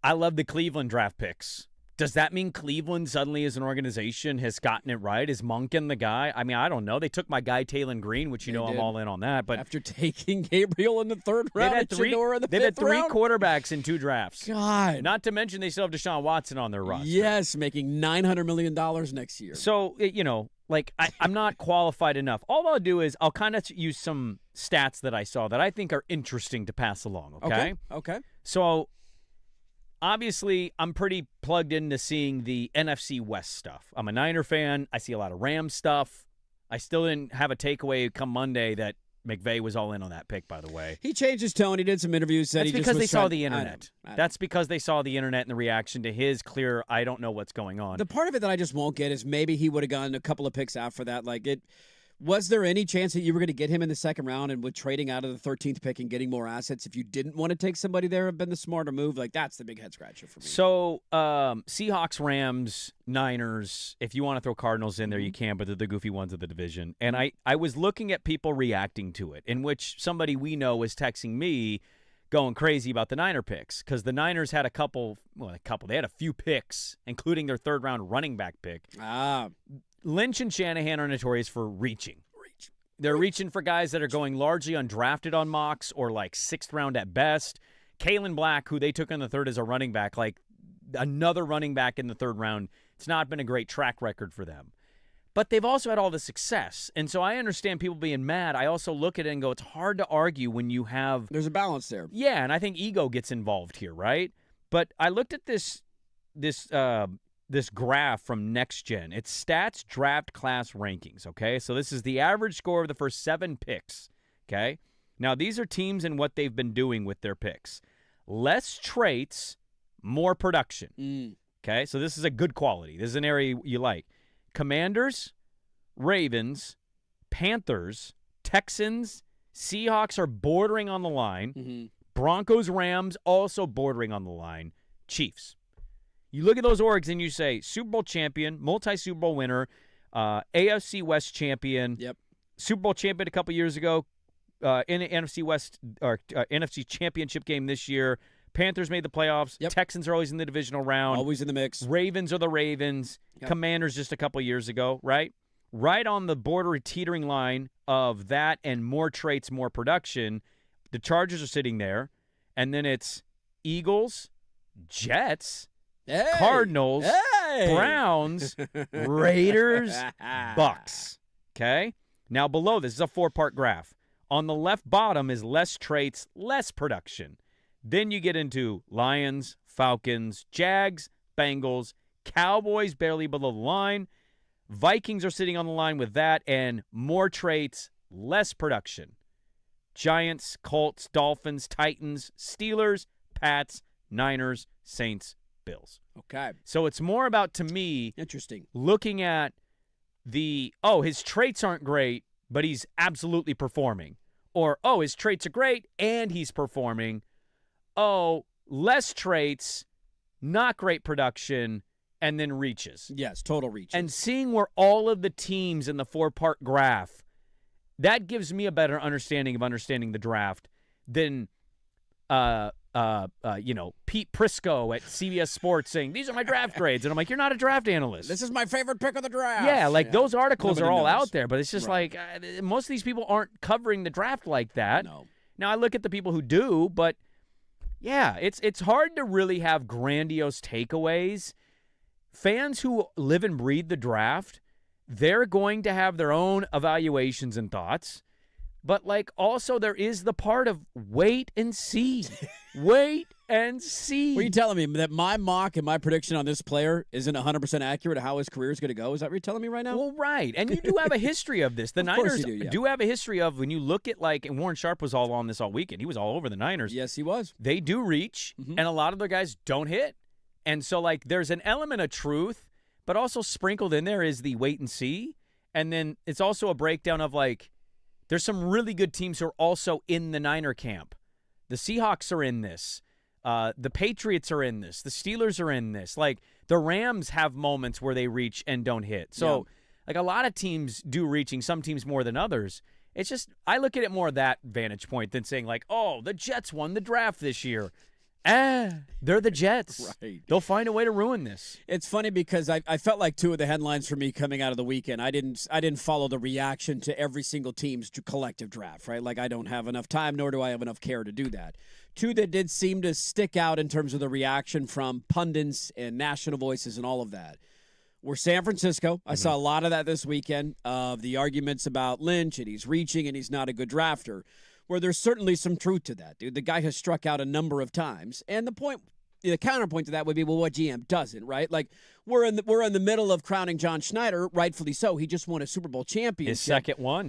I love the Cleveland draft picks. Does that mean Cleveland suddenly as an organization has gotten it right? Is Monken the guy? I mean, I don't know. They took my guy, Taylon Green, which I'm all in on that. But after taking Gabriel in the 3rd round and Shedeur in the 5th round? They've had 3 quarterbacks in 2 drafts. God. Not to mention they still have Deshaun Watson on their roster. Yes, making $900 million next year. So, I'm not qualified enough. All I'll do is I'll kind of use some stats that I saw that I think are interesting to pass along, okay? Okay. So, obviously, I'm pretty plugged into seeing the NFC West stuff. I'm a Niner fan. I see a lot of Rams stuff. I still didn't have a takeaway come Monday that McVay was all in on that pick, by the way. He changed his tone. He did some interviews. That's because they saw the internet. That's because they saw the internet and the reaction to his clear, I don't know what's going on. The part of it that I just won't get is maybe he would have gotten a couple of picks after that. Was there any chance that you were going to get him in the 2nd round, and with trading out of the 13th pick and getting more assets, if you didn't want to take somebody there, have been the smarter move? Like, that's the big head scratcher for me. So, Seahawks, Rams, Niners, if you want to throw Cardinals in there, you can, but they're the goofy ones of the division. And I was looking at people reacting to it, in which somebody we know was texting me going crazy about the Niner picks, because the Niners had they had a few picks, including their 3rd round running back pick. Lynch and Shanahan are notorious for reaching. They're reaching for guys that are going largely undrafted on mocks or like 6th round at best. Kalen Black, who they took in the 3rd as a running back, like another running back in the 3rd round It's not been a great track record for them. But they've also had all the success. And so I understand people being mad. I also look at it and go, it's hard to argue when you have... There's a balance there. Yeah, and I think ego gets involved here, right? But I looked at this graph from Next Gen. It's stats draft class rankings, okay? So this is the average score of the first 7 picks, okay? Now, these are teams and what they've been doing with their picks. Less traits, more production, okay? So this is a good quality. This is an area you like. Commanders, Ravens, Panthers, Texans, Seahawks are bordering on the line. Broncos, Rams also bordering on the line. Chiefs. You look at those orgs and you say Super Bowl champion, multi-Super Bowl winner, AFC West champion, Super Bowl champion a couple years ago, in the NFC West or NFC Championship game this year. Panthers made the playoffs. Texans are always in the divisional round. Always in the mix. Ravens are the Ravens. Commanders just a couple years ago, right? Right on the border teetering line of that and more traits, more production. The Chargers are sitting there. And then it's Eagles, Jets, Cardinals, Browns, Raiders, Bucks. Okay? Now below this is a 4-part graph. On the left bottom is less traits, less production. Then you get into Lions, Falcons, Jags, Bengals, Cowboys barely below the line. Vikings are sitting on the line with that, and more traits, less production. Giants, Colts, Dolphins, Titans, Steelers, Pats, Niners, Saints, Bills. Okay. So it's more about, to me, interesting, looking at his traits aren't great, but he's absolutely performing. Or, his traits are great, and he's performing. Less traits, not great production, and then reaches. Yes, total reaches. And seeing where all of the teams in the 4-part graph, that gives me a better understanding of understanding the draft than, Pete Prisco at CBS Sports saying, these are my draft grades. And I'm like, you're not a draft analyst. This is my favorite pick of the draft. Yeah, those articles Nobody are all knows. out there, but it's just like most of these people aren't covering the draft like that. No. Now, I look at the people who do, but yeah, it's hard to really have grandiose takeaways. Fans who live and breathe the draft, they're going to have their own evaluations and thoughts. But, also there is the part of wait and see. Wait and see. What are you telling me? That my mock and my prediction on this player isn't 100% accurate of how his career is going to go? Is that what you're telling me right now? Well, right. And you do have a history of this. The Of Niners course you do have a history of, when you look at, and Warren Sharp was all on this all weekend. He was all over the Niners. Yes, he was. They do reach, and a lot of their guys don't hit. And so, there's an element of truth, but also sprinkled in there is the wait and see. And then it's also a breakdown of, there's some really good teams who are also in the Niner camp. The Seahawks are in this. The Patriots are in this. The Steelers are in this. The Rams have moments where they reach and don't hit. So, a lot of teams do reaching, some teams more than others. It's just, I look at it more that vantage point than saying, the Jets won the draft this year. They're the Jets. Right. They'll find a way to ruin this. It's funny because I felt like two of the headlines for me coming out of the weekend, I didn't follow the reaction to every single team's collective draft, right? I don't have enough time, nor do I have enough care to do that. Two that did seem to stick out in terms of the reaction from pundits and national voices and all of that were San Francisco. I saw a lot of that this weekend, of the arguments about Lynch, and he's reaching and he's not a good drafter, where there's certainly some truth to that, dude. The guy has struck out a number of times. And the counterpoint to that would be, well, what GM doesn't, right? We're in the middle of crowning John Schneider, rightfully so. He just won a Super Bowl championship.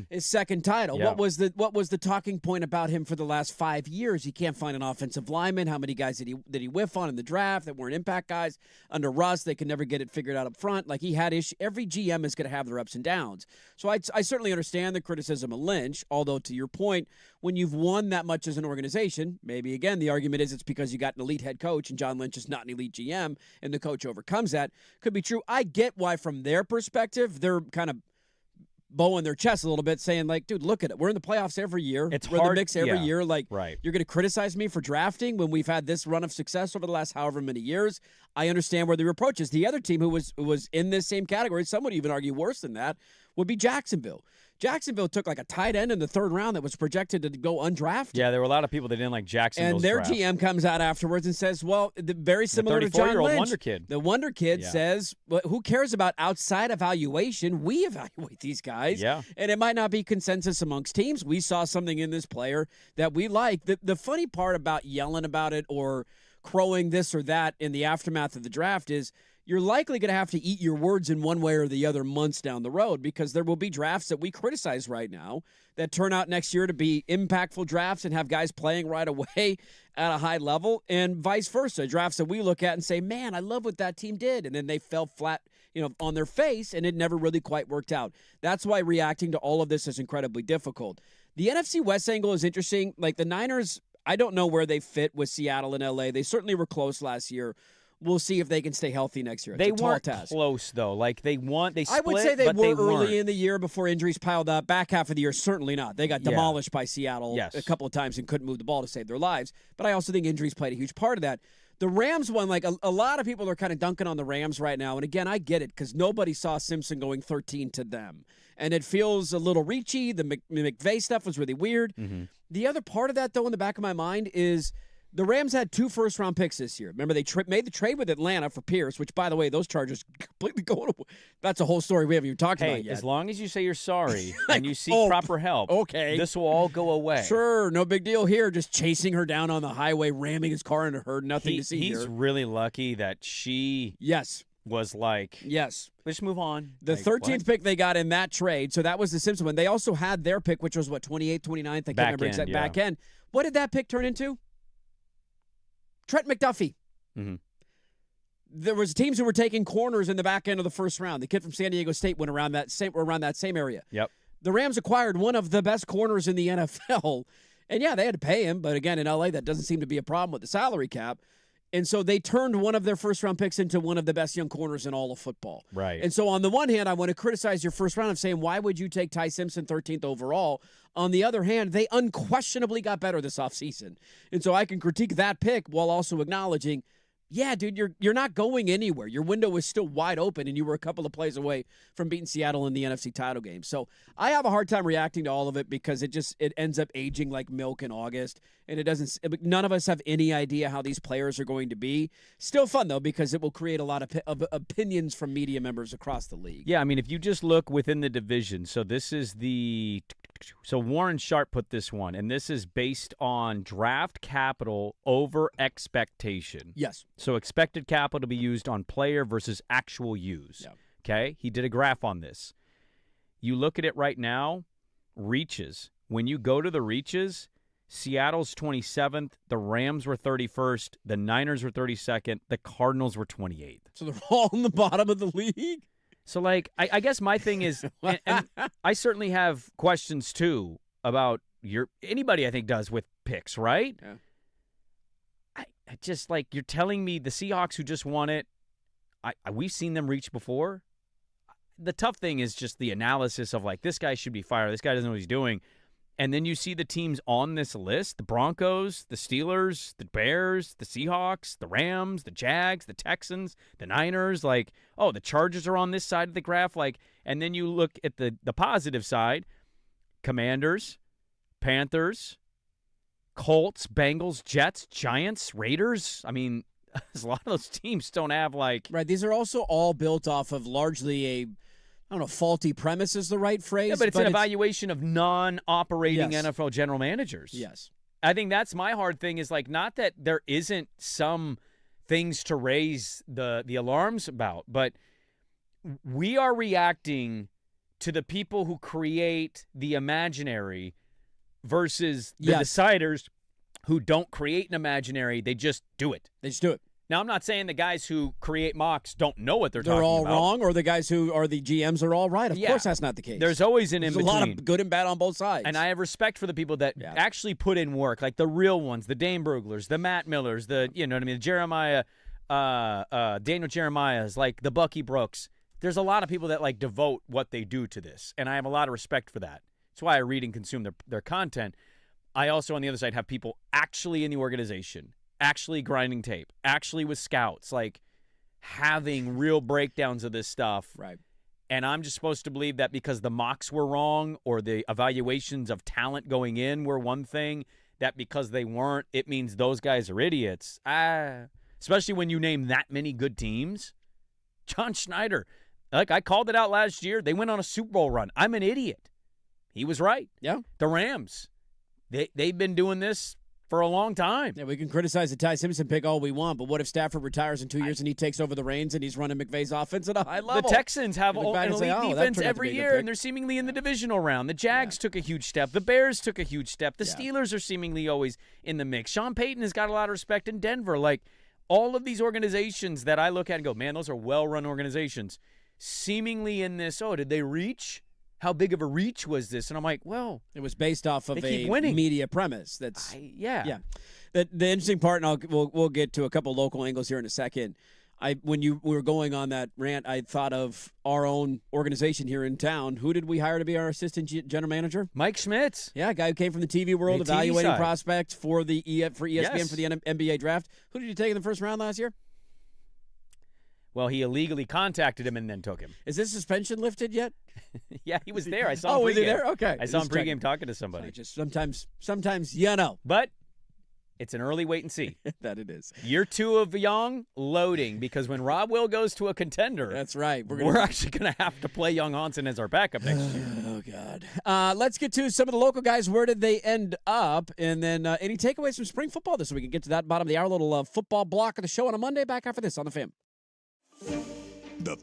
His second title. Yeah. What was the talking point about him for the last 5 years? He can't find an offensive lineman. How many guys did he whiff on in the draft that weren't impact guys? Under Russ, they could never get it figured out up front. He had issues. Every GM is going to have their ups and downs. So I certainly understand the criticism of Lynch, although to your point, when you've won that much as an organization, maybe again the argument is it's because you got an elite head coach and John Lynch is not an elite GM and the coach overcomes that. Could be true. I get why from their perspective they're kind of bowing their chest a little bit, saying dude, look at it. We're in the playoffs every year. We're in the mix every year. Right. You're going to criticize me for drafting when we've had this run of success over the last however many years. I understand where the reproach is. The other team who was in this same category, some would even argue worse than that, would be Jacksonville. Jacksonville took like a tight end in the third round that was projected to go undrafted. Yeah, there were a lot of people that didn't like Jacksonville's And their draft. GM comes out afterwards and says, well, very similar to John 34-year-old Lynch. wonder kid. The wonder kid says, well, who cares about outside evaluation? We evaluate these guys. Yeah. And it might not be consensus amongst teams. We saw something in this player that we like. The funny part about yelling about it or crowing this or that in the aftermath of the draft is you're likely going to have to eat your words in one way or the other months down the road, because there will be drafts that we criticize right now that turn out next year to be impactful drafts and have guys playing right away at a high level, and vice versa. Drafts that we look at and say, man, I love what that team did. And then they fell flat, on their face, and it never really quite worked out. That's why reacting to all of this is incredibly difficult. The NFC West angle is interesting. Like the Niners, I don't know where they fit with Seattle and LA. They certainly were close last year. We'll see if they can stay healthy next year. It's They a tall weren't task. close, though. Like, they split, I would say they but were weren't. early in the year before injuries piled up. Back half of the year, certainly not. They got demolished by Seattle a couple of times and couldn't move the ball to save their lives. But I also think injuries played a huge part of that. The Rams one, like a lot of people are kind of dunking on the Rams right now. And again, I get it because nobody saw Simpson going 13 to them. And it feels a little reachy. The McVay stuff was really weird. Mm-hmm. The other part of that, though, in the back of my mind is the Rams had 2 first-round picks this year. Remember, they made the trade with Atlanta for Pierce, which, by the way, those Chargers completely going away. That's a whole story we haven't even talked about yet. As long as you say you're sorry and you seek proper help, this will all go away. Sure, no big deal here. Just chasing her down on the highway, ramming his car into her, nothing to see here. He's really lucky that she was like, let's move on. The 13th pick they got in that trade, so that was the Simpson one. They also had their pick, which was, 28th, 29th? I can't remember exact back end. What did that pick turn into? Trent McDuffie. Mm-hmm. There was teams who were taking corners in the back end of the first round. The kid from San Diego State went around that same area. Yep. The Rams acquired one of the best corners in the NFL. And, they had to pay him. But, again, in L.A., that doesn't seem to be a problem with the salary cap. And so they turned one of their first-round picks into one of the best young corners in all of football. Right. And so on the one hand, I want to criticize your first round of saying, why would you take Ty Simpson 13th overall? On the other hand, they unquestionably got better this offseason. And so I can critique that pick while also acknowledging, dude, you're not going anywhere. Your window is still wide open, and you were a couple of plays away from beating Seattle in the NFC title game. So I have a hard time reacting to all of it because it ends up aging like milk in August, and none of us have any idea how these players are going to be. Still fun, though, because it will create a lot of opinions from media members across the league. Yeah, I mean, if you just look within the division, so Warren Sharp put this one, and this is based on draft capital over expectation. Yes. So expected capital to be used on player versus actual use. Yeah. Okay? He did a graph on this. You look at it right now, reaches. When you go to the reaches, Seattle's 27th, the Rams were 31st, the Niners were 32nd, the Cardinals were 28th. So they're all in the bottom of the league? So, I guess my thing is, and I certainly have questions, too, about anybody I think does with picks, right? Yeah. I just, you're telling me the Seahawks who just won it, we've seen them reach before. The tough thing is just the analysis of, this guy should be fired, this guy doesn't know what he's doing. And then you see the teams on this list, the Broncos, the Steelers, the Bears, the Seahawks, the Rams, the Jags, the Texans, the Niners, the Chargers are on this side of the graph. And then you look at the positive side, Commanders, Panthers, Colts, Bengals, Jets, Giants, Raiders. I mean, a lot of those teams don't have Right, these are also all built off of largely faulty premise is the right phrase. Yeah, but it's an evaluation of non-operating Yes. NFL general managers. Yes. I think that's my hard thing is not that there isn't some things to raise the alarms about, but we are reacting to the people who create the imaginary versus the deciders who don't create an imaginary. They just do it. They just do it. Now, I'm not saying the guys who create mocks don't know what they're talking all about. wrong, or the guys who are the GMs are all right. Of course that's not the case. There's always an There's in-between. a lot of good and bad on both sides. And I have respect for the people that actually put in work, like the real ones, the Dane Bruglers, the Matt Millers, the Jeremiah, Daniel Jeremiah's, the Bucky Brooks. There's a lot of people that devote what they do to this, and I have a lot of respect for that. That's why I read and consume their content. I also, on the other side, have people actually in the organization, actually grinding tape, actually with scouts, having real breakdowns of this stuff. Right. And I'm just supposed to believe that because the mocks were wrong or the evaluations of talent going in were one thing, that because they weren't, it means those guys are idiots. Especially when you name that many good teams. John Schneider, like I called it out last year, they went on a Super Bowl run. I'm an idiot. He was right. Yeah. The Rams, they've been doing this for a long time. Yeah, we can criticize the Ty Simpson pick all we want, but what if Stafford retires in 2 years and he takes over the reins and he's running McVay's offense at a high level? The Texans have an elite defense every year, pick. and they're seemingly in the divisional round. The Jags took a huge step. The Bears took a huge step. The Steelers are seemingly always in the mix. Sean Payton has got a lot of respect in Denver. Like, all of these organizations that I look at and go, man, those are well-run organizations, seemingly in this, did they reach? How big of a reach was this? And I'm like, well, it was based off of a winning. Media premise. That's yeah. The interesting part, and we'll get to a couple local angles here in a second. When you were going on that rant, I thought of our own organization here in town. Who did we hire to be our assistant general manager? Mike Schmitz. Yeah, a guy who came from the TV world, evaluating prospects for the ESPN for the NBA draft. Who did you take in the first round last year? Well, he illegally contacted him and then took him. Is this suspension lifted yet? Yeah, he was there. I saw him. Was he there? Okay. I saw him pregame talking to somebody. Just sometimes you know. But it's an early wait and see. That it is. Year 2 of Young, loading, because when Rob Will goes to a contender, that's right. We're actually going to have to play Young Hansen as our backup next year. Oh, God. Let's get to some of the local guys. Where did they end up? And then any takeaways from spring football this week? We can get to that bottom of the hour, little football block of the show on a Monday. Back after this on the Fam. The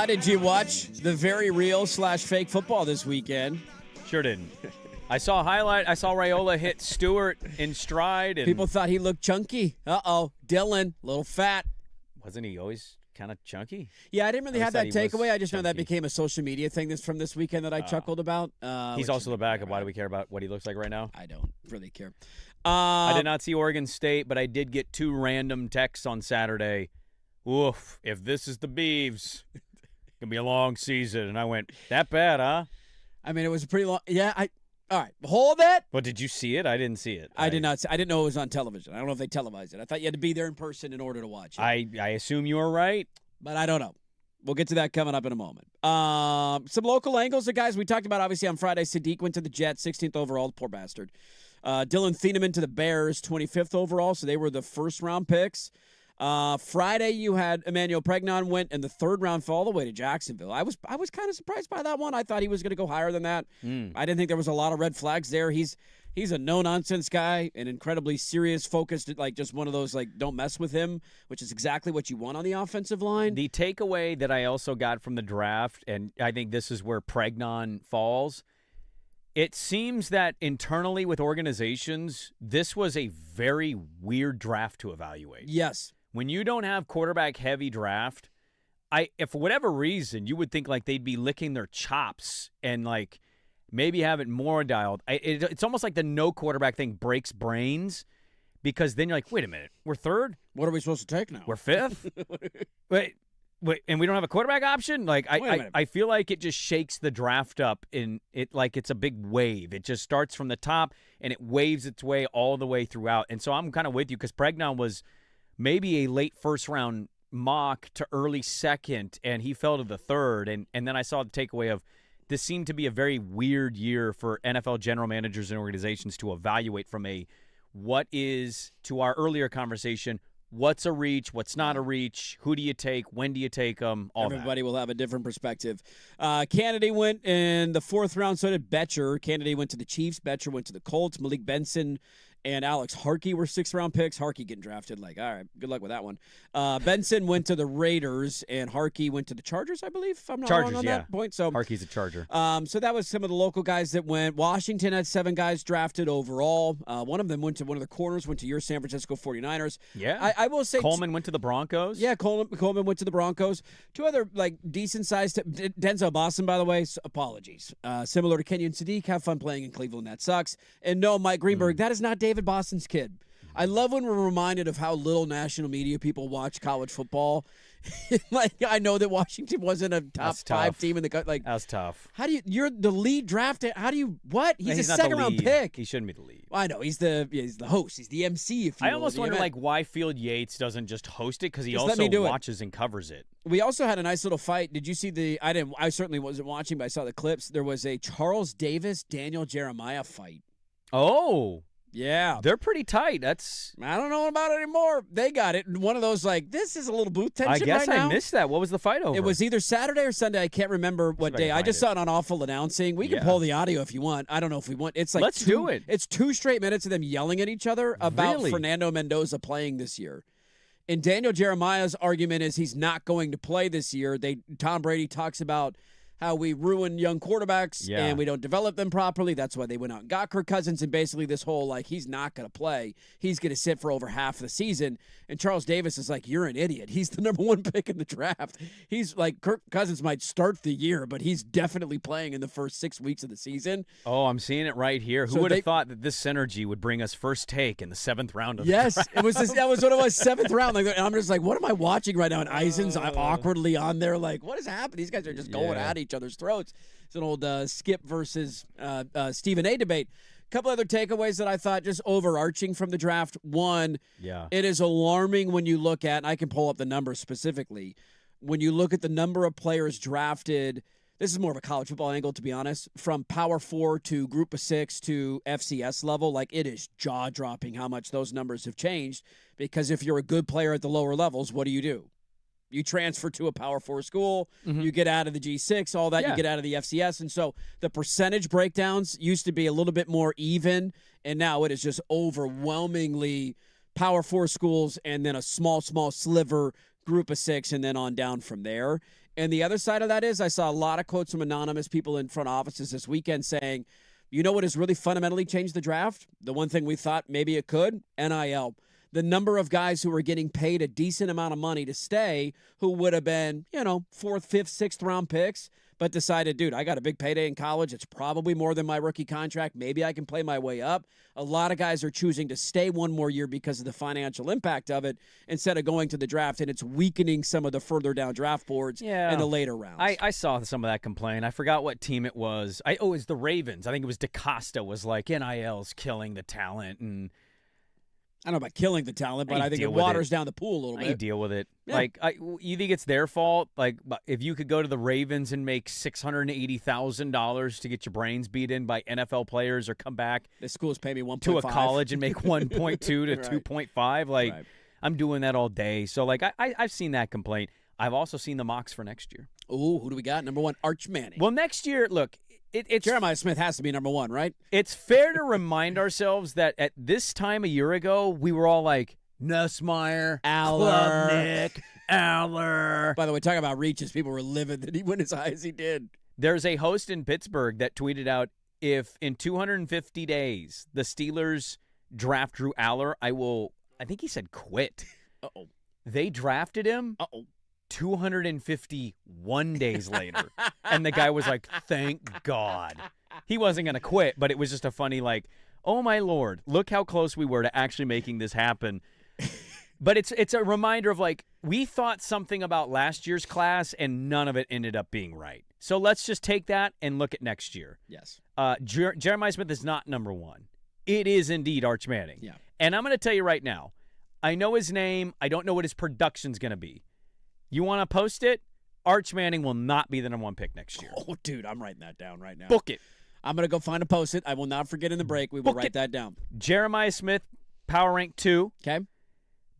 Did you watch the very real / fake football this weekend? Sure didn't. I saw a highlight. I saw Raiola hit Stewart in stride. And People thought he looked chunky. Uh-oh. Dylan, little fat. wasn't he always kind of chunky? Yeah, I didn't really have that takeaway. I just know that chunky. became a social media thing from this weekend that I chuckled about. He's also the backup. Why do we care about what he looks like right now? I don't really care. I did not see Oregon State, but I did get 2 random texts on Saturday. Oof, if this is the Beavs, it's going to be a long season. And I went, that bad, huh? I mean, it was a pretty long. Yeah, all right, hold that. But did you see it? I didn't see it. I did not. I didn't know it was on television. I don't know if they televised it. I thought you had to be there in person in order to watch it. I assume you were right. But I don't know. We'll get to that coming up in a moment. Some local angles, the guys we talked about, obviously, on Friday. Sadiq went to the Jets, 16th overall, poor bastard. Dylan Thieneman to the Bears, 25th overall, so they were the first-round picks. Friday, you had Emmanuel Pregnon went in the 3rd round, fell all the way to Jacksonville. I was kind of surprised by that one. I thought he was going to go higher than that. I didn't think there was a lot of red flags there. He's a no-nonsense guy, an incredibly serious, focused, like just one of those, like, don't mess with him, which is exactly what you want on the offensive line. The takeaway that I also got from the draft, and I think this is where Pregnon falls, it seems that internally with organizations, this was a very weird draft to evaluate. Yes. When you don't have quarterback-heavy draft, if for whatever reason, you would think like they'd be licking their chops and like maybe have it more dialed. It's almost like the no quarterback thing breaks brains because then you're like, wait a minute, we're 3rd? What are we supposed to take now? We're 5th? Wait, and we don't have a quarterback option? Like I feel like it just shakes the draft up in it like it's a big wave. It just starts from the top and it waves its way all the way throughout. And so I'm kind of with you because Pregnon was maybe a late 1st round mock to early 2nd, and he fell to the 3rd. And then I saw the takeaway of this seemed to be a very weird year for NFL general managers and organizations to evaluate from what is, to our earlier conversation, what's a reach, what's not a reach, who do you take, when do you take them, Everybody will have a different perspective. Kennedy went in the 4th round, so did Betcher. Kennedy went to the Chiefs. Betcher went to the Colts. Malik Benson and Alex Harkey were 6th-round picks. Harkey getting drafted. Like, all right, good luck with that one. Benson went to the Raiders, and Harkey went to the Chargers, I believe, if I'm not wrong on that point. So Harkey's a Charger. So that was some of the local guys that went. Washington had 7 guys drafted overall. One of them went to one of the corners, went to your San Francisco 49ers. Yeah. I will say Coleman went to the Broncos. Yeah, Coleman went to the Broncos. 2 other, like, decent-sized Denzel Boston, by the way, apologies. Similar to Kenyon Sadiq, have fun playing in Cleveland. That sucks. And no, Mike Greenberg, that is not David Boston's kid. I love when we're reminded of how little national media people watch college football. Like, I know that Washington wasn't a top 5 team in the country. Like, that's tough. How do you? You're the lead drafted. How do you? What? He's a not the 2nd-round lead. pick. He shouldn't be the lead. Well, I know he's the host. He's the MC. If you I will, almost the wonder event. like why Field Yates doesn't just host it because he Just let also me do it. watches and covers it. We also had a nice little fight. Did you see the? I didn't. I certainly wasn't watching, but I saw the clips. There was a Charles Davis Daniel Jeremiah fight. Oh. Yeah. They're pretty tight. I don't know about it anymore. They got it. One of those, like, this is a little booth tension I guess right now. I missed that. What was the fight over? It was either Saturday or Sunday. I can't remember what day. I just saw it on Awful Announcing. We can pull the audio if you want. I don't know if we want. It's like Let's do it. It's 2 straight minutes of them yelling at each other about Really? Fernando Mendoza playing this year. And Daniel Jeremiah's argument is he's not going to play this year. Tom Brady talks about how we ruin young quarterbacks and we don't develop them properly. That's why they went out and got Kirk Cousins, and basically this whole, like, he's not going to play. He's going to sit for over half the season. And Charles Davis is like, you're an idiot. He's the number 1 pick in the draft. He's like, Kirk Cousins might start the year, but he's definitely playing in the first 6 weeks of the season. Oh, I'm seeing it right here. Who So would have thought that this synergy would bring us first take in the 7th round of the draft? That was what it was, 7th round. Like, and I'm just like, what am I watching right now? And Eisen's awkwardly on there, like, what is happening? These guys are just going at each other's throats. It's an old Skip versus Stephen A debate. A couple other takeaways that I thought just overarching from the draft. One, it is alarming when you look at, and I can pull up the numbers specifically, when you look at the number of players drafted. This is more of a college football angle, to be honest, from Power 4 to Group of 6 to FCS level. Like, it is jaw-dropping how much those numbers have changed, because if you're a good player at the lower levels, what do? You transfer to a Power 4 school, you get out of the G6, all that, you get out of the FCS. And so the percentage breakdowns used to be a little bit more even, and now it is just overwhelmingly Power 4 schools and then a small sliver Group of 6 and then on down from there. And the other side of that is I saw a lot of quotes from anonymous people in front offices this weekend saying, you know what has really fundamentally changed the draft? The one thing we thought maybe it could? NIL. The number of guys who were getting paid a decent amount of money to stay who would have been, 4th, 5th, 6th round picks, but decided, dude, I got a big payday in college. It's probably more than my rookie contract. Maybe I can play my way up. A lot of guys are choosing to stay one more year because of the financial impact of it instead of going to the draft, and it's weakening some of the further down draft boards in the later rounds. I saw some of that complaint. I forgot what team it was. It was the Ravens. I think it was DaCosta was like, NIL's killing the talent, and I don't know about killing the talent, but I think it waters down the pool a little bit. I deal with it. Yeah. You think it's their fault? Like, if you could go to the Ravens and make $680,000 to get your brains beat in by NFL players, or come back the schools pay me 1.5 to a college and make 1.2 to Right. 2.5, like I'm doing that all day. So like I've seen that complaint. I've also seen the mocks for next year. Ooh, who do we got? Number 1, Arch Manning. Well, next year, look. It's Jeremiah Smith has to be number 1, right? It's fair to remind ourselves that at this time a year ago, we were all like, Nussmeier, Klubnik, Aller. By the way, talking about reaches, people were livid that he went as high as he did. There's a host in Pittsburgh that tweeted out, if in 250 days the Steelers draft Drew Aller, I think he said quit. Uh-oh. They drafted him. Uh-oh. 251 days later. And the guy was like, thank God. He wasn't going to quit, but it was just a funny like, oh, my Lord, look how close we were to actually making this happen. But it's a reminder of like, we thought something about last year's class and none of it ended up being right. So let's just take that and look at next year. Yes. Jeremiah Smith is not number 1. It is indeed Arch Manning. Yeah. And I'm going to tell you right now, I know his name. I don't know what his production's going to be. You want to post it? Arch Manning will not be the number 1 pick next year. Oh, dude, I'm writing that down right now. Book it. I'm going to go find a post-it. I will not forget in the break. We will write that down. Jeremiah Smith, power rank 2. Okay.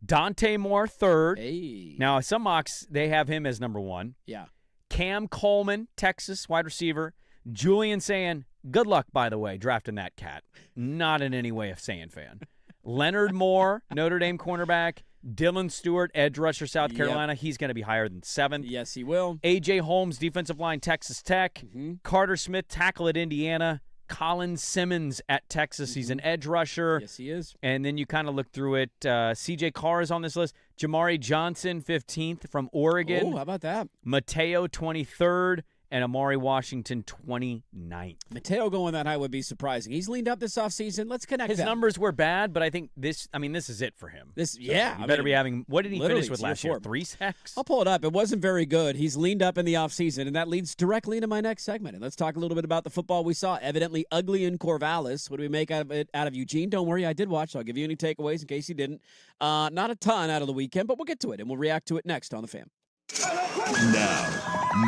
Dante Moore, 3rd. Hey. Now, some mocks, they have him as number 1. Yeah. Cam Coleman, Texas, wide receiver. Julian saying, good luck, by the way, drafting that cat. Not in any way a Saiyan fan. Leonard Moore, Notre Dame cornerback. Dylan Stewart, edge rusher, South Carolina. Yep. He's going to be higher than 7th. Yes, he will. A.J. Holmes, defensive line, Texas Tech. Mm-hmm. Carter Smith, tackle at Indiana. Colin Simmons at Texas. Mm-hmm. He's an edge rusher. Yes, he is. And then you kind of look through it. C.J. Carr is on this list. Jamari Johnson, 15th from Oregon. Oh, how about that? Mateo, 23rd. And Amari Washington, 29th. Mateo going that high would be surprising. He's leaned up this offseason. Let's connect His them. numbers were bad, but I think this is it for him. You better be having, what did he finish with last year? 3 sacks? I'll pull it up. It wasn't very good. He's leaned up in the offseason, and that leads directly into my next segment. And let's talk a little bit about the football we saw. Evidently ugly in Corvallis. What do we make out of Eugene? Don't worry, I did watch, so I'll give you any takeaways in case you didn't. Not a ton out of the weekend, but we'll get to it, and we'll react to it next on The Fan.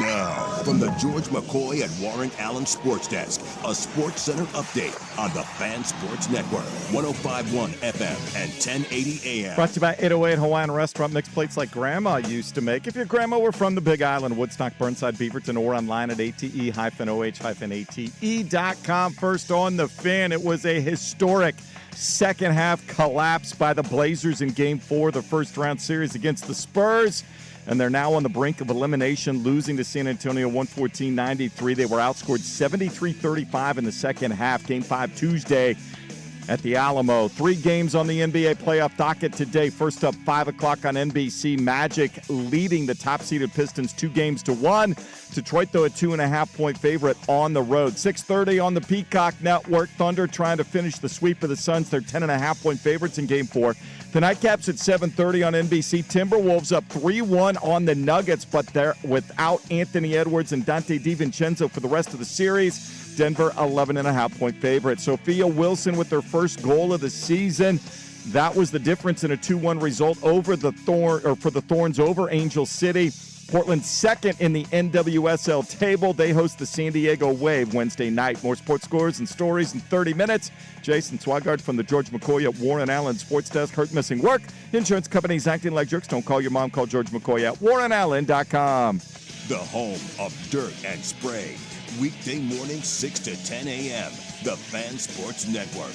Now, from the George McCoy and Warren Allen Sports Desk, a Sports Center update on the Fan Sports Network, 105.1 FM and 1080 AM. Brought to you by 808 Hawaiian Restaurant, mixed plates like Grandma used to make. If your grandma were from the Big Island, Woodstock, Burnside, Beaverton, or online at ate-oh-ate.com. First on The Fan, it was a historic second half collapse by the Blazers in Game 4, the first round series against the Spurs. And they're now on the brink of elimination, losing to San Antonio 114-93. They were outscored 73-35 in the second half. Game 5 Tuesday at the Alamo. 3 games on the NBA playoff docket today. First up, 5 o'clock on NBC. Magic leading the top-seeded Pistons 2-1. Detroit, though, a 2.5-point favorite on the road. 6:30 on the Peacock Network. Thunder trying to finish the sweep of the Suns. They're 10.5-point favorites in Game 4. The Nightcaps at 7:30 on NBC. Timberwolves up 3-1 on the Nuggets, but they're without Anthony Edwards and Dante DiVincenzo for the rest of the series. Denver, 11.5-point favorite. Sophia Wilson with their first goal of the season. That was the difference in a 2-1 result over for the Thorns over Angel City. Portland second in the NWSL table. They host the San Diego Wave Wednesday night. More sports scores and stories in 30 minutes. Jason Swigard from the George McCoy at Warren Allen Sports Desk. Hurt, missing work. Insurance companies acting like jerks. Don't call your mom. Call George McCoy at warrenallen.com. The home of Dirt and Sprague. Weekday morning, 6 to 10 a.m. The Fan Sports Network.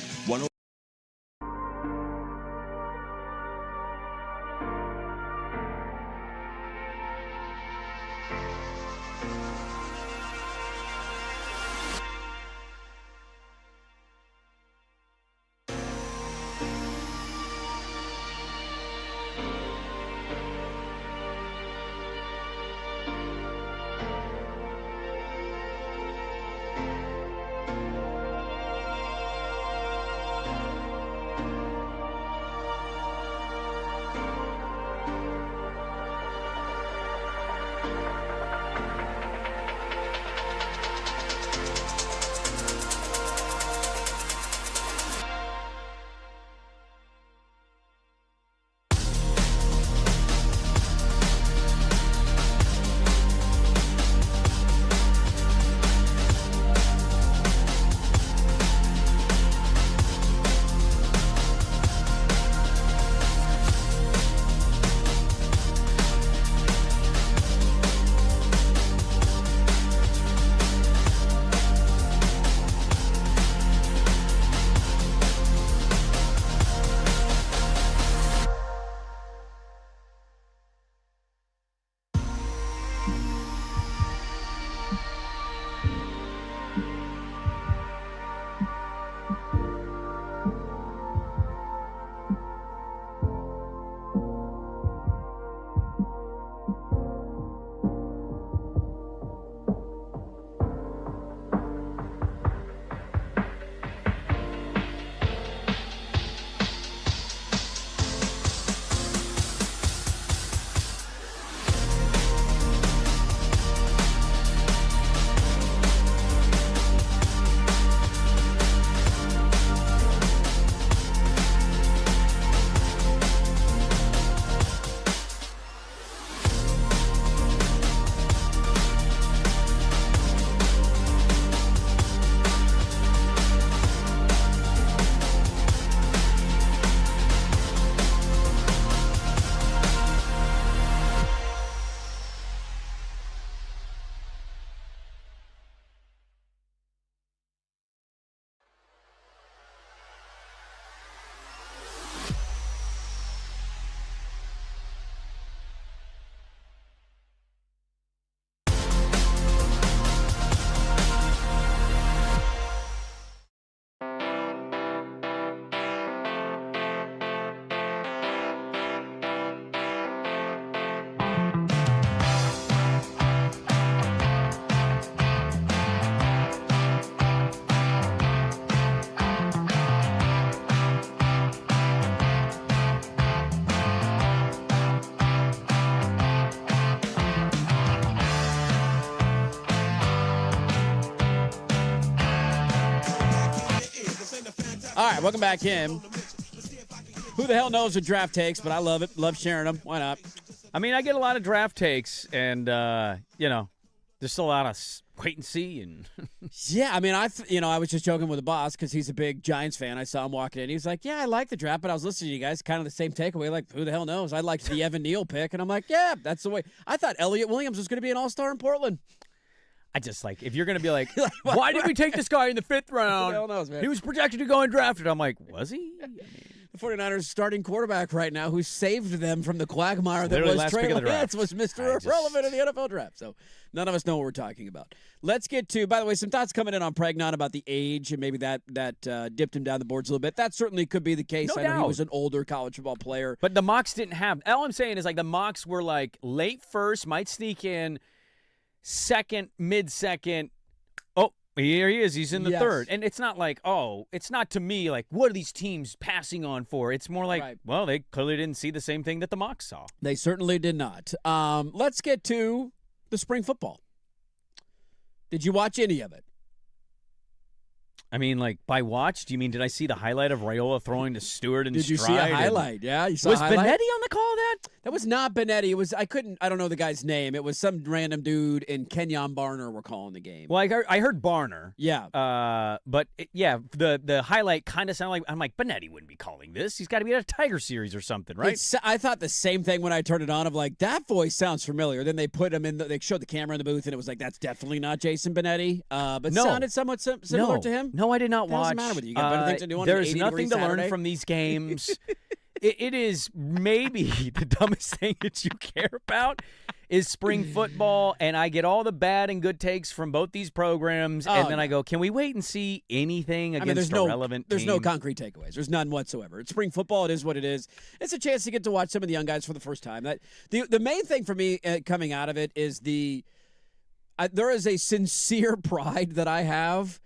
All right, welcome back in. Who the hell knows what draft takes, but I love it. Love sharing them. Why not? I mean, I get a lot of draft takes, and, there's still a lot of wait and see. And yeah, I mean, I was just joking with the boss because he's a big Giants fan. I saw him walking in. He was like, yeah, I like the draft, but I was listening to you guys. Kind of the same takeaway. Like, who the hell knows? I liked the Evan Neal pick, and I'm like, yeah, that's the way. I thought Elliott Williams was going to be an all-star in Portland. I just if you're going to be like, why did we take this guy in the 5th round? Who the hell knows, man? He was projected to go undrafted. I'm like, was he? The 49ers starting quarterback right now who saved them from the quagmire that was Trey Lance was Mr. Irrelevant in the NFL draft. So none of us know what we're talking about. Let's get to, by the way, some thoughts coming in on Pregnon about the age, and maybe that dipped him down the boards a little bit. That certainly could be the case. No I know doubt. he was an older college football player. But the mocks didn't have. All I'm saying is the mocks were late first, might sneak in, second, mid-second. Here he is. He's in the third. And it's not it's not to me what are these teams passing on for? It's more well, they clearly didn't see the same thing that the mocks saw. They certainly did not. Let's get to the spring football. Did you watch any of it? I mean, by watch, do you mean did I see the highlight of Raiola throwing to Stewart and Did you see a highlight? Yeah, you saw was a highlight? Benetti on the call of that? That was not Benetti. It was I don't know the guy's name. It was some random dude and Kenyon Barner were calling the game. Well, I heard Barner. Yeah. But the highlight kind of sounded I'm like, Benetti wouldn't be calling this. He's got to be at a Tiger series or something, right? I thought the same thing when I turned it on of that voice sounds familiar. Then they put him in they showed the camera in the booth and it was that's definitely not Jason Benetti. But sounded somewhat similar to him. No, I did not watch. What's the matter with you? You got better things to do on There's an 80 nothing to Saturday? learn from these games. It is maybe the dumbest thing that you care about is spring football, and I get all the bad and good takes from both these programs, and then I go, can we wait and see anything against a relevant There's team? no concrete takeaways. There's none whatsoever. It's spring football. It is what it is. It's a chance to get to watch some of the young guys for the first time. The main thing for me coming out of it is there is a sincere pride that I have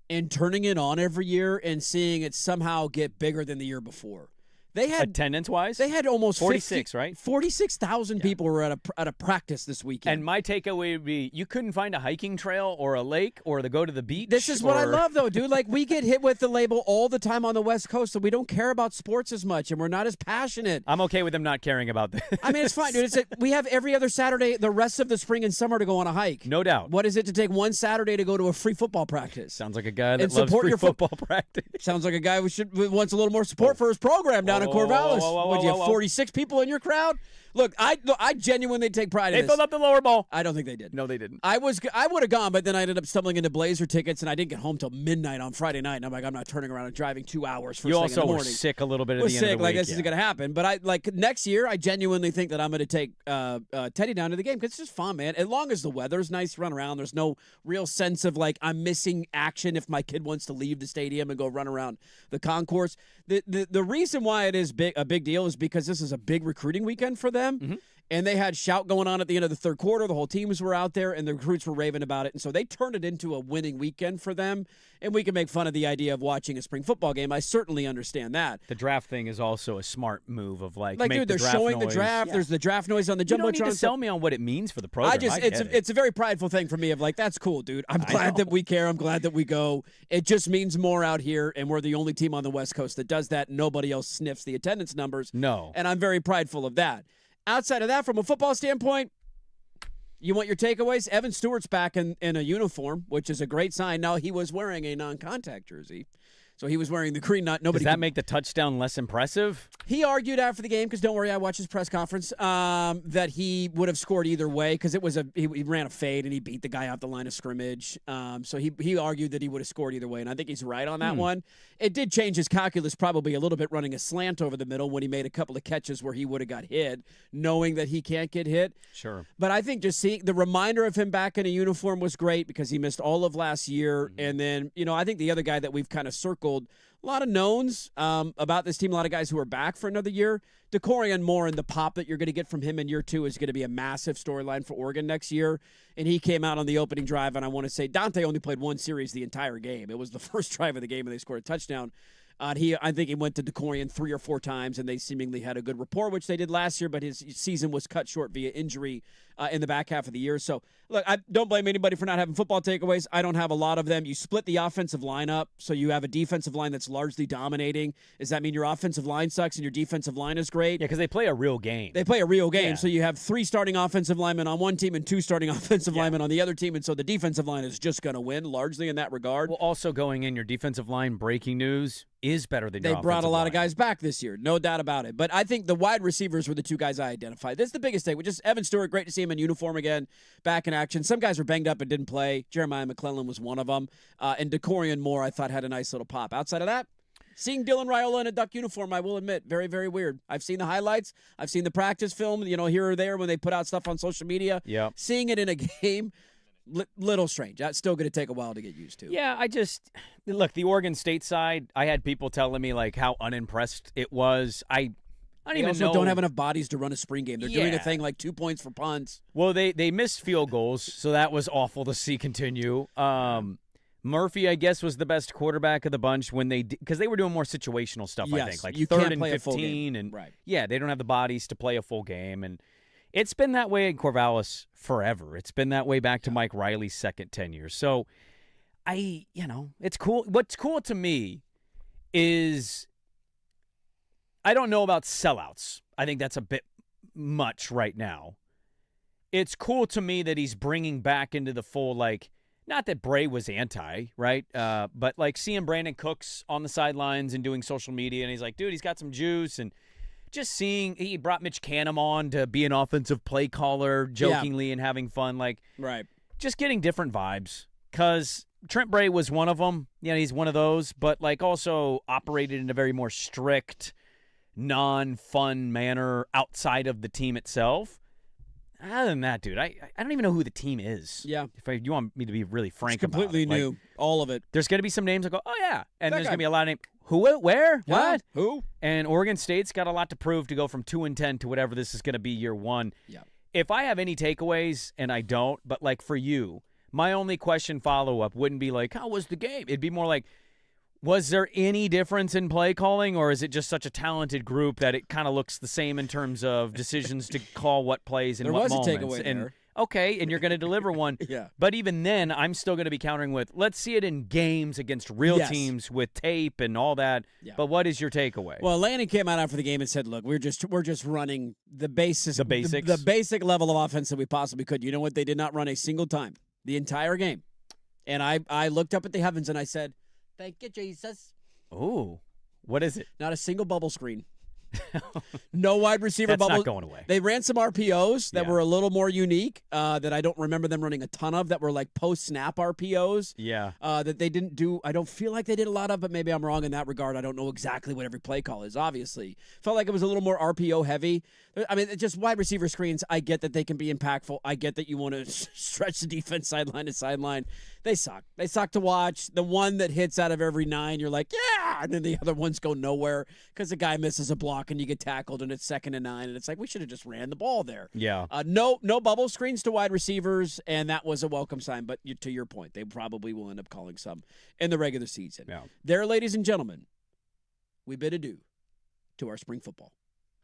in turning it on every year and seeing it somehow get bigger than the year before. They had attendance-wise? They had almost 46, right? 46,000 people were at a practice this weekend. And my takeaway would be you couldn't find a hiking trail or a lake or to go to the beach. This is what I love, though, dude. We get hit with the label all the time on the West Coast that we don't care about sports as much and we're not as passionate. I'm okay with them not caring about this. I mean, it's fine, dude. We have every other Saturday the rest of the spring and summer to go on a hike. No doubt. What is it to take one Saturday to go to a free football practice? Sounds like a guy that loves free football practice. Sounds like a guy who wants a little more support for his program down in Corvallis. Would you have 46 people in your crowd? Look, I genuinely take pride in this. They filled up the lower bowl. I don't think they did. No, they didn't. I would have gone, but then I ended up stumbling into Blazer tickets, and I didn't get home till midnight on Friday night. And I'm like, I'm not turning around and driving 2 hours for. You also were sick a little bit at the end of the week. This isn't going to happen. But next year, I genuinely think that I'm going to take Teddy down to the game because it's just fun, man. As long as the weather's nice to run around, there's no real sense of I'm missing action if my kid wants to leave the stadium and go run around the concourse. The reason why it is a big deal is because this is a big recruiting weekend for them. Mm-hmm. And they had shout going on at the end of the third quarter. The whole teams were out there, and the recruits were raving about it. And so they turned it into a winning weekend for them. And we can make fun of the idea of watching a spring football game. I certainly understand that. The draft thing is also a smart move of dude, they're showing noise. The draft. Yeah. There's the draft noise on the Jumbotron. You don't need to sell me on what it means for the program. It's a very prideful thing for me of that's cool, dude. I'm glad that we care. I'm glad that we go. It just means more out here, and we're the only team on the West Coast that does that. Nobody else sniffs the attendance numbers. No. And I'm very prideful of that. Outside of that, from a football standpoint, you want your takeaways? Evan Stewart's back in a uniform, which is a great sign. Now, he was wearing a non-contact jersey. So he was wearing the green. Does that make the touchdown less impressive? He argued after the game, because don't worry, I watched his press conference, that he would have scored either way because he ran a fade and he beat the guy off the line of scrimmage. So he argued that he would have scored either way, and I think he's right on that one. It did change his calculus probably a little bit running a slant over the middle when he made a couple of catches where he would have got hit, knowing that he can't get hit. Sure. But I think just seeing the reminder of him back in a uniform was great because he missed all of last year. Mm-hmm. And then, I think the other guy that we've kind of circled, a lot of knowns about this team, a lot of guys who are back for another year. DeCorian Moore and the pop that you're going to get from him in year 2 is going to be a massive storyline for Oregon next year. And he came out on the opening drive, and I want to say Dante only played one series the entire game. It was the first drive of the game, and they scored a touchdown. I think he went to DeCorian 3 or 4 times, and they seemingly had a good rapport, which they did last year, but his season was cut short via injury in the back half of the year. So, look, I don't blame anybody for not having football takeaways. I don't have a lot of them. You split the offensive line up, so you have a defensive line that's largely dominating. Does that mean your offensive line sucks and your defensive line is great? Yeah, because they play a real game. They play a real game. Yeah. So you have 3 starting offensive linemen on one team and 2 starting offensive linemen on the other team, and so the defensive line is just going to win largely in that regard. Well, also going in, your defensive line, breaking news, is better than your They brought a lot offensive of guys back this year, no doubt about it. But I think the wide receivers were the 2 guys I identified. This is the biggest thing. Which is Evan Stewart, great to see him in uniform again, back in action. Some guys were banged up and didn't play. Jeremiah McClellan was one of them. And DeCorian Moore, I thought, had a nice little pop. Outside of that, seeing Dylan Raiola in a Duck uniform, I will admit, very, very weird. I've seen the highlights. I've seen the practice film, here or there when they put out stuff on social media. Yep. Seeing it in a game, little strange. That's still going to take a while to get used to. Yeah, look, the Oregon State side, I had people telling me like how unimpressed it was. I don't They even also know. don't have enough bodies to run a spring game. They're doing a Yeah. thing like 2 points for punts. Well, they missed field goals, so that was awful to see continue. Murphy, I guess, was the best quarterback of the bunch when because they were doing more situational stuff. I think, like you 3rd can't and play a full 15, game. and Right. yeah, they don't have the bodies to play a full game, and it's been that way in Corvallis forever. It's been that way back to Mike Riley's second tenure. So, it's cool. What's cool to me is I don't know about sellouts. I think that's a bit much right now. It's cool to me that he's bringing back into the fold, like, not that Bray was anti, right? But, like, seeing Brandon Cooks on the sidelines and doing social media, and he's like, dude, he's got some juice, and just seeing he brought Mitch Canham on to be an offensive play caller jokingly and having fun, like, right. Just getting different vibes. Because Trent Bray was one of them. Yeah, he's one of those, but, like, also operated in a very more strict, non-fun manner outside of the team itself. Other than that, dude, I don't even know who the team is. Yeah. If you want me to be really frank It's completely about it. new, Like, all of it. there's going to be some names that go, oh, yeah. And That there's guy. going to be a lot of names. Who? Where? Yeah. What? Who? And Oregon State's got a lot to prove to go from 2-10 to whatever this is going to be year 1. Yeah. If I have any takeaways, and I don't, but, like, for you, my only question follow-up wouldn't be like, how was the game? It'd be more like, was there any difference in play calling, or is it just such a talented group that it kind of looks the same in terms of decisions to call what plays and There what was a moments? takeaway And there. okay, and you're going to deliver one. Yeah. But even then, I'm still going to be countering with, let's see it in games against real Yes. teams with tape and all that. Yeah. But what is your takeaway? Well, Lanning came out after the game and said, "Look, we're just running the basics, The basics? the basic level of offense that we possibly could. You know what? They did not run a single time the entire game." And I looked up at the heavens and I said, "Thank you, Jesus." Ooh, what is it? Not a single bubble screen. No wide receiver That's bubble. not going away. They ran some RPOs that Yeah. were a little more unique that I don't remember them running a ton of, that were like post-snap RPOs. Yeah. That they didn't do. I don't feel like they did a lot of, but maybe I'm wrong in that regard. I don't know exactly what every play call is, obviously. Felt like it was a little more RPO heavy. I mean, just wide receiver screens, I get that they can be impactful. I get that you want to stretch the defense sideline to sideline. They suck. They suck to watch. The one that hits out of every 9, you're like, yeah! And then the other ones go nowhere because the guy misses a block and you get tackled and it's 2nd and 9. And it's like, we should have just ran the ball there. Yeah. No bubble screens to wide receivers, and that was a welcome sign. But to your point, they probably will end up calling some in the regular season. Yeah. There, ladies and gentlemen, we bid adieu to our spring football.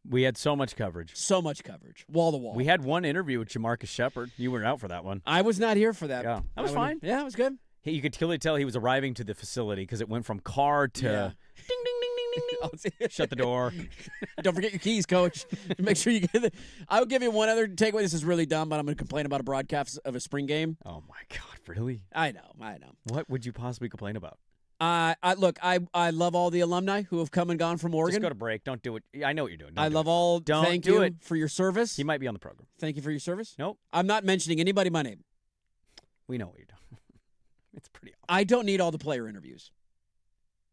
We had so much coverage. So much coverage, wall to wall. We had one interview with Jamarcus Shepard. You weren't out for that one. I was not here for that. Yeah, that was I fine. Yeah, it was good. You could clearly tell he was arriving to the facility because it went from car to Yeah. ding, ding, ding, ding, ding, ding. Shut the door. Don't forget your keys, coach. Make sure you get it. I'll give you one other takeaway. This is really dumb, but I'm going to complain about a broadcast of a spring game. Oh, my God. Really? I know. What would you possibly complain about? I love all the alumni who have come and gone from Oregon. Just go to break. Don't do it. I know what you're doing. I love all. Don't thank do you it. for your service. He might be on the program. Thank you for your service. Nope. I'm not mentioning anybody by name. We know what you're doing. It's pretty obvious. I don't need all the player interviews.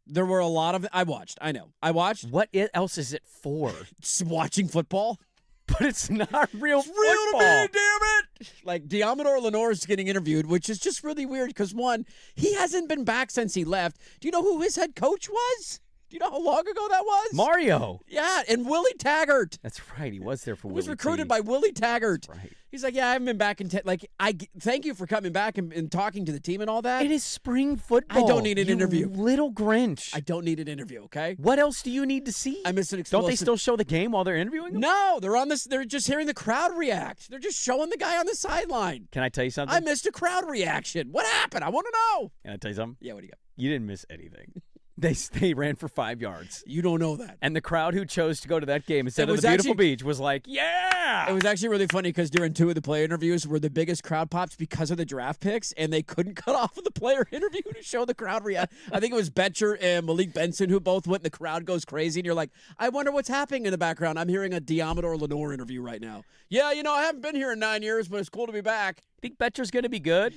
There were a lot of. I watched. I know. I watched. What else is it for? Just watching football. But it's not real football. Real to me, damn it! Like Diamador Lenore is getting interviewed, which is just really weird because one, he hasn't been back since he left. Do you know who his head coach was? Do you know how long ago that was? Mario. Yeah, and Willie Taggart. That's right. He was there for He was Willie recruited T. by Willie Taggart. That's right. He's like, yeah, I haven't been back in thank you for coming back and talking to the team and all that. It is spring football. I don't need an interview. Little Grinch. I don't need an interview, okay? What else do you need to see? I miss an explosive. Don't they still show the game while they're interviewing him? No, they're just hearing the crowd react. They're just showing the guy on the sideline. Can I tell you something? I missed a crowd reaction. What happened? I want to know. Can I tell you something? Yeah, what do you got? You didn't miss anything. They ran for 5 yards. You don't know that. And the crowd who chose to go to that game instead of the beautiful beach was like, yeah! It was actually really funny because during 2 of the player interviews were the biggest crowd pops because of the draft picks, and they couldn't cut off of the player interview to show the crowd react. I think it was Betcher and Malik Benson who both went, and the crowd goes crazy, and you're like, I wonder what's happening in the background. I'm hearing a Diamador Lenore interview right now. Yeah, I haven't been here in 9 years, but it's cool to be back. Think Betcher's going to be good?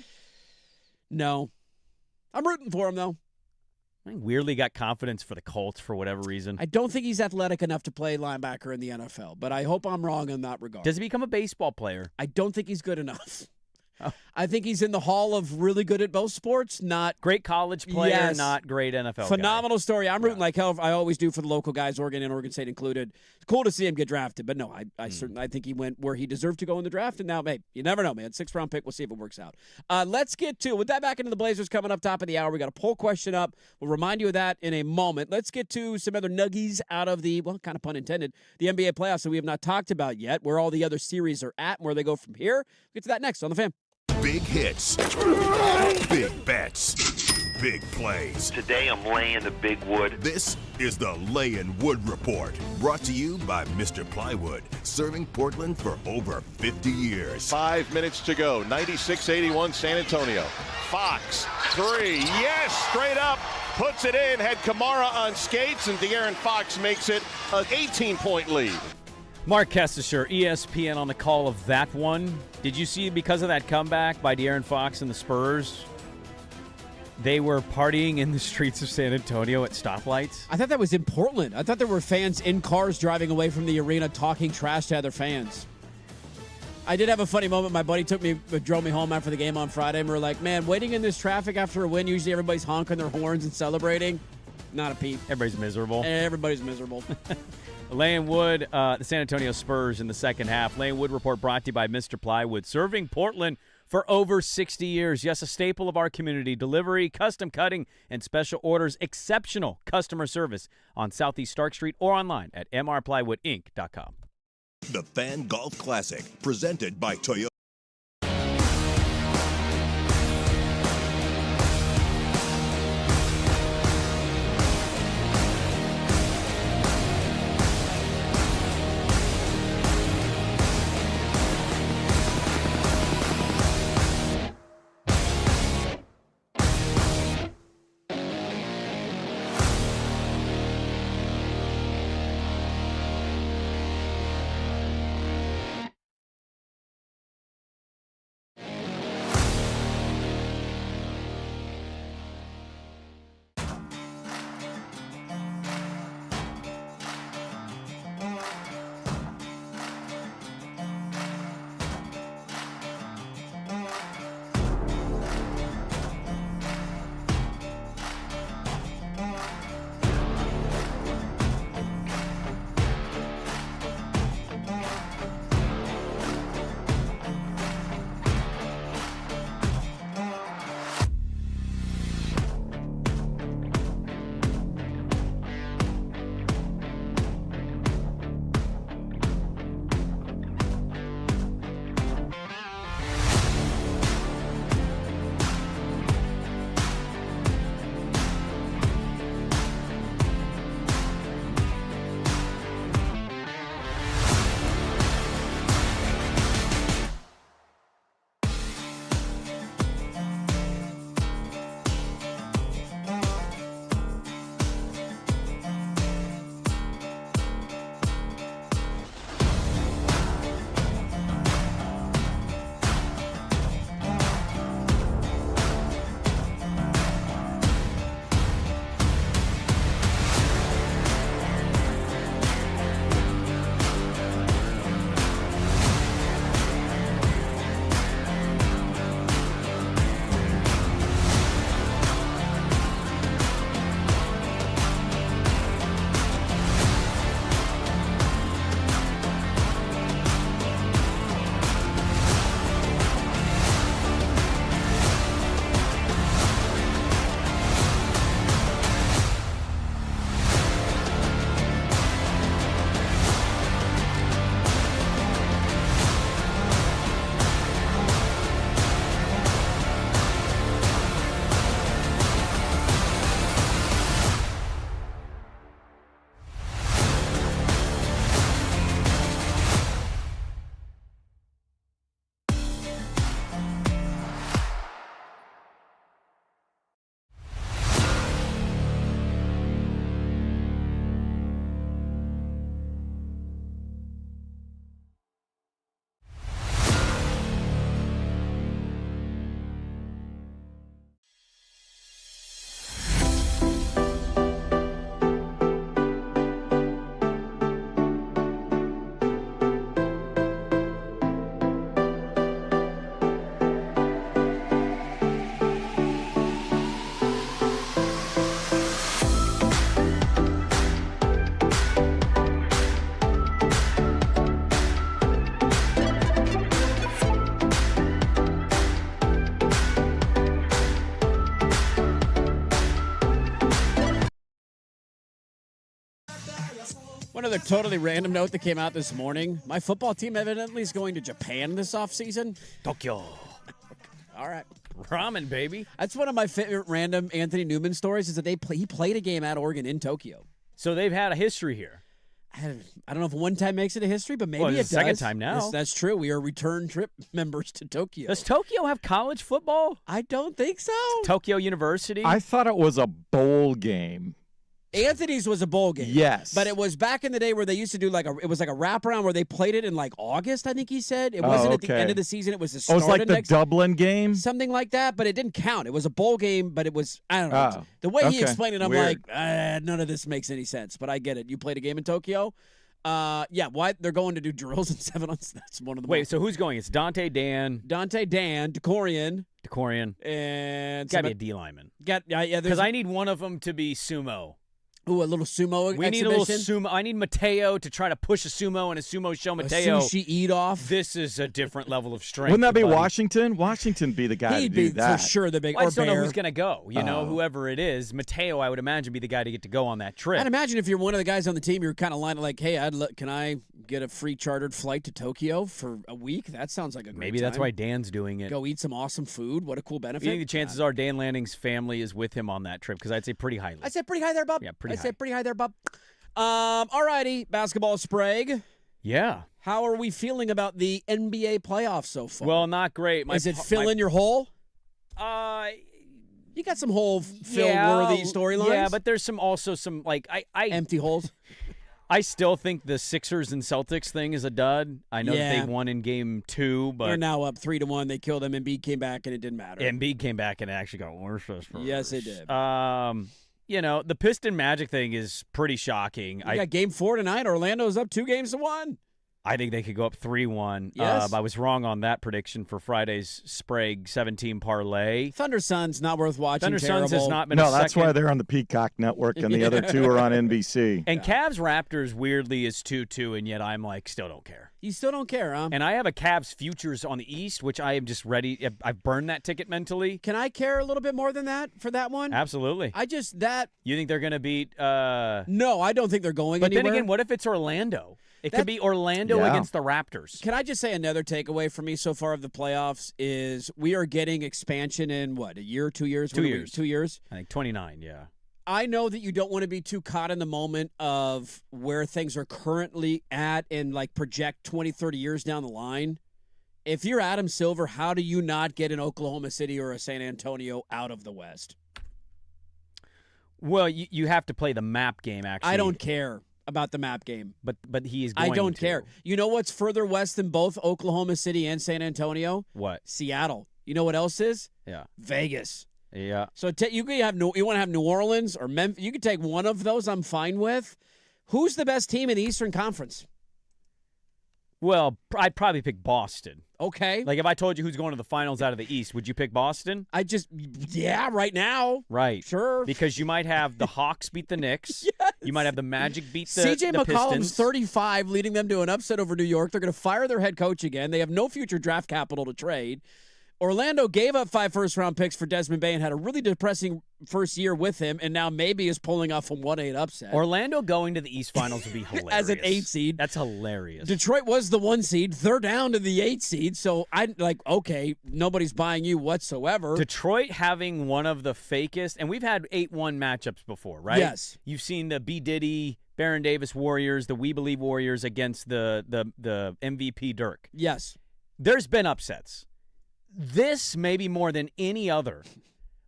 No. I'm rooting for him, though. I think weirdly got confidence for the Colts for whatever reason. I don't think he's athletic enough to play linebacker in the NFL, but I hope I'm wrong in that regard. Does he become a baseball player? I don't think he's good enough. Oh. I think he's in the hall of really good at both sports, not great college player, yes. not great NFL Phenomenal guy. story. I'm rooting like hell. I always do for the local guys, Oregon and Oregon State included. It's cool to see him get drafted, but no, I certainly think he went where he deserved to go in the draft, and now, hey, you never know, man. 6th-round pick. We'll see if it works out. Let's get to, with that back into the Blazers coming up top of the hour, we got a poll question up. We'll remind you of that in a moment. Let's get to some other nuggies out of the, well, kind of pun intended, the NBA playoffs that we have not talked about yet, where all the other series are at and where they go from here. We'll get to that next on The Fan. Big hits, big bets, big plays. Today I'm laying the big wood. This is the Layin' Wood Report, brought to you by Mr. Plywood, serving Portland for over 50 years. 5 minutes to go, 96-81 San Antonio. Fox, 3, yes, straight up, puts it in, had Kamara on skates, and De'Aaron Fox makes it an 18-point lead. Mark Kestisher, ESPN on the call of that one. Did you see, because of that comeback by De'Aaron Fox and the Spurs, they were partying in the streets of San Antonio at stoplights? I thought that was in Portland. I thought there were fans in cars driving away from the arena talking trash to other fans. I did have a funny moment. My buddy drove me home after the game on Friday, and we were like, man, waiting in this traffic after a win, usually everybody's honking their horns and celebrating. Not a peep. Everybody's miserable. Everybody's miserable. Layin' Wood, the San Antonio Spurs in the second half. Layin' Wood Report brought to you by Mr. Plywood, serving Portland for over 60 years. Yes, a staple of our community. Delivery, custom cutting, and special orders. Exceptional customer service on Southeast Stark Street or online at mrplywoodinc.com. The Fan Golf Classic, presented by Toyota. one other totally random note that came out this morning. My football team evidently is going to Japan this offseason. Tokyo. All right. Ramen, baby. That's one of my favorite random Anthony Newman stories is that he played a game at Oregon in Tokyo. So they've had a history here. I don't know if one time makes it a history, but maybe Well, it it's does. the second time now. That's true. We are return trip members to Tokyo. Does Tokyo have college football? I don't think so. Tokyo University? I thought it was a bowl game. Anthony's was a bowl game. Yes. But it was back in the day where they used to do it was like a wraparound where they played it in like August, I think he said. It wasn't at the end of the season. It was the start it was like of the Dublin game? Something like that, but it didn't count. It was a bowl game, but it was, I don't know. Oh, The way he okay. explained it, I'm Weird. like, none of this makes any sense, but I get it. You played a game in Tokyo? Yeah, why? They're going to do drills in 7 on. That's one of the Wait, so who's going? It's Dante, Dan, Decorian, and it's got to be a D lineman. Yeah, Because I need one of them to be sumo. Ooh, a little sumo We need a little sumo. I need Mateo to try to push a sumo and a sumo show Mateo. A sushi eat off. This is a different level of strength. Wouldn't that be buddy. Washington? Washington be the guy He'd to do be that. for sure the big. Well, I or just don't know Bear. who's going to go. You know, whoever it is. Mateo, I would imagine, be the guy to get to go on that trip. I'd imagine if you're one of the guys on the team, you're kind of lining like, hey, can I get a free chartered flight to Tokyo for a week? That sounds like a great Maybe that's time. why Dan's doing it. Go eat some awesome food. What a cool benefit. You think the chances are Dan Lanning's family is with him on that trip? Because I'd say pretty highly. I said pretty high there, Bob. Yeah, pretty I high. said pretty high there, Bob. All righty, basketball Sprague. Yeah. How are we feeling about the NBA playoffs so far? Well, not great. Is it filling your hole? You got some hole-fill-worthy storylines. Yeah, but there's also some like I empty holes. I still think the Sixers and Celtics thing is a dud. I know that they won in game 2, but they're now up 3-1. They killed them. Embiid came back, and it didn't matter. Embiid came back and it actually got worse. Yes, it did. You know, the Piston Magic thing is pretty shocking. You got game 4 tonight. Orlando's up 2-1. I think they could go up 3-1. Yes. I was wrong on that prediction for Friday's Sprague 17 parlay. Thunder Suns not worth watching. Thunder Suns has not been. No, that's why they're on the Peacock Network, and the other two are on NBC. And Cavs Raptors weirdly is 2-2, and yet I'm like still don't care. You still don't care, huh? And I have a Cavs futures on the East, which I am just ready. I've burned that ticket mentally. Can I care a little bit more than that for that one? Absolutely. You think they're going to beat? No, I don't think they're going but anywhere. Then again, what if it's Orlando? It could be Orlando against the Raptors. Can I just say another takeaway for me so far of the playoffs is we are getting expansion in what, a year, 2 years? 2 years. 2 years? I think 29, yeah. I know that you don't want to be too caught in the moment of where things are currently at and like project 20, 30 years down the line. If you're Adam Silver, how do you not get an Oklahoma City or a San Antonio out of the West? Well, you have to play the map game, actually. I don't care about the map game. But he is going I don't to. care. You know what's further west than both Oklahoma City and San Antonio? What? Seattle. You know what else is? Yeah. Vegas. Yeah. So you want to have New Orleans or Memphis. You could take one of those. I'm fine with. Who's the best team in the Eastern Conference? Well, I'd probably pick Boston. Okay. Like if I told you who's going to the finals out of the East, would you pick Boston? Right now. Right. Sure. Because you might have the Hawks beat the Knicks. Yes. You might have the Magic beat the CJ the McCollum's Pistons. 35, leading them to an upset over New York. They're going to fire their head coach again. They have no future draft capital to trade. Orlando gave up 5 first-round picks for Desmond Bane and had a really depressing first year with him, and now maybe is pulling off a 1-8 upset. Orlando going to the East Finals would be hilarious. As an 8 seed. That's hilarious. Detroit was the 1 seed. They're down to the 8 seed, so okay, nobody's buying you whatsoever. Detroit having one of the fakest, and we've had 8-1 matchups before, right? Yes. You've seen the B. Diddy, Baron Davis Warriors, the We Believe Warriors against the MVP Dirk. Yes. There's been upsets. This, maybe more than any other,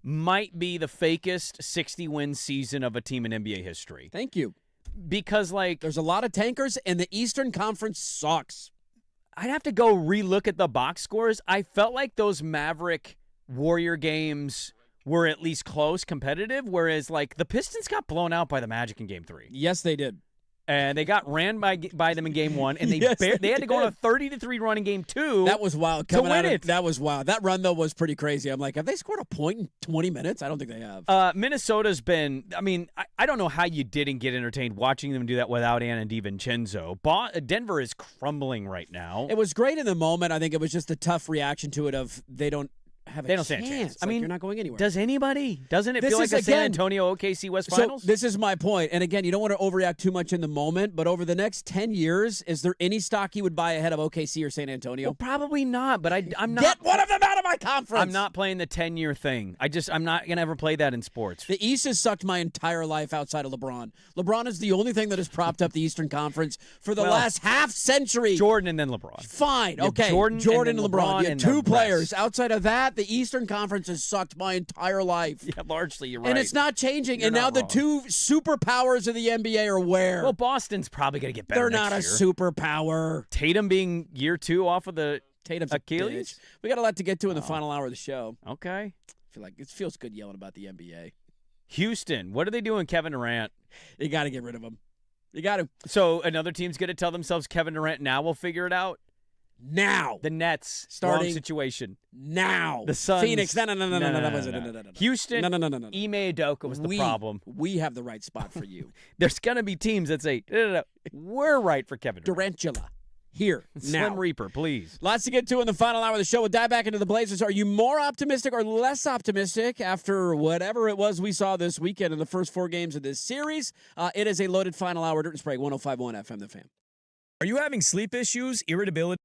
might be the fakest 60-win season of a team in NBA history. Thank you. Because, there's a lot of tankers, and the Eastern Conference sucks. I'd have to go relook at the box scores. I felt like those Maverick Warrior games were at least close, competitive, whereas, the Pistons got blown out by the Magic in Game 3. Yes, they did. And they got ran by them in Game 1, and they had to go on a 30-3 run in Game 2. That was wild. To win it. That was wild. That run, though, was pretty crazy. I'm like, have they scored a point in 20 minutes? I don't think they have. Minnesota's been, I don't know how you didn't get entertained watching them do that without Anna DiVincenzo. Denver is crumbling right now. It was great in the moment. I think it was just a tough reaction to it of they don't have a They chance. don't stand a chance. I Like, mean, you're not going anywhere. Does anybody? Doesn't it This feel like is, a San again, Antonio OKC West Finals? So this is my point. And again, you don't want to overreact too much in the moment, but over the next 10 years, is there any stock you would buy ahead of OKC or San Antonio? Well, probably not, but I'm not. Get one of them out of my conference. I'm not playing the 10-year thing. I'm not going to ever play that in sports. The East has sucked my entire life outside of LeBron. LeBron is the only thing that has propped up the Eastern Conference for the last half century. Jordan and then LeBron. Fine. You have Okay. Jordan and then LeBron. You have and two the players. rest. Outside of that, the Eastern Conference has sucked my entire life. Yeah, largely, you're right. And it's not changing. You're and now not the wrong. two superpowers of the NBA are where? Well, Boston's probably going to get better They're next not a year. superpower. Tatum being year 2 off of the Tatum's Achilles? a bitch. We got a lot to get to in the final hour of the show. Okay. I feel like it feels good yelling about the NBA. Houston, what are they doing, Kevin Durant? You got to get rid of him. You got to. So another team's going to tell themselves Kevin Durant now will figure it out? Now. The Nets, Starting wrong situation. Now. The Suns. Phoenix. No. Houston, No. Ime Udoka was the problem. We have the right spot for you. There's going to be teams that say, no, we're right for Kevin Durant. Durantula. Here, now. Slim Reaper, please. Lots to get to in the final hour of the show. We'll dive back into the Blazers. Are you more optimistic or less optimistic after whatever it was we saw this weekend in the first 4 games of this series? It is a loaded final hour. Dirt and Sprague, 105.1 FM, The Fan. Are you having sleep issues, irritability?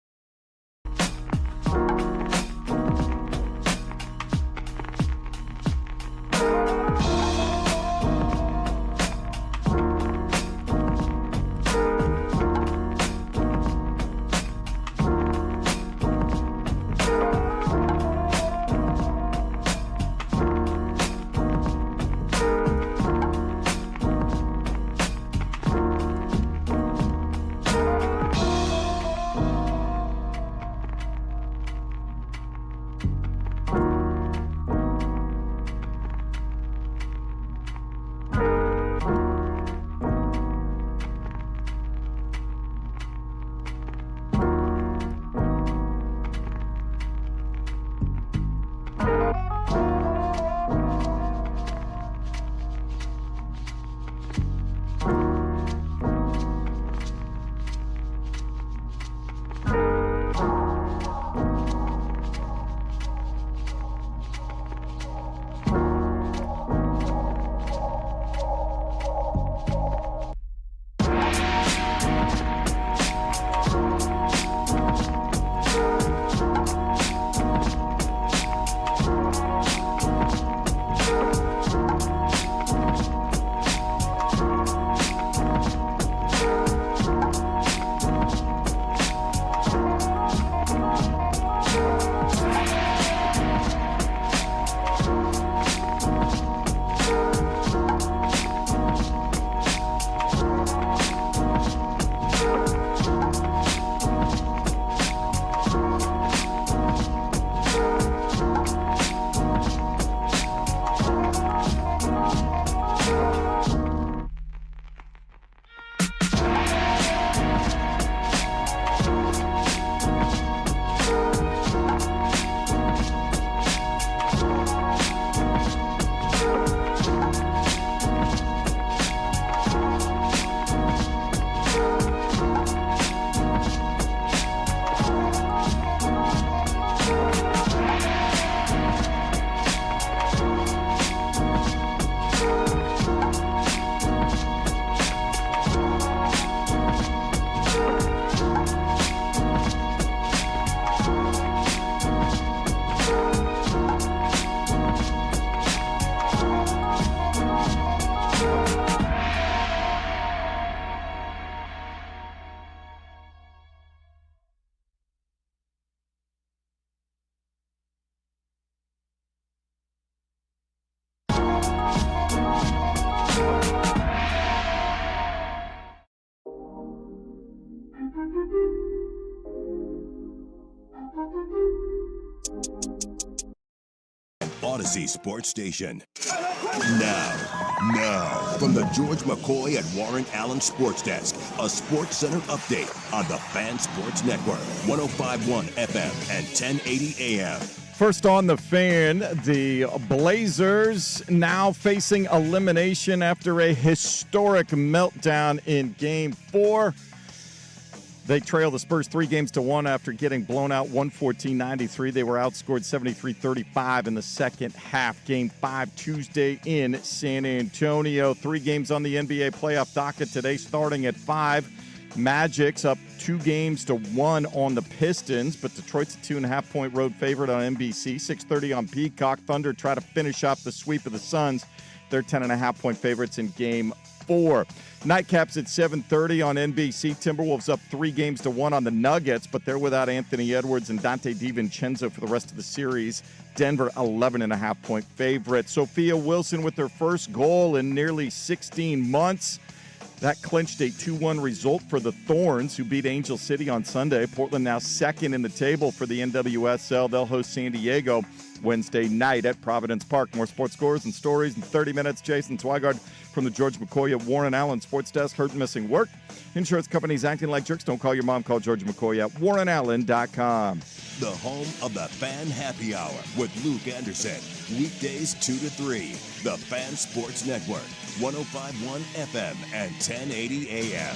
Odyssey Sports Station. Now, from the George McCoy and Warren Allen Sports Desk, a Sports Center update on the Fan Sports Network, 105.1 FM and 1080 AM. First on the Fan, the Blazers now facing elimination after a historic meltdown in Game 4. They trail the Spurs 3-1 after getting blown out 114-93. They were outscored 73-35 in the second half. Game 5 Tuesday in San Antonio. 3 games on the NBA playoff docket today starting at 5. Magic's up 2-1 on the Pistons, but Detroit's a 2.5-point road favorite on NBC. 6:30 on Peacock. Thunder try to finish off the sweep of the Suns. They're 10.5-point favorites in Game 4. Nightcaps at 7:30 on NBC. Timberwolves up 3-1 on the Nuggets, but they're without Anthony Edwards and Dante DiVincenzo for the rest of the series. Denver 11.5-point favorite. Sophia Wilson with her first goal in nearly 16 months. That clinched a 2-1 result for the Thorns, who beat Angel City on Sunday. Portland now second in the table for the NWSL. They'll host San Diego Wednesday night at Providence Park. More sports scores and stories in 30 minutes. Jason Swigard from the George McCoy at Warren Allen Sports Desk. Hurt and missing work. Insurance companies acting like jerks. Don't call your mom. Call George McCoy at warrenallen.com. The home of the Fan Happy Hour with Luke Anderson. Weekdays 2 to 3. The Fan Sports Network. 105.1 FM and 1080 AM.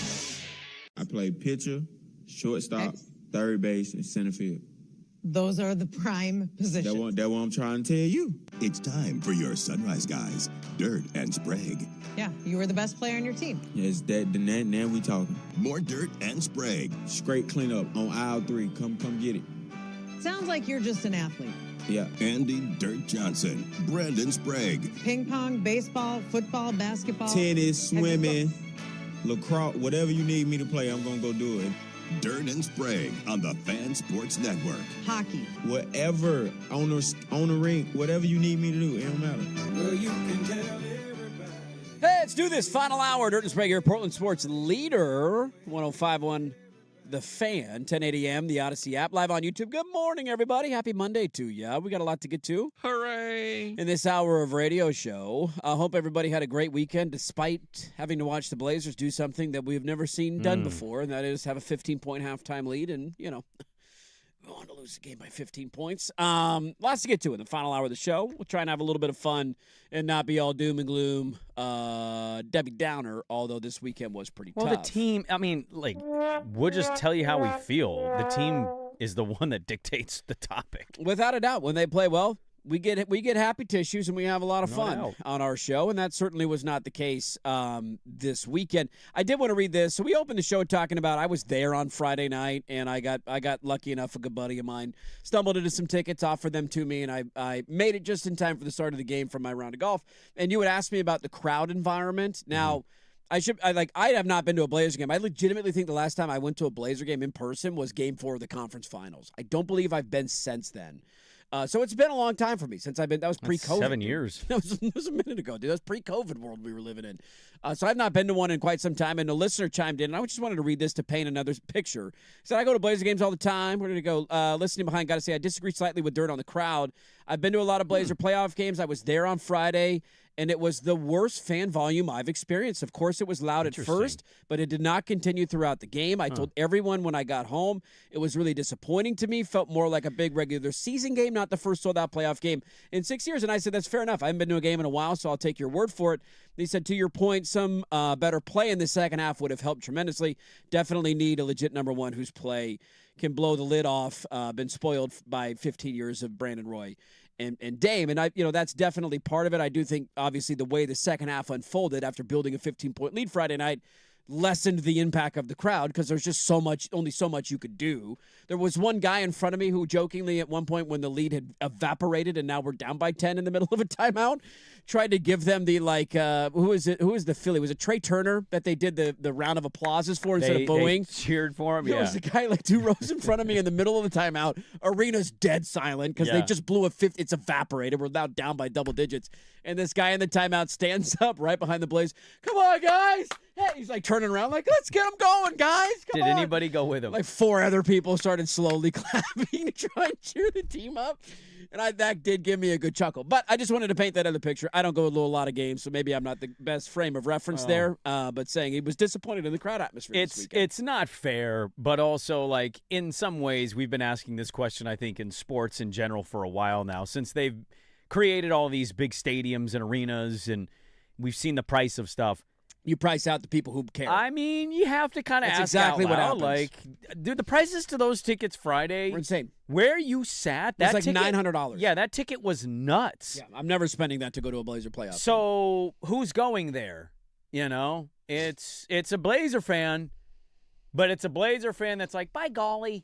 I play pitcher, shortstop, third base, and center field. Those are the prime positions. That's what I'm trying to tell you. It's time for your Sunrise Guys, Dirt and Sprague. Yeah, you were the best player on your team. Yes, now we talking. More Dirt and Sprague. Straight cleanup on aisle 3. Come get it. Sounds like you're just an athlete. Yeah. Andy Dirt Johnson, Brandon Sprague. Ping pong, baseball, football, basketball. Tennis, swimming, lacrosse, whatever you need me to play, I'm going to go do it. Dirt and Sprague on the Fan Sports Network. Hockey. Whatever, on the ring, whatever you need me to do, it don't matter. Well, you can tell everybody. Hey, let's do this. Final hour. Dirt and Sprague here, Portland Sports leader, 105.1 The Fan, 1080 AM, the Odyssey app, live on YouTube. Good morning, everybody. Happy Monday to you. We got a lot to get to. Hooray! In this hour of radio show. I hope everybody had a great weekend despite having to watch the Blazers do something that we've never seen done before, and that is have a 15-point halftime lead and, go on to lose the game by 15 points. Lots to get to in the final hour of the show. We'll try and have a little bit of fun and not be all doom and gloom, Debbie Downer, although this weekend was pretty tough. Well, the team, we'll just tell you how we feel. The team is the one that dictates the topic. Without a doubt. When they play well, we get happy tissues and we have a lot of fun on our show, and that certainly was not the case this weekend. I did want to read this. So we opened the show talking about I was there on Friday night, and I got lucky enough. A good buddy of mine stumbled into some tickets, offered them to me, and I made it just in time for the start of the game from my round of golf. And you had asked me about the crowd environment. Now, I have not been to a Blazer game. I legitimately think the last time I went to a Blazer game in person was Game 4 of the conference finals. I don't believe I've been since then. So it's been a long time for me since I've been. That was pre-COVID. 7 years. That was a minute ago, dude. That was pre-COVID world we were living in. So I've not been to one in quite some time. And a listener chimed in, and I just wanted to read this to paint another picture. He said, I go to Blazer games all the time. Where did it go? Listening behind, got to say, I disagree slightly with Dirt on the crowd. I've been to a lot of Blazer playoff games. I was there on Friday, and it was the worst fan volume I've experienced. Of course, it was loud at first, but it did not continue throughout the game. I told everyone when I got home, it was really disappointing to me. Felt more like a big regular season game, not the first sold-out playoff game in 6 years. And I said, that's fair enough. I haven't been to a game in a while, so I'll take your word for it. He said, to your point, some better play in the second half would have helped tremendously. Definitely need a legit number one whose play can blow the lid off. Been spoiled by 15 years of Brandon Roy and Dame. And that's definitely part of it. I do think, obviously, the way the second half unfolded after building a 15-point lead Friday night lessened the impact of the crowd because there's just only so much you could do. There was one guy in front of me who jokingly at one point when the lead had evaporated and now we're down by 10 in the middle of a timeout, tried to give them the who is the Philly? Was it Trey Turner that they did the round of applauses for instead of booing? They cheered for him, There was a guy 2 rows in front of me in the middle of the timeout. Arena's dead silent because they just blew a 50. It's evaporated. We're now down by double digits. And this guy in the timeout stands up right behind the Blaze. Come on, guys. Hey, he's turning around let's get him going, guys. Come on. Did anybody go with him? 4 other people started slowly clapping to try and cheer the team up. And that did give me a good chuckle. But I just wanted to paint that other picture. I don't go to a lot of games, so maybe I'm not the best frame of reference there. But saying he was disappointed in the crowd atmosphere this weekend. It's not fair, but also, in some ways, we've been asking this question, I think, in sports in general for a while now, since they've created all these big stadiums and arenas, and we've seen the price of stuff. You price out the people who care. I mean, you have to kind of ask exactly out what loud, happens. Like, dude, the prices to those tickets Friday We're insane. Where you sat, that It's like ticket, $900. Yeah, that ticket was nuts. Yeah, I'm never spending that to go to a Blazer playoff. So who's going there? You know, it's a Blazer fan, but it's a Blazer fan that's like, by golly,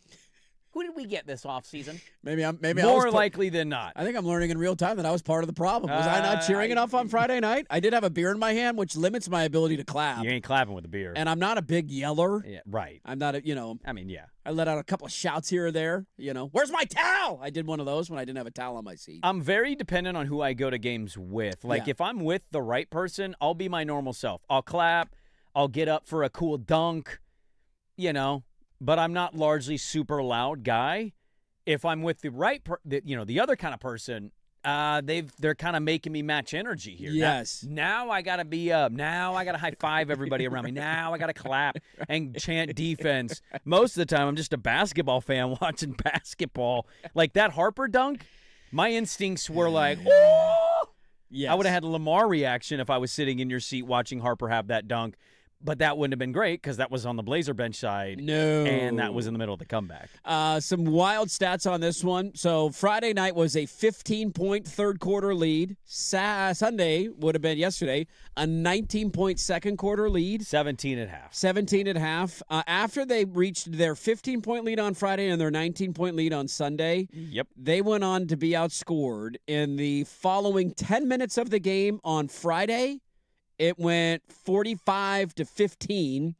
who did we get this offseason? Maybe more likely than not. I think I'm learning in real time that I was part of the problem. Was I not cheering enough on Friday night? I did have a beer in my hand, which limits my ability to clap. You ain't clapping with a beer. And I'm not a big yeller. Yeah, right. I'm not I mean, yeah. I let out a couple of shouts here or there. Where's my towel? I did one of those when I didn't have a towel on my seat. I'm very dependent on who I go to games with. Like, if I'm with the right person, I'll be my normal self. I'll clap. I'll get up for a cool dunk, but I'm not largely super loud guy. If I'm with the right, the other kind of person, they're kind of making me match energy here. Yes. Now I got to be up. Now I got to high five everybody around me. Now I got to clap and chant defense. Most of the time, I'm just a basketball fan watching basketball. Like that Harper dunk, my instincts were like, oh! Yes. I would have had a Lamar reaction if I was sitting in your seat watching Harper have that dunk. But that wouldn't have been great because that was on the Blazer bench side. No. And that was in the middle of the comeback. Some wild stats on this one. So Friday night was a 15-point third-quarter lead. Sunday would have been yesterday, a 19-point second-quarter lead. 17 at half. 17 at half. After they reached their 15-point lead on Friday and their 19-point lead on Sunday, they went on to be outscored. In the following 10 minutes of the game on Friday, it went 45-15,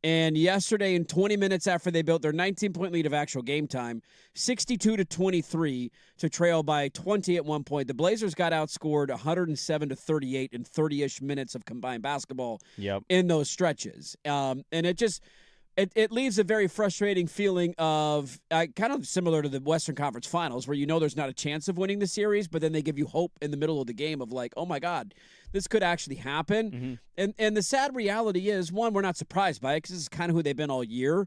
and yesterday in 20 minutes after they built their 19-point lead of actual game time, 62-23 to trail by 20 at one point. The Blazers got outscored 107-38 in 30-ish minutes of combined basketball in those stretches. And it leaves a very frustrating feeling of kind of similar to the Western Conference Finals, where there's not a chance of winning the series, but then they give you hope in the middle of the game of like, oh my God, this could actually happen. Mm-hmm. And the sad reality is, one, we're not surprised by it because this is kind of who they've been all year.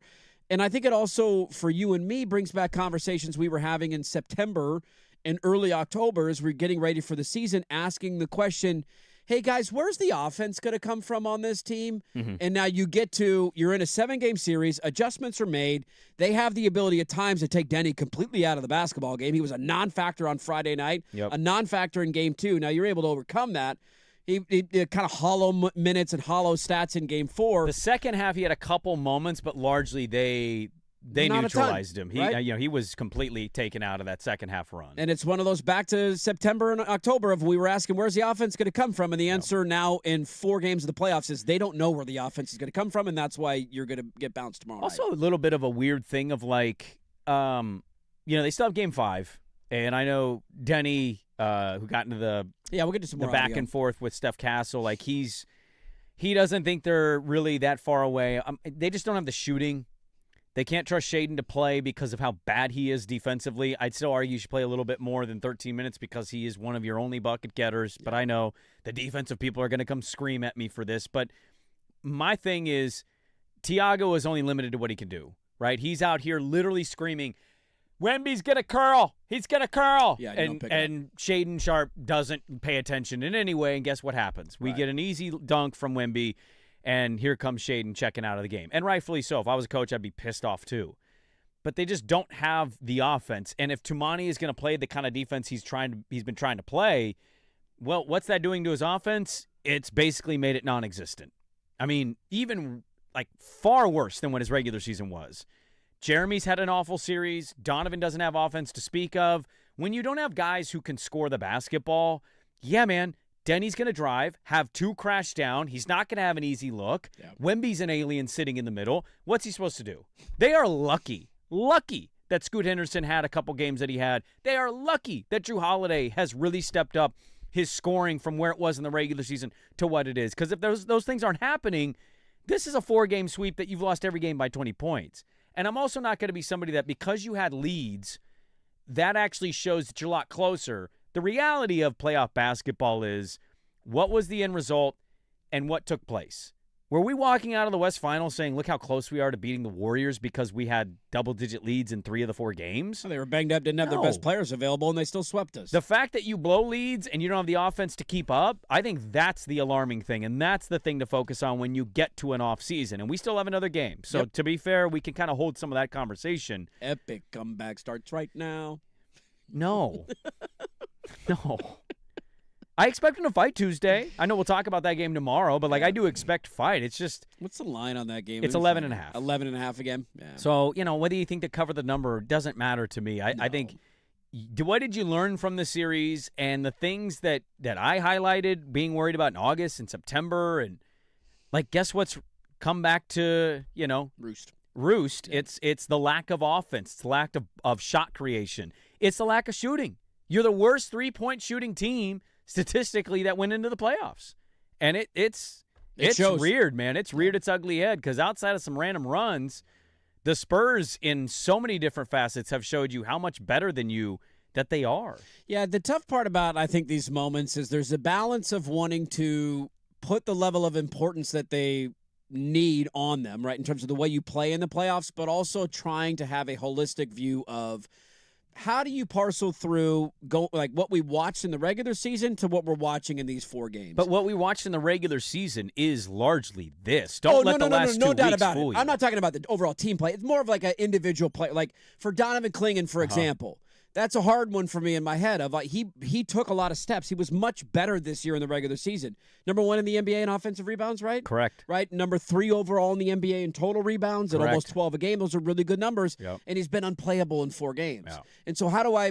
And I think it also, for you and me, brings back conversations we were having in September and early October as we're getting ready for the season, asking the question, hey, guys, where's the offense going to come from on this team? Mm-hmm. And now you're in a 7-game series. Adjustments are made. They have the ability at times to take Denny completely out of the basketball game. He was a non-factor on Friday night, a non-factor in Game 2. Now you're able to overcome that. He kind of hollow minutes and hollow stats in Game 4. The second half, he had a couple moments, but largely they neutralized him. He was completely taken out of that second half run. And it's one of those back to September and October of we were asking where's the offense going to come from, and the answer now in 4 games of the playoffs is they don't know where the offense is going to come from, and that's why you're going to get bounced tomorrow. Also, night. A little bit of a weird thing of like, they still have Game 5, and I know Denny, who got into we'll get to some more back and forth with Steph Castle, like he doesn't think they're really that far away. They just don't have the shooting. They can't trust Shaedon to play because of how bad he is defensively. I'd still argue you should play a little bit more than 13 minutes because he is one of your only bucket getters. But I know the defensive people are going to come scream at me for this. But my thing is, Tiago is only limited to what he can do, right? He's out here literally screaming, Wemby's going to curl. He's going to curl. Yeah, and Shaedon Sharp doesn't pay attention in any way. And guess what happens? We get an easy dunk from Wemby. And here comes Shaedon checking out of the game. And rightfully so. If I was a coach, I'd be pissed off too. But they just don't have the offense. And if Toumani is going to play the kind of defense he's been trying to play, well, what's that doing to his offense? It's basically made it non-existent. I mean, even like far worse than what his regular season was. Jeremy's had an awful series. Donovan doesn't have offense to speak of. When you don't have guys who can score the basketball, yeah, man, Denny's going to drive, have 2 crash down. He's not going to have an easy look. Yep. Wemby's an alien sitting in the middle. What's he supposed to do? They are lucky that Scoot Henderson had a couple games that he had. They are lucky that Drew Holiday has really stepped up his scoring from where it was in the regular season to what it is. Because if those things aren't happening, this is a 4-game sweep that you've lost every game by 20 points. And I'm also not going to be somebody that because you had leads, that actually shows that you're a lot closer. The reality of playoff basketball is what was the end result and what took place. Were we walking out of the West Finals saying, look how close we are to beating the Warriors because we had double-digit leads in 3 of the 4 games? They were banged up, didn't have their best players available, and they still swept us. The fact that you blow leads and you don't have the offense to keep up, I think that's the alarming thing, and that's the thing to focus on when you get to an off season. And we still have another game. So to be fair, we can kind of hold some of that conversation. Epic comeback starts right now. No. No. I expect him to fight Tuesday. I know we'll talk about that game tomorrow, but I do expect fight. It's just what's the line on that game? It's 11.5. 11.5 again. Yeah. So whether you think to cover the number doesn't matter to me. I think. What did you learn from the series and the things that I highlighted? Being worried about in August and September, and guess what's come back to roost. Yeah. It's the lack of offense. It's the lack of shot creation. It's the lack of shooting. You're the worst 3-point shooting team statistically that went into the playoffs. And it's reared, man. It's reared its ugly head because outside of some random runs, the Spurs in so many different facets have showed you how much better than you that they are. Yeah, the tough part about, I think, these moments is there's a balance of wanting to put the level of importance that they need on them, right, in terms of the way you play in the playoffs, but also trying to have a holistic view of how do you parcel through what we watched in the regular season to what we're watching in these 4 games? But what we watched in the regular season is largely this. Don't let the last 2 no doubt weeks about fool it. you. I'm not talking about the overall team play. It's more of an individual play. Like for Donovan Clingan, for example, that's a hard one for me in my head. He took a lot of steps. He was much better this year in the regular season. Number 1 in the NBA in offensive rebounds, right? Correct. Right. Number 3 overall in the NBA in total rebounds at almost 12 a game. Those are really good numbers. Yep. And he's been unplayable in 4 games. Yep. And so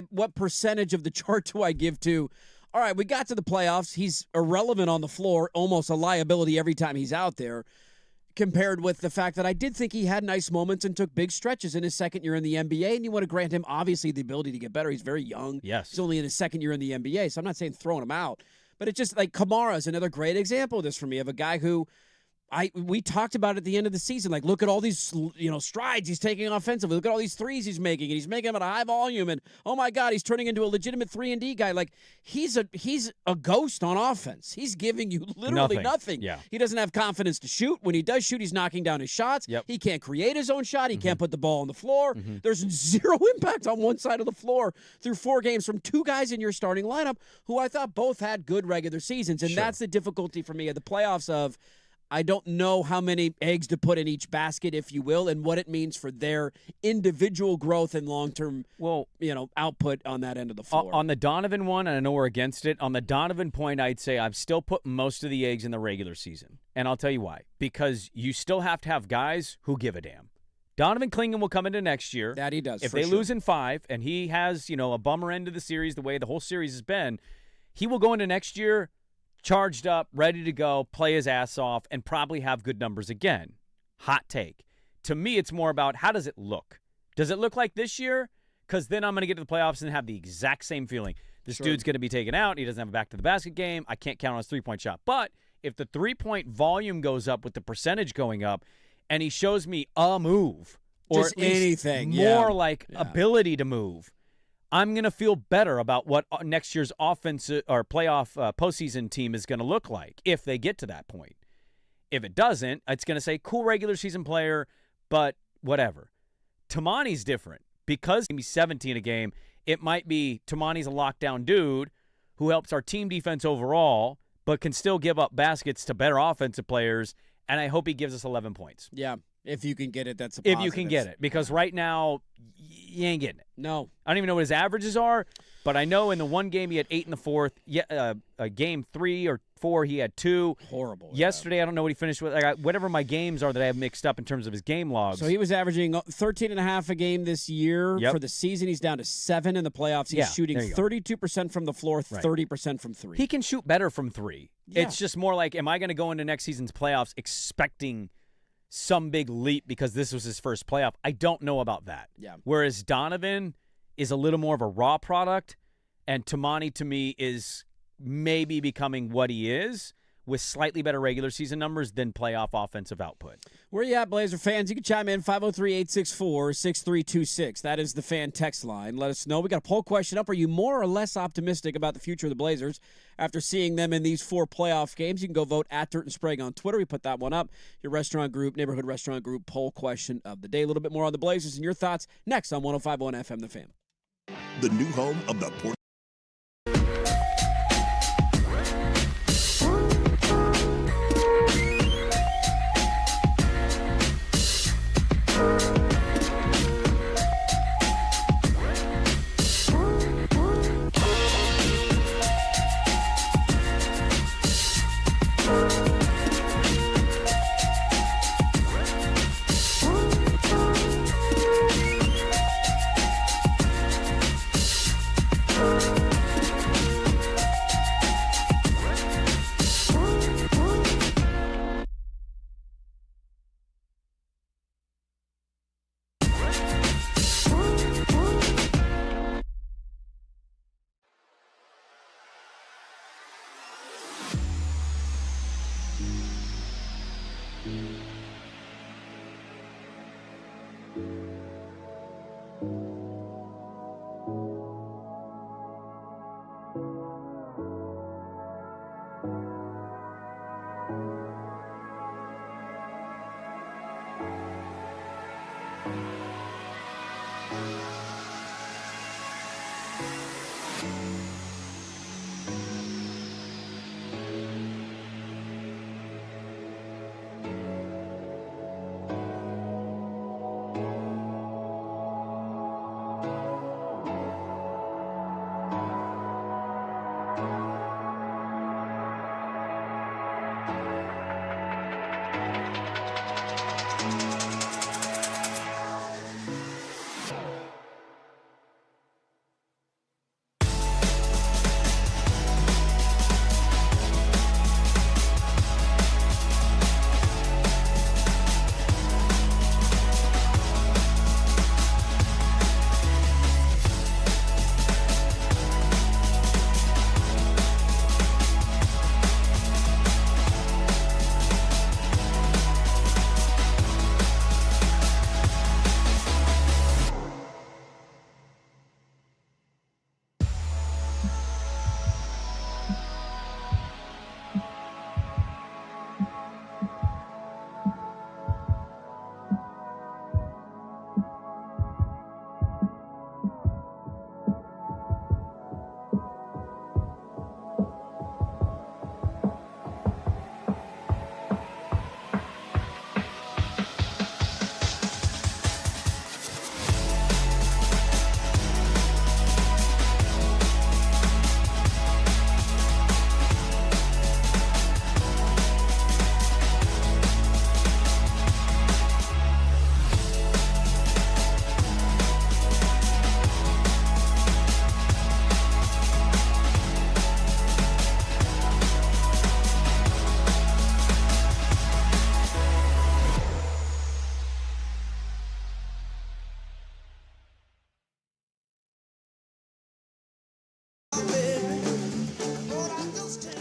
what percentage of the chart do I give to, all right, we got to the playoffs. He's irrelevant on the floor, almost a liability every time he's out there, compared with the fact that I did think he had nice moments and took big stretches in his second year in the NBA, and you want to grant him, obviously, the ability to get better. He's very young. Yes. He's only in his second year in the NBA, so I'm not saying throwing him out. But it's just Kamara is another great example of this for me, of a guy who we talked about at the end of the season. Look at all these strides he's taking offensively. Look at all these threes he's making, and he's making them at a high volume. And oh my God, he's turning into a legitimate 3-and-D guy. He's a ghost on offense. He's giving you literally nothing. Yeah. He doesn't have confidence to shoot. When he does shoot, he's knocking down his shots. Yep. He can't create his own shot. He can't put the ball on the floor. There's zero impact on one side of the floor through 4 games from 2 guys in your starting lineup who I thought both had good regular seasons. And that's the difficulty for me of the playoffs of, I don't know how many eggs to put in each basket, if you will, and what it means for their individual growth and long-term output on that end of the floor. On the Donovan one, and I know we're against it, on the Donovan point, I'd say I've still put most of the eggs in the regular season. And I'll tell you why. Because you still have to have guys who give a damn. Donovan Clingan will come into next year. That he does, If they lose in 5, and he has, a bummer end of the series, the way the whole series has been, he will go into next year charged up, ready to go, play his ass off, and probably have good numbers again. Hot take. To me, it's more about how does it look? Does it look like this year? Because then I'm going to get to the playoffs and have the exact same feeling. This dude's going to be taken out. He doesn't have a back-to-the-basket game. I can't count on his three-point shot. But if the three-point volume goes up with the percentage going up and he shows me a move or just at least anything, more ability to move, I'm going to feel better about what next year's offense or playoff postseason team is going to look like if they get to that point. If it doesn't, it's going to say, cool regular season player, but whatever. Tamani's different. Because he's 17 a game, it might be Tamani's a lockdown dude who helps our team defense overall, but can still give up baskets to better offensive players, and I hope he gives us 11 points. Yeah. If you can get it, that's a If positive. you can get it. Because right now, you ain't getting it. No. I don't even know what his averages are, but I know in the one game he had 8 in the fourth. Game 3 or 4 he had 2. Horrible. Yesterday, I don't know what he finished with. Whatever my games are that I have mixed up in terms of his game logs. So he was averaging 13.5 a game this year. Yep. For the season, he's down to 7 in the playoffs. He's shooting 32% from the floor, 30% from 3. He can shoot better from 3. Yeah. It's just more like, am I going to go into next season's playoffs expecting some big leap because this was his first playoff? I don't know about that. Yeah. Whereas Donovan is a little more of a raw product, and Tamani, to me, is maybe becoming what he is, with slightly better regular season numbers than playoff offensive output. Where you at, Blazer fans? You can chime in 503-864-6326. That is the fan text line. Let us know. We got a poll question up. Are you more or less optimistic about the future of the Blazers after seeing them in these 4 playoff games? You can go vote at Dirt and Sprague on Twitter. We put that one up. Your restaurant group, neighborhood restaurant group poll question of the day. A little bit more on the Blazers and your thoughts next on 105.1 FM The Fan. The new home of the Port.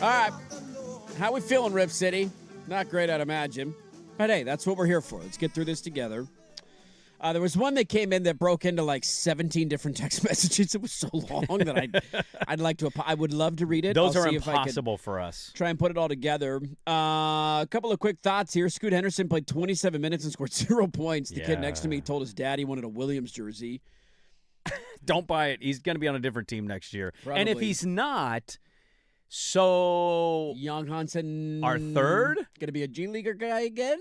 All right. How we feeling, Rip City? Not great, I'd imagine. But hey, that's what we're here for. Let's get through this together. There was one that came in that broke into like 17 different text messages. It was so long that I'd like to. I would love to read it. Those I'll are see impossible for us. Try and put it all together. A couple of quick thoughts here. Scoot Henderson played 27 minutes and scored 0 points. The kid next to me told his dad he wanted a Williams jersey. Don't buy it. He's going to be on a different team next year. Probably. And if he's not, so Young Hansen, our third, going to be a G Leaguer guy again.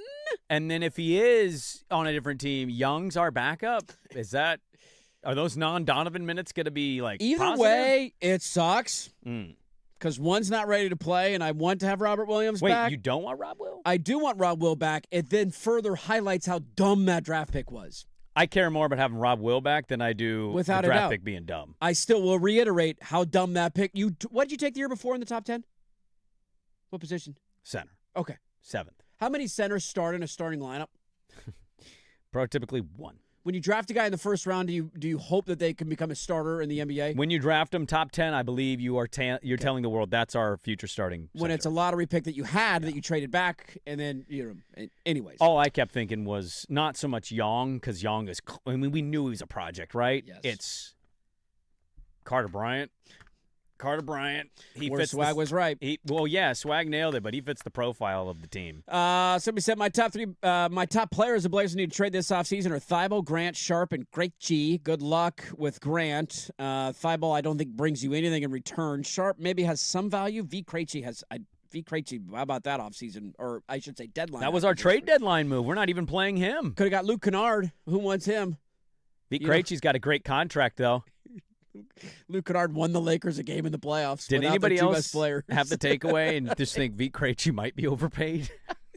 And then if he is on a different team, Young's our backup. Are those non-Donovan minutes going to be like either positive? way? It sucks because one's not ready to play, and I want to have Robert Williams back. Wait, you don't want Rob Will? I do want Rob Will back. It then further highlights how dumb that draft pick was. I care more about having Rob Will back than I do Without the a draft doubt. pick being dumb. I still will reiterate how dumb that pick. What did you take the year before in the top 10? What position? Center. Okay. 7th. How many centers start in a starting lineup? Prototypically 1. When you draft a guy in the first round, do you hope that they can become a starter in the NBA? When you draft them top 10, I believe you're telling the world that's our future starting When center. it's a lottery pick that you had that you traded back, and then anyways. All I kept thinking was not so much Young, because Young is. I mean, we knew he was a project, right? Yes. It's Carter Bryant. Where Swag was right. Swag nailed it, but he fits the profile of the team. Somebody said my top players the Blazers need to trade this offseason are Thibault, Grant, Sharp, and Krejci. Good luck with Grant. Thibault, I don't think brings you anything in return. Sharp maybe has some value. Krejci, how about that offseason? Or I should say deadline. That was our trade deadline move. We're not even playing him. Could have got Luke Kennard. Who wants him? Krejci's got a great contract, though. Luke Kennard won the Lakers a game in the playoffs. Did anybody else players. have the takeaway and just think Vit Krejci might be overpaid,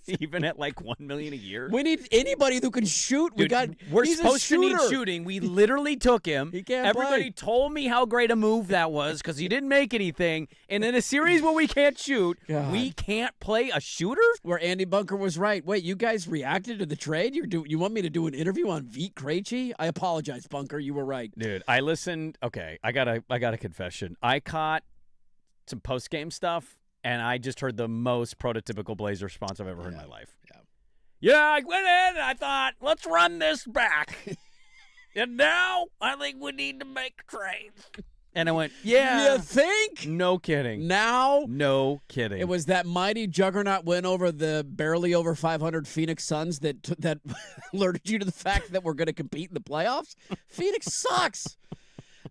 even at like $1 million a year? We need anybody who can shoot. Dude, we're supposed to need shooting. We literally took him. He can't Everybody play. told me how great a move that was because he didn't make anything. And in a series where we can't shoot, we can't play a shooter? Where Andy Bunker was right. Wait, you guys reacted to the trade? You want me to do an interview on Vit Krejci? I apologize, Bunker. You were right. Dude, I listened. Okay, I got a confession. I caught some post-game stuff, and I just heard the most prototypical Blazer response I've ever heard in my life. Yeah, I went in and I thought, let's run this back. And now I think we need to make trades. And I went, yeah. You think? No kidding. Now? No kidding. It was that mighty juggernaut win over the barely over 500 Phoenix Suns that alerted you to the fact that we're going to compete in the playoffs? Phoenix sucks.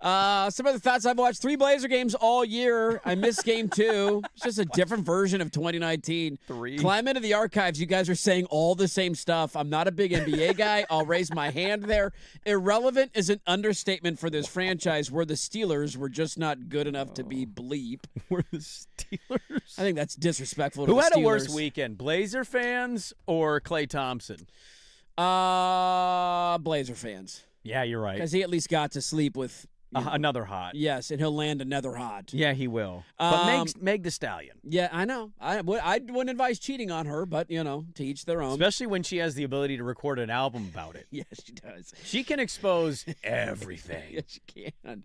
Some other thoughts. I've watched 3 Blazer games all year. I missed game 2. It's just a different version of 2019. 3. Climb into the archives. You guys are saying all the same stuff. I'm not a big NBA guy. I'll raise my hand there. Irrelevant is an understatement for this franchise where the Steelers were just not good enough to be bleep. We're the Steelers. I think that's disrespectful to Who the had Steelers. a worse weekend, Blazer fans or Klay Thompson? Blazer fans. Yeah, you're right. Because he at least got to sleep with another hot. Yes, and he'll land another hot. Yeah, he will. But Meg the Stallion. Yeah, I know. I wouldn't advise cheating on her, but, to each their own. Especially when she has the ability to record an album about it. Yes, she does. She can expose everything. Yes, she can.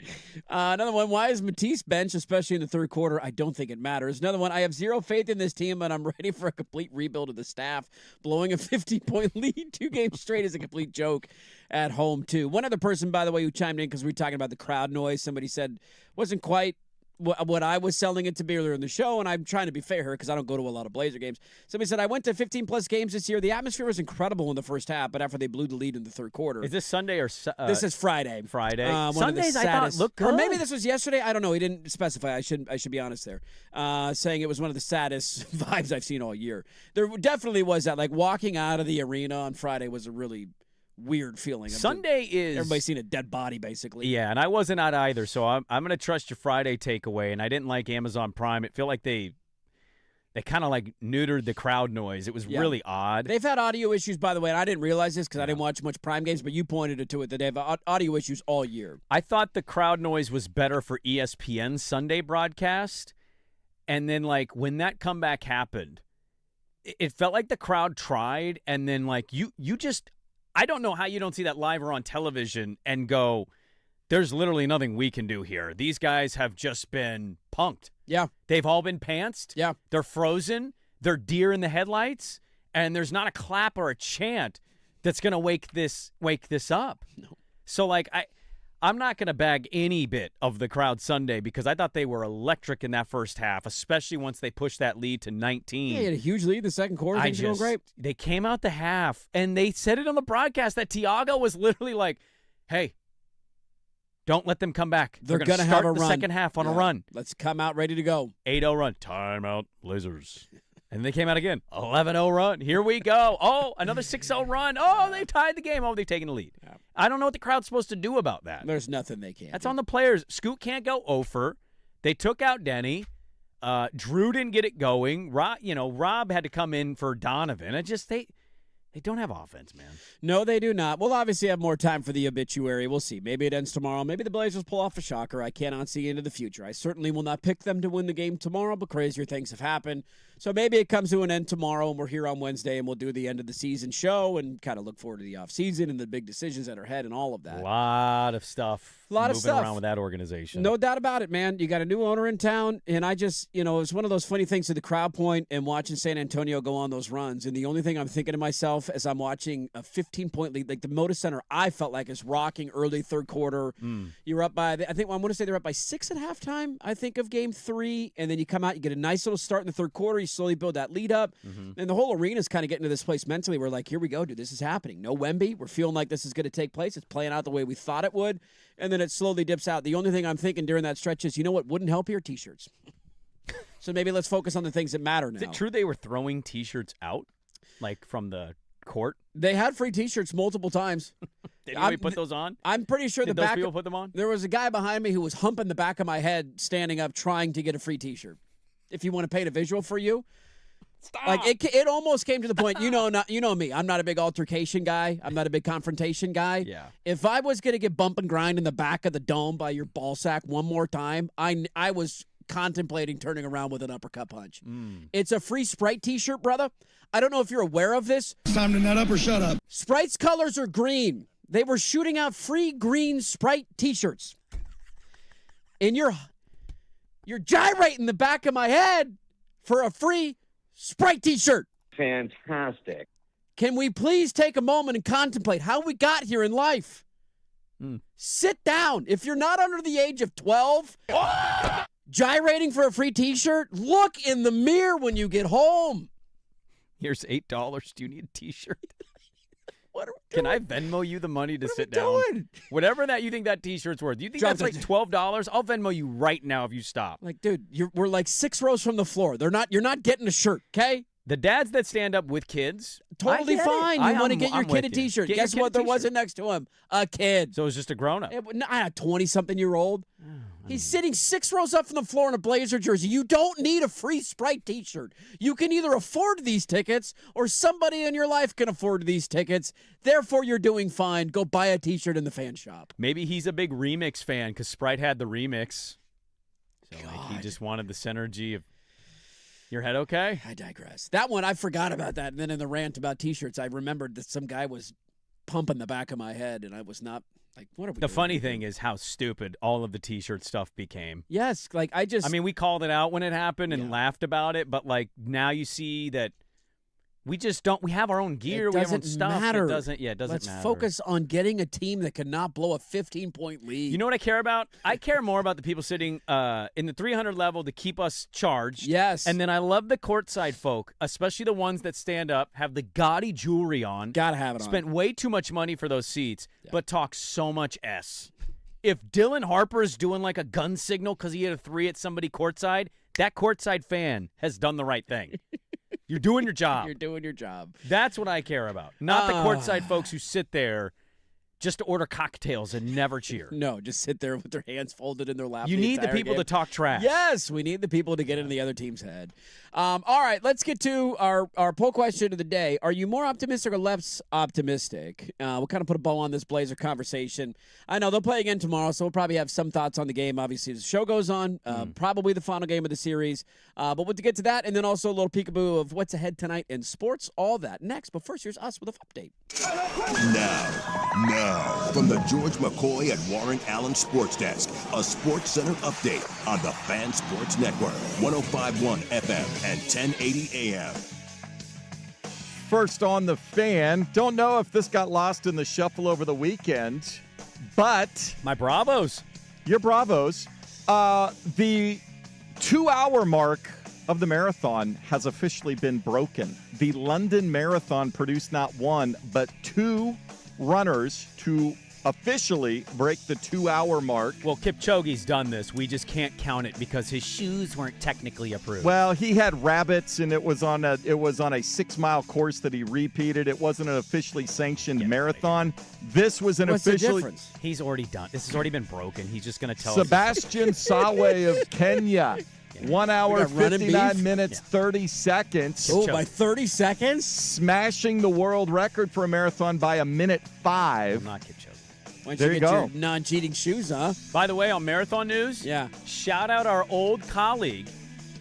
Another one, why is Matisse benched, especially in the third quarter? I don't think it matters. Another one, I have zero faith in this team, and I'm ready for a complete rebuild of the staff. Blowing a 50-point lead 2 games straight is a complete joke at home, too. One other person, by the way, who chimed in because we were talking about the crowd noise, somebody said wasn't quite what I was selling it to be earlier in the show, and I'm trying to be fair here because I don't go to a lot of Blazer games. Somebody said, I went to 15-plus games this year. The atmosphere was incredible in the first half, but after they blew the lead in the third quarter. Is this Sunday or this is Friday. Friday. Sundays, I thought, looked good. Or maybe this was yesterday. I don't know. He didn't specify. I should be honest there. Saying it was one of the saddest vibes I've seen all year. There definitely was that. Like, walking out of the arena on Friday was a really weird feeling. Sunday is everybody's seen a dead body basically. Yeah, and I wasn't out either, so I'm going to trust your Friday takeaway. And I didn't like Amazon Prime. It felt like they kind of like neutered the crowd noise. It was really odd. They've had audio issues, by the way, and I didn't realize this because I didn't watch much Prime games, but you pointed to it that they have audio issues all year. I thought the crowd noise was better for ESPN's Sunday broadcast, and then like when that comeback happened, it felt like the crowd tried, and then like you just. I don't know how you don't see that live or on television and go, there's literally nothing we can do here. These guys have just been punked. Yeah. They've all been pantsed. Yeah. They're frozen. They're deer in the headlights. And there's not a clap or a chant that's going to wake this up. No. So, like, I'm not going to bag any bit of the crowd Sunday because I thought they were electric in that first half, especially once they pushed that lead to 19. Yeah, he had a huge lead in the second quarter. Things are going great. They came out the half, and they said it on the broadcast that Tiago was literally like, hey, don't let them come back. They're going to have a the run. Second half on a run. Let's come out ready to go. 8-0 run. Timeout, Blazers. And they came out again. 11-0 run. Here we go. Oh, another 6-0 run. Oh, they've tied the game. Oh, they've taken the lead. Yeah. I don't know what the crowd's supposed to do about that. There's nothing they can. That's on the players. Scoot can't go over. They took out Denny. Drew didn't get it going. Rob had to come in for Donovan. They don't have offense, man. No, they do not. We'll obviously have more time for the obituary. We'll see. Maybe it ends tomorrow. Maybe the Blazers pull off a shocker. I cannot see into the future. I certainly will not pick them to win the game tomorrow, but crazier things have happened. So maybe it comes to an end tomorrow, and we're here on Wednesday, and we'll do the end of the season show and kind of look forward to the offseason and the big decisions that are ahead and all of that. A lot of stuff. Moving around with that organization. No doubt about it, man. You got a new owner in town, and I just, it was one of those funny things to the crowd point and watching San Antonio go on those runs. And the only thing I'm thinking to myself as I'm watching a 15-point lead, like the Moda Center, I felt like is rocking early third quarter. You're up by, I want to say they're up by 6 at halftime, I think, of game 3. And then you come out, you get a nice little start in the third quarter. You slowly build that lead up. And the whole arena is kind of getting to this place mentally. We're like, here we go, dude. This is happening. No Wemby. We're feeling like this is going to take place. It's playing out the way we thought it would. And then it slowly dips out. The only thing I'm thinking during that stretch is, you know what wouldn't help here? T-shirts. So maybe let's focus on the things that matter now. Is it true they were throwing T-shirts out, like from the court? They had free T-shirts multiple times. Did anybody put those on? I'm pretty sure Did the those back people put them on? There was a guy behind me who was humping the back of my head, standing up, trying to get a free T-shirt. If you want to paint a visual for you. Stop. Like it almost came to the point. You know me. I'm not a big altercation guy. I'm not a big confrontation guy. Yeah. If I was gonna get bump and grind in the back of the dome by your ball sack one more time, I was contemplating turning around with an uppercut punch. It's a free Sprite T-shirt, brother. I don't know if you're aware of this. It's time to nut up or shut up. Sprite's colors are green. They were shooting out free green Sprite T-shirts. And you're gyrating the back of my head for a free Sprite T-shirt. Fantastic. Can we please take a moment and contemplate how we got here in life? Sit down. If you're not under the age of 12, gyrating for a free T-shirt, look in the mirror when you get home. Here's $8. Do you need a T-shirt? What are we doing? Can I Venmo you the money to sit down? Whatever that you think that T-shirt's worth. Do you think that's like $12? I'll Venmo you right now if you stop. Like, dude, we're like 6 rows from the floor. You're not getting a shirt, okay? The dads that stand up with kids, Totally fine. You want to get your kid a T-shirt. Get Guess your kid what? a There T-shirt. wasn't next to him. A kid. So it was just a grown-up. Not a 20-something-year-old. He's sitting 6 rows up from the floor in a Blazer jersey. You don't need a free Sprite T-shirt. You can either afford these tickets or somebody in your life can afford these tickets. Therefore, you're doing fine. Go buy a T-shirt in the fan shop. Maybe he's a big remix fan because Sprite had the remix. So like, he just wanted the synergy of your head okay? I digress. That one, I forgot about that. And then in the rant about T-shirts, I remembered that some guy was pumping the back of my head, and I was not like, what are we The doing funny here? thing is how stupid all of the T-shirt stuff became. Yes, like I mean, we called it out when it happened and laughed about it, but like now you see that we just don't. We have our own gear. We have our own stuff. Matter. It doesn't matter. Let's focus on getting a team that cannot blow a 15-point lead. You know what I care about? I care more about the people sitting in the 300 level to keep us charged. Yes. And then I love the courtside folk, especially the ones that stand up, have the gaudy jewelry on. Gotta have it on. Spent way too much money for those seats, but talk so much S. If Dylan Harper's doing like a gun signal because he hit a 3 at somebody courtside, that courtside fan has done the right thing. You're doing your job. You're doing your job. That's what I care about. Not the courtside folks who sit there just to order cocktails and never cheer. No, just sit there with their hands folded in their lap. You need the people to talk trash. Yes, we need the people to get into the other team's head. All right, let's get to our poll question of the day. Are you more optimistic or less optimistic? We'll kind of put a bow on this Blazer conversation. I know they'll play again tomorrow, so we'll probably have some thoughts on the game, obviously, as the show goes on. Probably the final game of the series. But we'll get to that, and then also a little peekaboo of what's ahead tonight in sports, all that next. But first, here's us with an update. Now, from the George McCoy and Warren Allen Sports Desk, a Sports Center update on the Fan Sports Network, 105.1 FM and 1080 AM. First on the Fan. Don't know if this got lost in the shuffle over the weekend, but my bravos. Your bravos. The 2-hour mark of the marathon has officially been broken. The London Marathon produced not one, but 2 runners to officially break the 2-hour mark. Well, Kipchoge's done this. We just can't count it because his shoes weren't technically approved. Well, he had rabbits, and it was on a 6-mile course that he repeated. It wasn't an officially sanctioned marathon. This was an What's officially. the difference? He's already done. This has already been broken. He's just going to tell Sebastian us. Sawe of Kenya 1 hour, 59 minutes, 30 seconds. Oh, by 30 seconds? Smashing the world record for a marathon by a minute 5. Will not Kipchoge. Why don't There you you get go. your non-cheating shoes, huh? By the way, on marathon news, shout out our old colleague,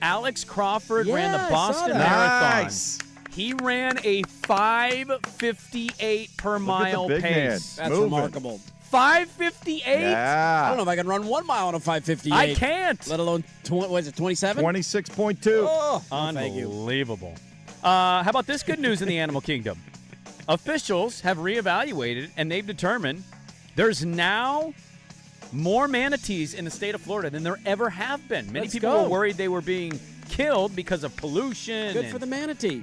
Alex Crawford ran the Yeah, I saw Boston that. Marathon. Nice. He ran a 5:58 per mile big man. pace. That's Moving. remarkable. 5:58? I Yeah. don't know if I can run 1 mile on a 5:58. I can't. Let alone, what is it, 27? 26.2. Oh, thank you. Unbelievable. How about this good news in the animal kingdom? Officials have reevaluated, and they've determined there's now more manatees in the state of Florida than there ever have been. Many Let's people go. were worried they were being killed because of pollution. Good and, for the manatee.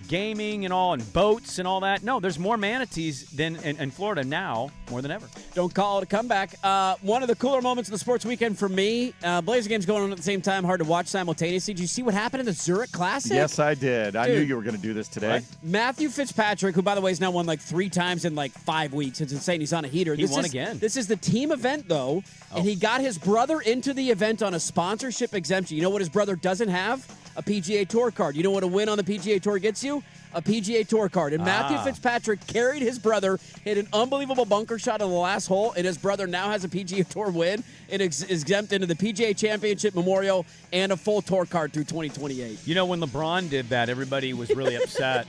gaming and all, and boats and all that. No, there's more manatees than in Florida now, more than ever. Don't call it a comeback. One of the cooler moments of the sports weekend for me, Blazer games going on at the same time, hard to watch simultaneously. Did you see what happened in the Zurich Classic? Yes, I did. I knew Dude. you were going to do this today. Matthew Fitzpatrick, who, by the way, has now won like 3 times in like 5 weeks. It's insane. He's on a heater. He won again. This is the team event, though, and he got his brother into the event on a sponsorship exemption. You know what his brother doesn't have? A PGA Tour card. You know what a win on the PGA Tour gets you? A PGA Tour card. And Matthew Fitzpatrick carried his brother, hit an unbelievable bunker shot on the last hole, and his brother now has a PGA Tour win and is exempt into the PGA Championship Memorial and a full tour card through 2028. You know, when LeBron did that, everybody was really upset.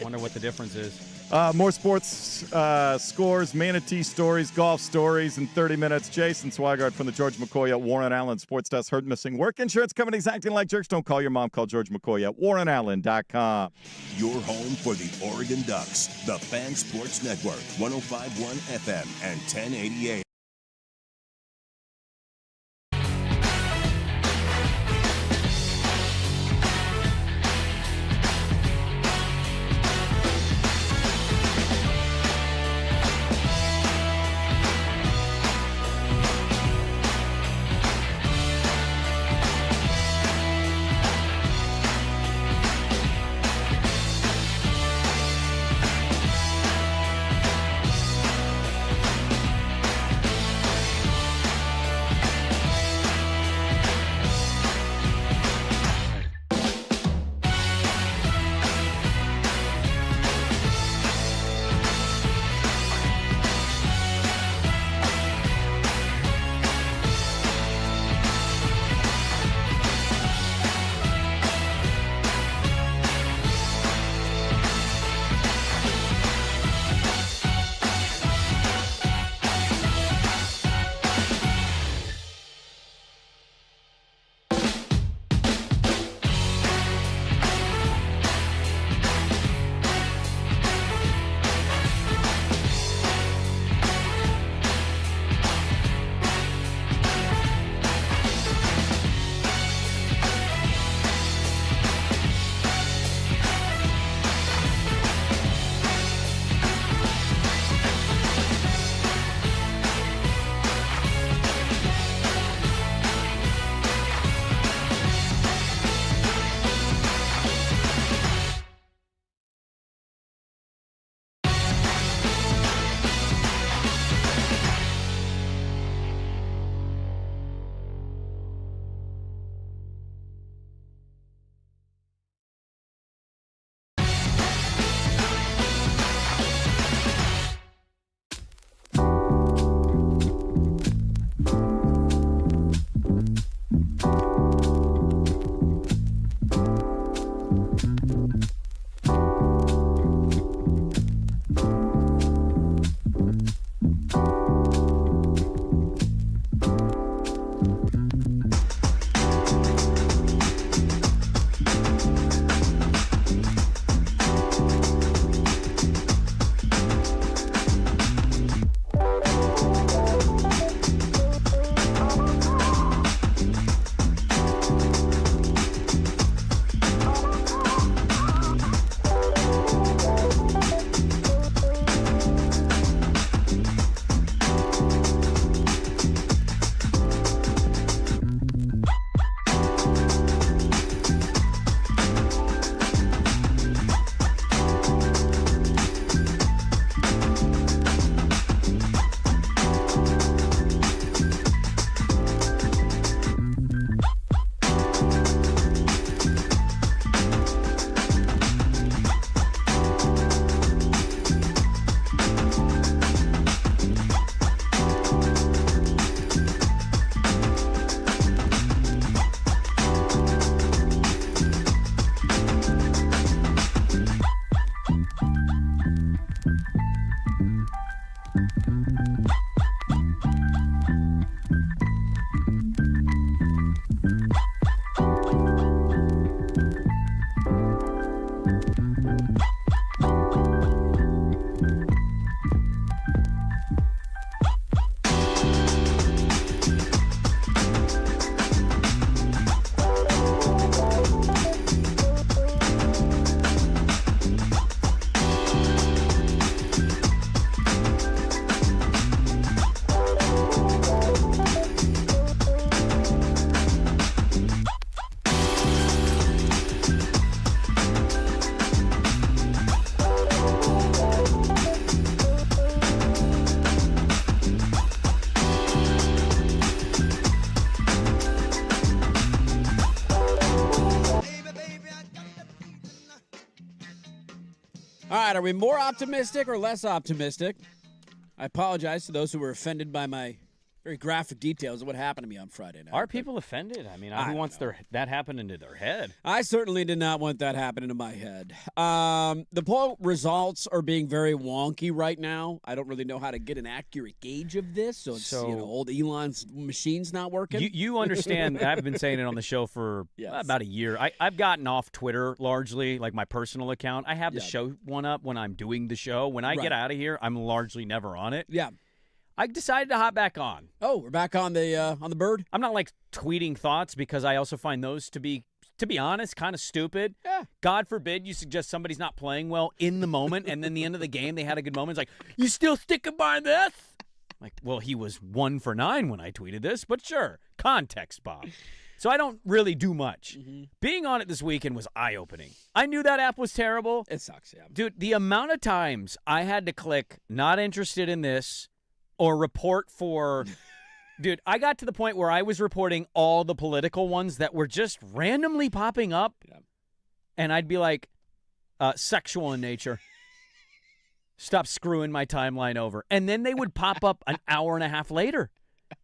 Wonder what the difference is. More sports scores, manatee stories, golf stories in 30 minutes. Jason Swigart from the George McCoy at Warren Allen Sports Desk. Heard missing work. Insurance companies acting like jerks. Don't call your mom. Call George McCoy at warrenallen.com. Your home for the Oregon Ducks. The Fan Sports Network. 105.1 FM and 1080 AM. All right, are we more optimistic or less optimistic? I apologize to those who were offended by my very graphic details of what happened to me on Friday night. Are people offended? I mean, who wants that happening to their head? I certainly did not want that happening to my head. The poll results are being very wonky right now. I don't really know how to get an accurate gauge of this. So it's, old Elon's machine's not working. You understand, I've been saying it on the show for about a year. I've gotten off Twitter largely, like my personal account. I have the show one up when I'm doing the show. When I get out of here, I'm largely never on it. Yeah. I decided to hop back on. Oh, we're back on the bird? I'm not like tweeting thoughts because I also find those to be honest, kind of stupid. Yeah. God forbid you suggest somebody's not playing well in the moment and then the end of the game they had a good moment. It's like, you still sticking by this? Like, well, he was 1 for 9 when I tweeted this, but sure. Context, Bob. So I don't really do much. Being on it this weekend was eye-opening. I knew that app was terrible. It sucks, yeah. Dude, the amount of times I had to click not interested in this or report for dude, I got to the point where I was reporting all the political ones that were just randomly popping up. Yeah. And I'd be like, sexual in nature. Stop screwing my timeline over. And then they would pop up an hour and a half later.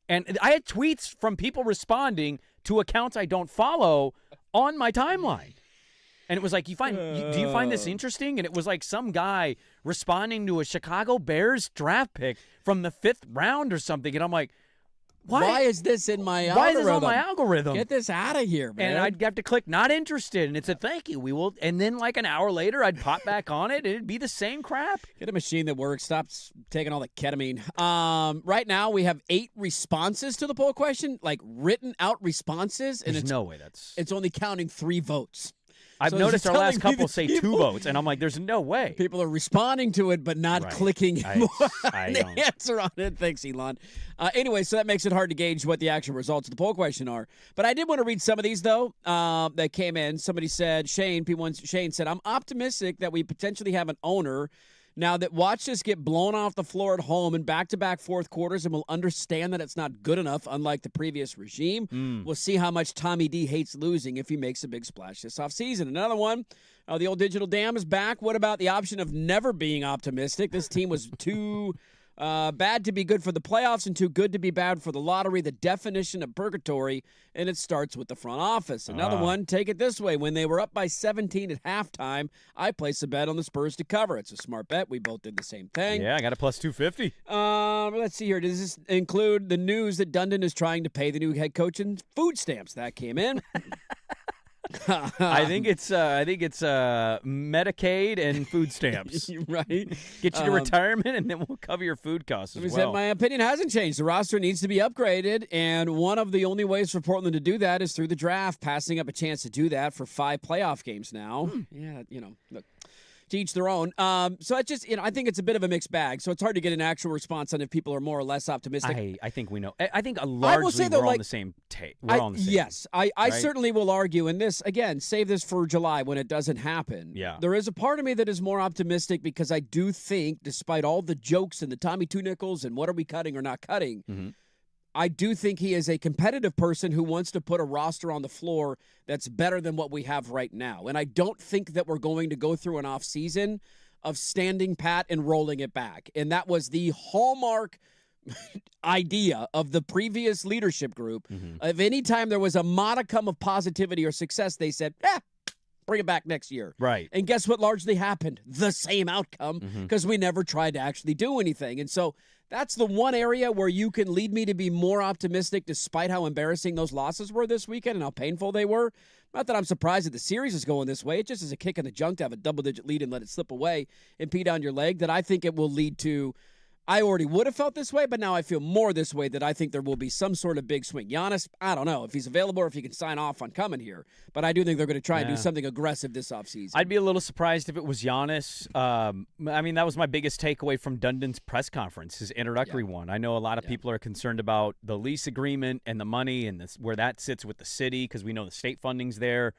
And I had tweets from people responding to accounts I don't follow on my timeline. And it was like, do you find this interesting? And it was like some guy responding to a Chicago Bears draft pick from the 5th round or something. And I'm like, why is this in my algorithm? Why is this on my algorithm? Get this out of here, man. And I'd have to click not interested. And it said, thank you. We will. And then like an hour later, I'd pop back on it. And it'd be the same crap. Get a machine that works. Stop taking all the ketamine. Right now, we have 8 responses to the poll question, like written out responses. And There's no way that's. It's only counting 3 votes. I've noticed our last couple say 2 votes, and I'm like, there's no way. People are responding to it, but not clicking the answer on it. Thanks, Elon. Anyway, so that makes it hard to gauge what the actual results of the poll question are. But I did want to read some of these, though, that came in. Somebody said, Shane said, I'm optimistic that we potentially have an owner now that watched us get blown off the floor at home in back-to-back fourth quarters and will understand that it's not good enough, unlike the previous regime. We'll see how much Tommy D hates losing if he makes a big splash this offseason. Another one, the old digital dam is back. What about the option of never being optimistic? This team was too bad to be good for the playoffs and too good to be bad for the lottery, the definition of purgatory, and it starts with the front office. Another one, take it this way. When they were up by 17 at halftime, I placed a bet on the Spurs to cover. It's a smart bet. We both did the same thing. Yeah, I got a plus 250. Let's see here. Does this include the news that Dundon is trying to pay the new head coach in food stamps? That came in. I think it's Medicaid and food stamps. Right. Get you to retirement, and then we'll cover your food costs as well. My opinion hasn't changed. The roster needs to be upgraded, and one of the only ways for Portland to do that is through the draft, passing up a chance to do that for 5 playoff games now. Yeah, look. To each their own. So it's just, I think it's a bit of a mixed bag. So it's hard to get an actual response on if people are more or less optimistic. I think we know. I think largely we're on the same take. Yes, I certainly will argue. And this, again, save this for July when it doesn't happen. Yeah. There is a part of me that is more optimistic because I do think, despite all the jokes and the Tommy Two Nickels and what are we cutting or not cutting, I do think he is a competitive person who wants to put a roster on the floor that's better than what we have right now. And I don't think that we're going to go through an offseason of standing pat and rolling it back. And that was the hallmark idea of the previous leadership group. Of any time there was a modicum of positivity or success, they said, bring it back next year. Right. And guess what largely happened? The same outcome, because we never tried to actually do anything. And so that's the one area where you can lead me to be more optimistic despite how embarrassing those losses were this weekend and how painful they were. Not that I'm surprised that the series is going this way. It just is a kick in the junk to have a double-digit lead and let it slip away and pee down your leg, that I think it will lead to. I already would have felt this way, but now I feel more this way, that I think there will be some sort of big swing. Giannis, I don't know if he's available or if he can sign off on coming here, but I do think they're going to try and do something aggressive this offseason. I'd be a little surprised if it was Giannis. That was my biggest takeaway from Dundon's press conference, his introductory one. I know a lot of people are concerned about the lease agreement and the money and where that sits with the city, because we know the state funding's there.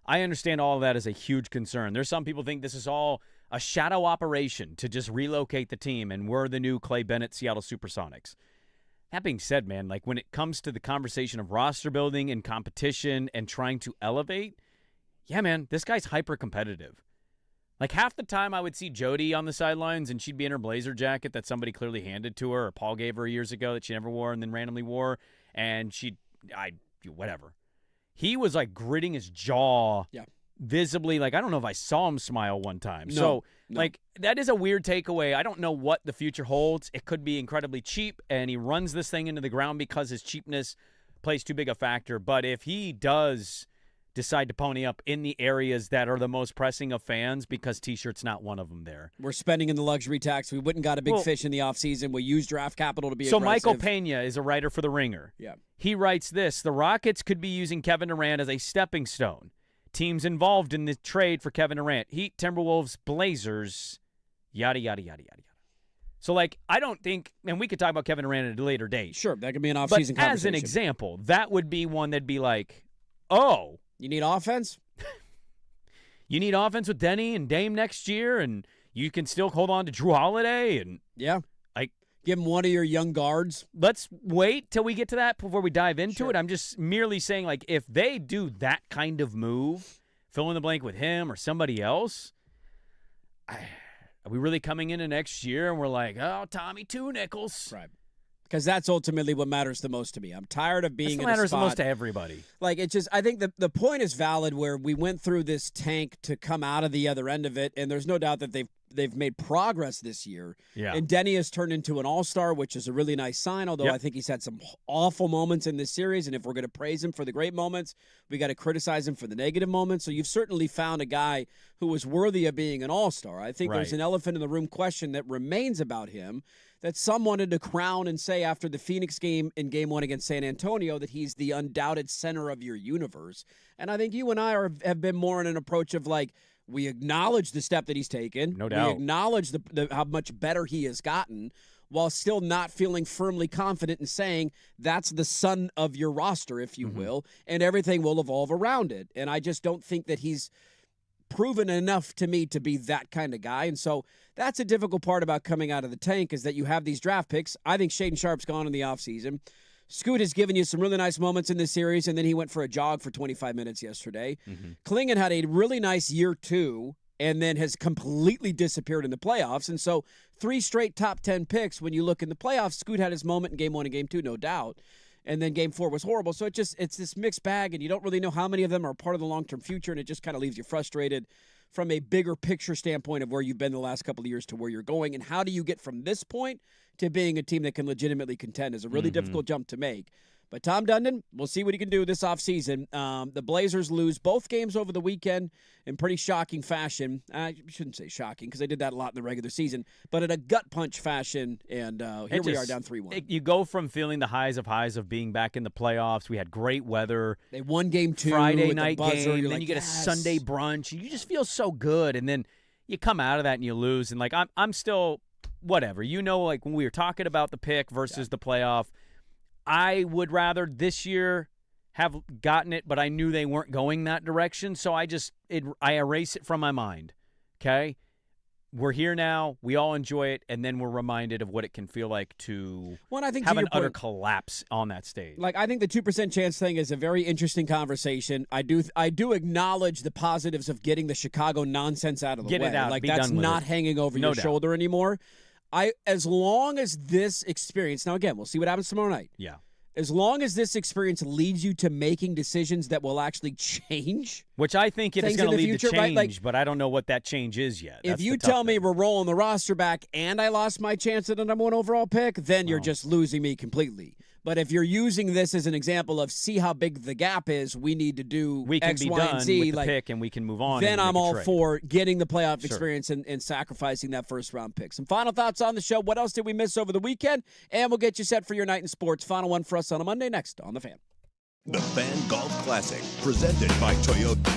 I understand all of that is a huge concern. There's some people think this is all a shadow operation to just relocate the team, and we're the new Clay Bennett Seattle Supersonics. That being said, man, like when it comes to the conversation of roster building and competition and trying to elevate, yeah, man, this guy's hyper competitive. Like half the time I would see Jody on the sidelines and she'd be in her Blazer jacket that somebody clearly handed to her or Paul gave her years ago that she never wore and then randomly wore. And whatever. He was like gritting his jaw visibly. Like, I don't know if I saw him smile one time. No. Like, that is a weird takeaway. I don't know what the future holds. It could be incredibly cheap, and he runs this thing into the ground because his cheapness plays too big a factor. But if he does decide to pony up in the areas that are the most pressing of fans, because T-shirt's not one of them there. We're spending in the luxury tax. We wouldn't got a big fish in the offseason. We use draft capital to be so aggressive. Michael Pena is a writer for The Ringer. Yeah. He writes this: the Rockets could be using Kevin Durant as a stepping stone. Teams involved in the trade for Kevin Durant: Heat, Timberwolves, Blazers, yada, yada, yada, yada, yada. So, like, I don't think, and we could talk about Kevin Durant at a later date. Sure, that could be an offseason But conversation. as an example, that would be one that'd be like, oh. You need offense? You need offense with Denny and Dame next year, and you can still hold on to Drew Holiday. And yeah. Like, give him one of your young guards. Let's wait till we get to that before we dive into it. I'm just merely saying, like, if they do that kind of move, fill in the blank with him or somebody else, are we really coming into next year and we're like, oh, Tommy, 2 nickels? Right. Because that's ultimately what matters the most to me. I'm tired of being in a spot. That matters the most to everybody. Like, it's just, I think the point is valid where we went through this tank to come out of the other end of it, and there's no doubt that they've made progress this year. Yeah. And Denny has turned into an all-star, which is a really nice sign, although I think he's had some awful moments in this series, and if we're going to praise him for the great moments, we got to criticize him for the negative moments. So you've certainly found a guy who was worthy of being an all-star. I think there's an elephant in the room question that remains about him that some wanted to crown and say after the Phoenix game in Game 1 against San Antonio that he's the undoubted center of your universe. And I think you and I have been more in an approach of like, we acknowledge the step that he's taken. No doubt. We acknowledge how much better he has gotten while still not feeling firmly confident in saying that's the son of your roster, if you will, and everything will evolve around it. And I just don't think that he's proven enough to me to be that kind of guy. And so that's a difficult part about coming out of the tank is that you have these draft picks. I think Shaedon Sharpe's gone in the offseason. Scoot has given you some really nice moments in this series, and then he went for a jog for 25 minutes yesterday. Klingon had a really nice year 2 and then has completely disappeared in the playoffs. And so 3 straight top 10 picks when you look in the playoffs. Scoot had his moment in Game 1 and Game 2, no doubt. And then Game 4 was horrible. So it's this mixed bag, and you don't really know how many of them are part of the long-term future, and it just kind of leaves you frustrated from a bigger picture standpoint of where you've been the last couple of years to where you're going. And how do you get from this point to being a team that can legitimately contend is a really difficult jump to make. But Tom Dundon, we'll see what he can do this offseason. The Blazers lose both games over the weekend in pretty shocking fashion. I shouldn't say shocking because they did that a lot in the regular season, but in a gut punch fashion, and here we are down 3-1. You go from feeling the highs of being back in the playoffs. We had great weather. They won Game 2. Friday with night the buzzer. game, You're then like, you get a Sunday brunch, and you just feel so good. And then you come out of that and you lose. And, like, I'm still whatever. You know, like when we were talking about the pick versus the playoff, I would rather this year have gotten it, but I knew they weren't going that direction, so I erase it from my mind, okay? We're here now. We all enjoy it, and then we're reminded of what it can feel like to have an utter collapse on that stage. Like, I think the 2% chance thing is a very interesting conversation. I do acknowledge the positives of getting the Chicago nonsense out of the way. Get it out. Like, Be that's done with not it. hanging over your shoulder anymore. As long as this experience, now again, we'll see what happens tomorrow night. Yeah. As long as this experience leads you to making decisions that will actually change, which I think it is going to lead to change, right? Like, but I don't know what that change is yet. If you tell me we're rolling the roster back and I lost my chance at the number 1 overall pick, then you're just losing me completely. But if you're using this as an example of see how big the gap is, we need to do X, Y, and Z. With the pick and we can move on. Then I'm all trade. for getting the playoff experience and sacrificing that first-round pick. Some final thoughts on the show. What else did we miss over the weekend? And we'll get you set for your night in sports. Final one for us on a Monday next on The Fan. The Fan Golf Classic, presented by Toyota.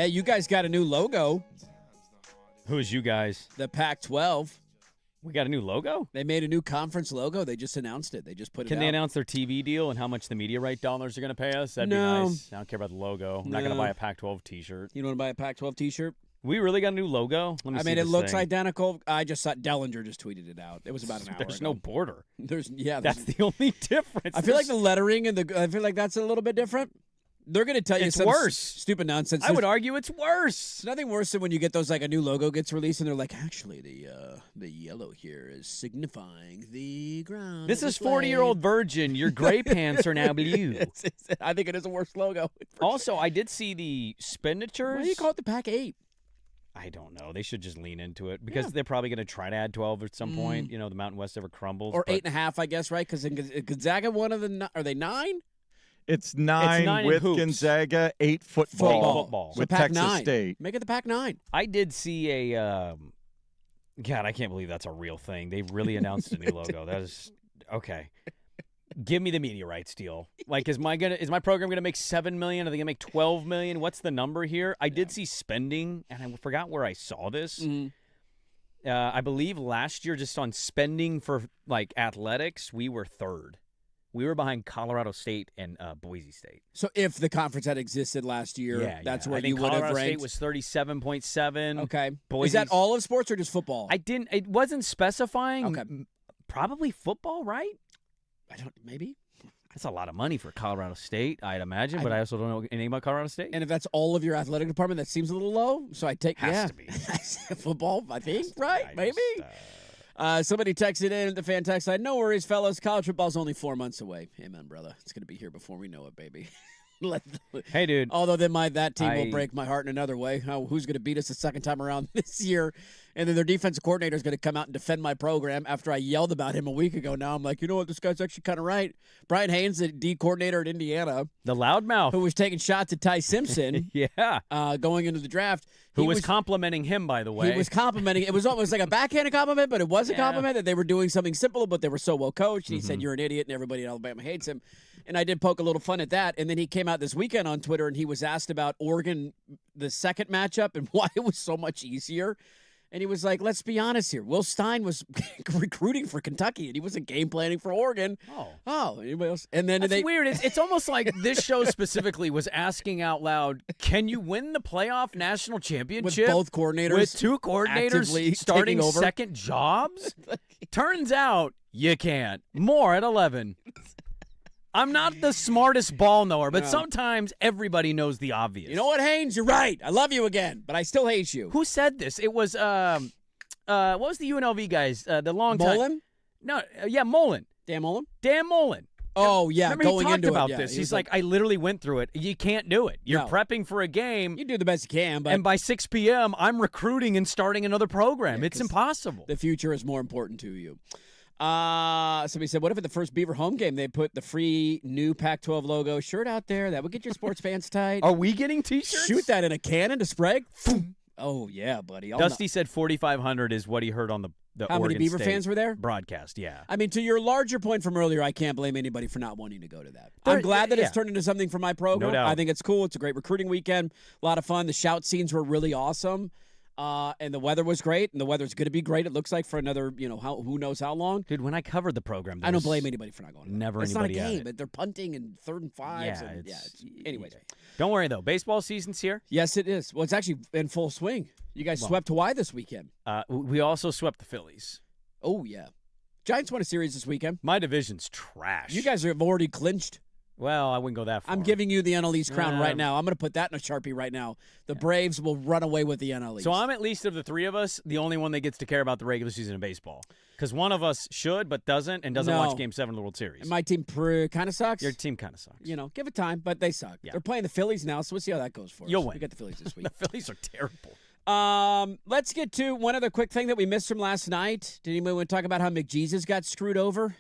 Hey, you guys got a new logo. Who's you guys? The Pac-12. We got a new logo? They made a new conference logo. They just announced it. They just put it out. Can they announce their TV deal and how much the media right dollars are going to pay us? That'd No. be nice. I don't care about the logo. I'm not going to buy a Pac-12 T-shirt. You don't want to buy a Pac-12 T-shirt? We really got a new logo? Let me see it this looks thing. identical. I just saw Dellinger just tweeted it out. It was about an hour There's ago. no border. That's the only difference. I feel like the lettering and I feel like that's a little bit different. They're going to tell you It's some worse. Stupid nonsense. I would argue it's worse. It's nothing worse than when you get those, like a new logo gets released and they're like, actually, the yellow here is signifying the ground. This is 40-year-old virgin. Your gray pants are now blue. I think it is a worse logo. Also, I did see the expenditures. Why do you call it the Pac-8? I don't know. They should just lean into it because they're probably going to try to add 12 at some point. You know, the Mountain West ever crumbles. Or 8.5, I guess, right? Because Gonzaga, are they 9? It's 9 with Gonzaga, 8 football. With so Texas Pac-9. State. Make it the Pac-9. I did see a God, I can't believe that's a real thing. They really announced a new logo. That is okay. Give me the media rights deal. Like, is my program gonna make $7 million? Are they gonna make $12 million? What's the number here? I did see spending, and I forgot where I saw this. Mm-hmm. I believe last year, just on spending for like athletics, we were third. We were behind Colorado State and Boise State. So if the conference had existed last year, that's where you would have Colorado ranked. State was 37.7. Okay. Boise. Is that all of sports or just football? It wasn't specifying. Okay. Probably football, right? Maybe. That's a lot of money for Colorado State, I'd imagine, but I also don't know anything about Colorado State. And if that's all of your athletic department, that seems a little low. So I take Has to be. football, I think, right? Maybe. Somebody texted in at the fan text line, no worries, fellas. College football's only 4 months away. Amen, brother. It's going to be here before we know it, baby. Hey, dude. Although then that team will break my heart in another way. Who's going to beat us the second time around this year? And then their defensive coordinator is going to come out and defend my program after I yelled about him a week ago. Now I'm like, you know what? This guy's actually kind of right. Brian Haynes, the D coordinator at Indiana. The loudmouth. Who was taking shots at Ty Simpson. Yeah. Going into the draft. Who was complimenting him, by the way. He was complimenting. It was almost like a backhanded compliment, but it was a compliment that they were doing something simple, but they were so well coached. And he said, you're an idiot, and everybody in Alabama hates him. And I did poke a little fun at that. And then he came out this weekend on Twitter, and he was asked about Oregon, the second matchup, and why it was so much easier. And he was like, let's be honest here. Will Stein was recruiting for Kentucky, and he wasn't game planning for Oregon. Oh, anybody else? And then That's weird. It's almost like this show specifically was asking out loud, can you win the playoff national championship? With both coordinators? With two coordinators starting over? second jobs? Turns out you can't. More at 11. I'm not the smartest ball knower, but sometimes everybody knows the obvious. You know what, Haynes? You're right. I love you again, but I still hate you. Who said this? It was, what was the UNLV guys? The long time. Mullen? No, Mullen. Dan Mullen? Dan Mullen. Oh, yeah, Remember going he talked into about it. Yeah, this. He's like, I literally went through it. You can't do it. You're prepping for a game. You do the best you can, but and by 6 p.m., I'm recruiting and starting another program. It's impossible. The future is more important to you. Somebody said, what if at the first Beaver home game they put the free new Pac-12 logo shirt out there? That would get your sports fans tight. Are we getting T-shirts? Shoot that in a cannon to Sprague. Oh, yeah, buddy. Dusty said 4,500 is what he heard on the How Oregon many Beaver State fans were there? broadcast, yeah. I mean, to your larger point from earlier, I can't blame anybody for not wanting to go to that. I'm glad that it's turned into something for my program. No doubt. I think it's cool. It's a great recruiting weekend. A lot of fun. The shout scenes were really awesome. And the weather was great, and the weather's going to be great, it looks like, for another, who knows how long. Dude, when I covered the program, I don't blame anybody for not going to that. Never It's not a anybody game. They're punting and 3rd and 5s. Anyways. Don't worry, though. Baseball season's here. Yes, it is. Well, it's actually in full swing. You guys swept Hawaii this weekend. We also swept the Phillies. Oh, yeah. Giants won a series this weekend. My division's trash. You guys have already clinched. Well, I wouldn't go that far. I'm giving you the NL East crown right now. I'm going to put that in a Sharpie right now. The Braves will run away with the NL East. So I'm, at least of the three of us, the only one that gets to care about the regular season of baseball. Because one of us should but doesn't, and doesn't watch Game 7 of the World Series. And my team kind of sucks. Your team kind of sucks. Give it time, but they suck. Yeah. They're playing the Phillies now, so we'll see how that goes for us. You'll win. We got the Phillies this week. The Phillies are terrible. Let's get to one other quick thing that we missed from last night. Did anybody want to talk about how McJesus got screwed over?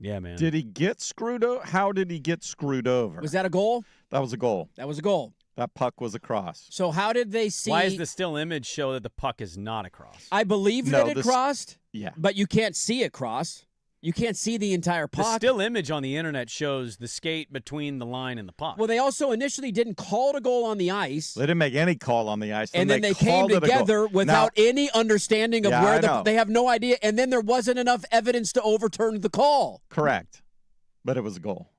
Yeah, man. Did he get screwed over? How did he get screwed over? Was that a goal? That was a goal. That was a goal. That puck was across. So how did they see? Why is the still image show that the puck is not across? I believe that it crossed. Yeah. But you can't see it cross. You can't see the entire The puck. still image on the internet shows the skate between the line and the puck. Well, they also initially didn't call it a goal on the ice. They didn't make any call on the ice. And then they came called it a goal. together without any understanding of Yeah, where I know. they have no idea. And then there wasn't enough evidence to overturn the call. Correct. But it was a goal.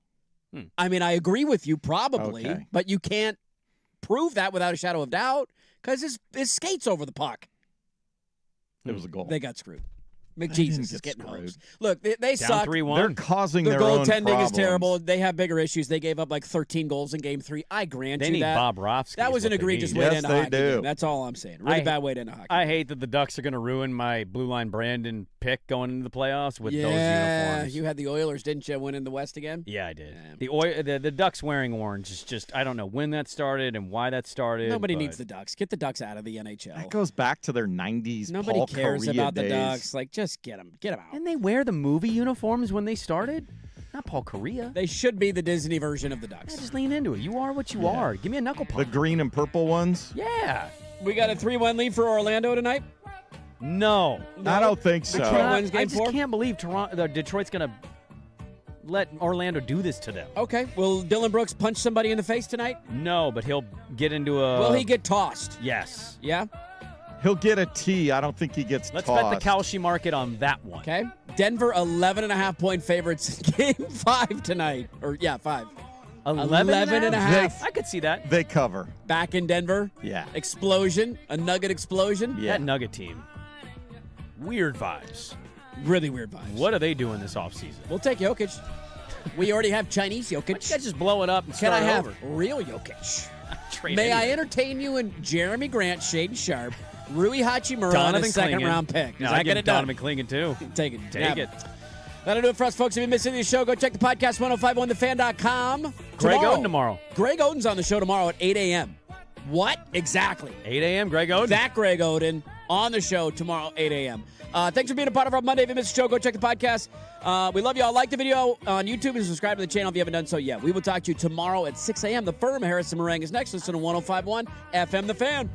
I mean, I agree with you probably, Okay. but you can't prove that without a shadow of doubt because his skates over the puck. It was a goal. They got screwed. They McJesus didn't is get getting screwed. hosed. Look, they Down suck. 3-1. They're causing Their their own goaltending problems. is terrible. They have bigger issues. They gave up like 13 goals in Game 3. I grant They you need that. Bob Rofsky. That was an egregious way to end a hockey game. That's all I'm saying. Really bad way to end a hockey I game. hate that the Ducks are going to ruin my Blue Line Brandon pick going into the playoffs with those Yeah, uniforms. you had the Oilers, didn't you, winning the West again? Yeah, I did. The Ducks wearing orange is just, I don't know when that started and why that started. Nobody but needs the Ducks. Get the Ducks out of the NHL. That goes back to their 90s Nobody Paul cares Kariya about the days. Ducks. Like, just get them out. And they wear the movie uniforms when they started? Not Paul Kariya. They should be the Disney version of the Ducks. Yeah, just lean into it. You are what you are. Give me a knuckle The pump. green and purple ones? Yeah. We got a 3-1 lead for Orlando tonight. No. I don't think so. Detroit wins game I just 4? can't believe Detroit's going to let Orlando do this to them. Okay. Will Dylan Brooks punch somebody in the face tonight? No, but he'll get into a... Will he get tossed? Yes. Yeah? He'll get a T. I don't think he gets Let's tossed. bet the Kalshi market on that one. Okay. Denver 11.5-point favorites in Game 5 tonight. Or, yeah, 5. 11.5. I could see that. They cover. Back in Denver. Yeah. Explosion. A Nugget explosion. Yeah. That Nugget team. Weird vibes. Really weird vibes. What are they doing this offseason? We'll take Jokic. We already have Chinese Why don't Jokic. you guys just blow it up and Can start I have over? real Jokic? Trade May I anything. entertain you in Jeremy Grant, Shaden Sharp, Rui Hachimura, and a Donovan second-round Clingan. pick. Does No, that I get give it done? Donovan Clingan too. Take it. Take Yeah. it. That'll do it for us, folks. If you're missing the show, go check the podcast, 1051thefan.com. Greg Oden tomorrow. Greg Oden's on the show tomorrow at 8 a.m. What? Exactly. 8 a.m. Greg Oden. That Greg Oden on the show tomorrow, 8 a.m. Thanks for being a part of our Monday. If you missed the show, go check the podcast. We love you all. Like the video on YouTube and subscribe to the channel if you haven't done so yet. We will talk to you tomorrow at 6 a.m. The firm, Harrison Meringue, is next. Listen to 105.1 FM The Fan.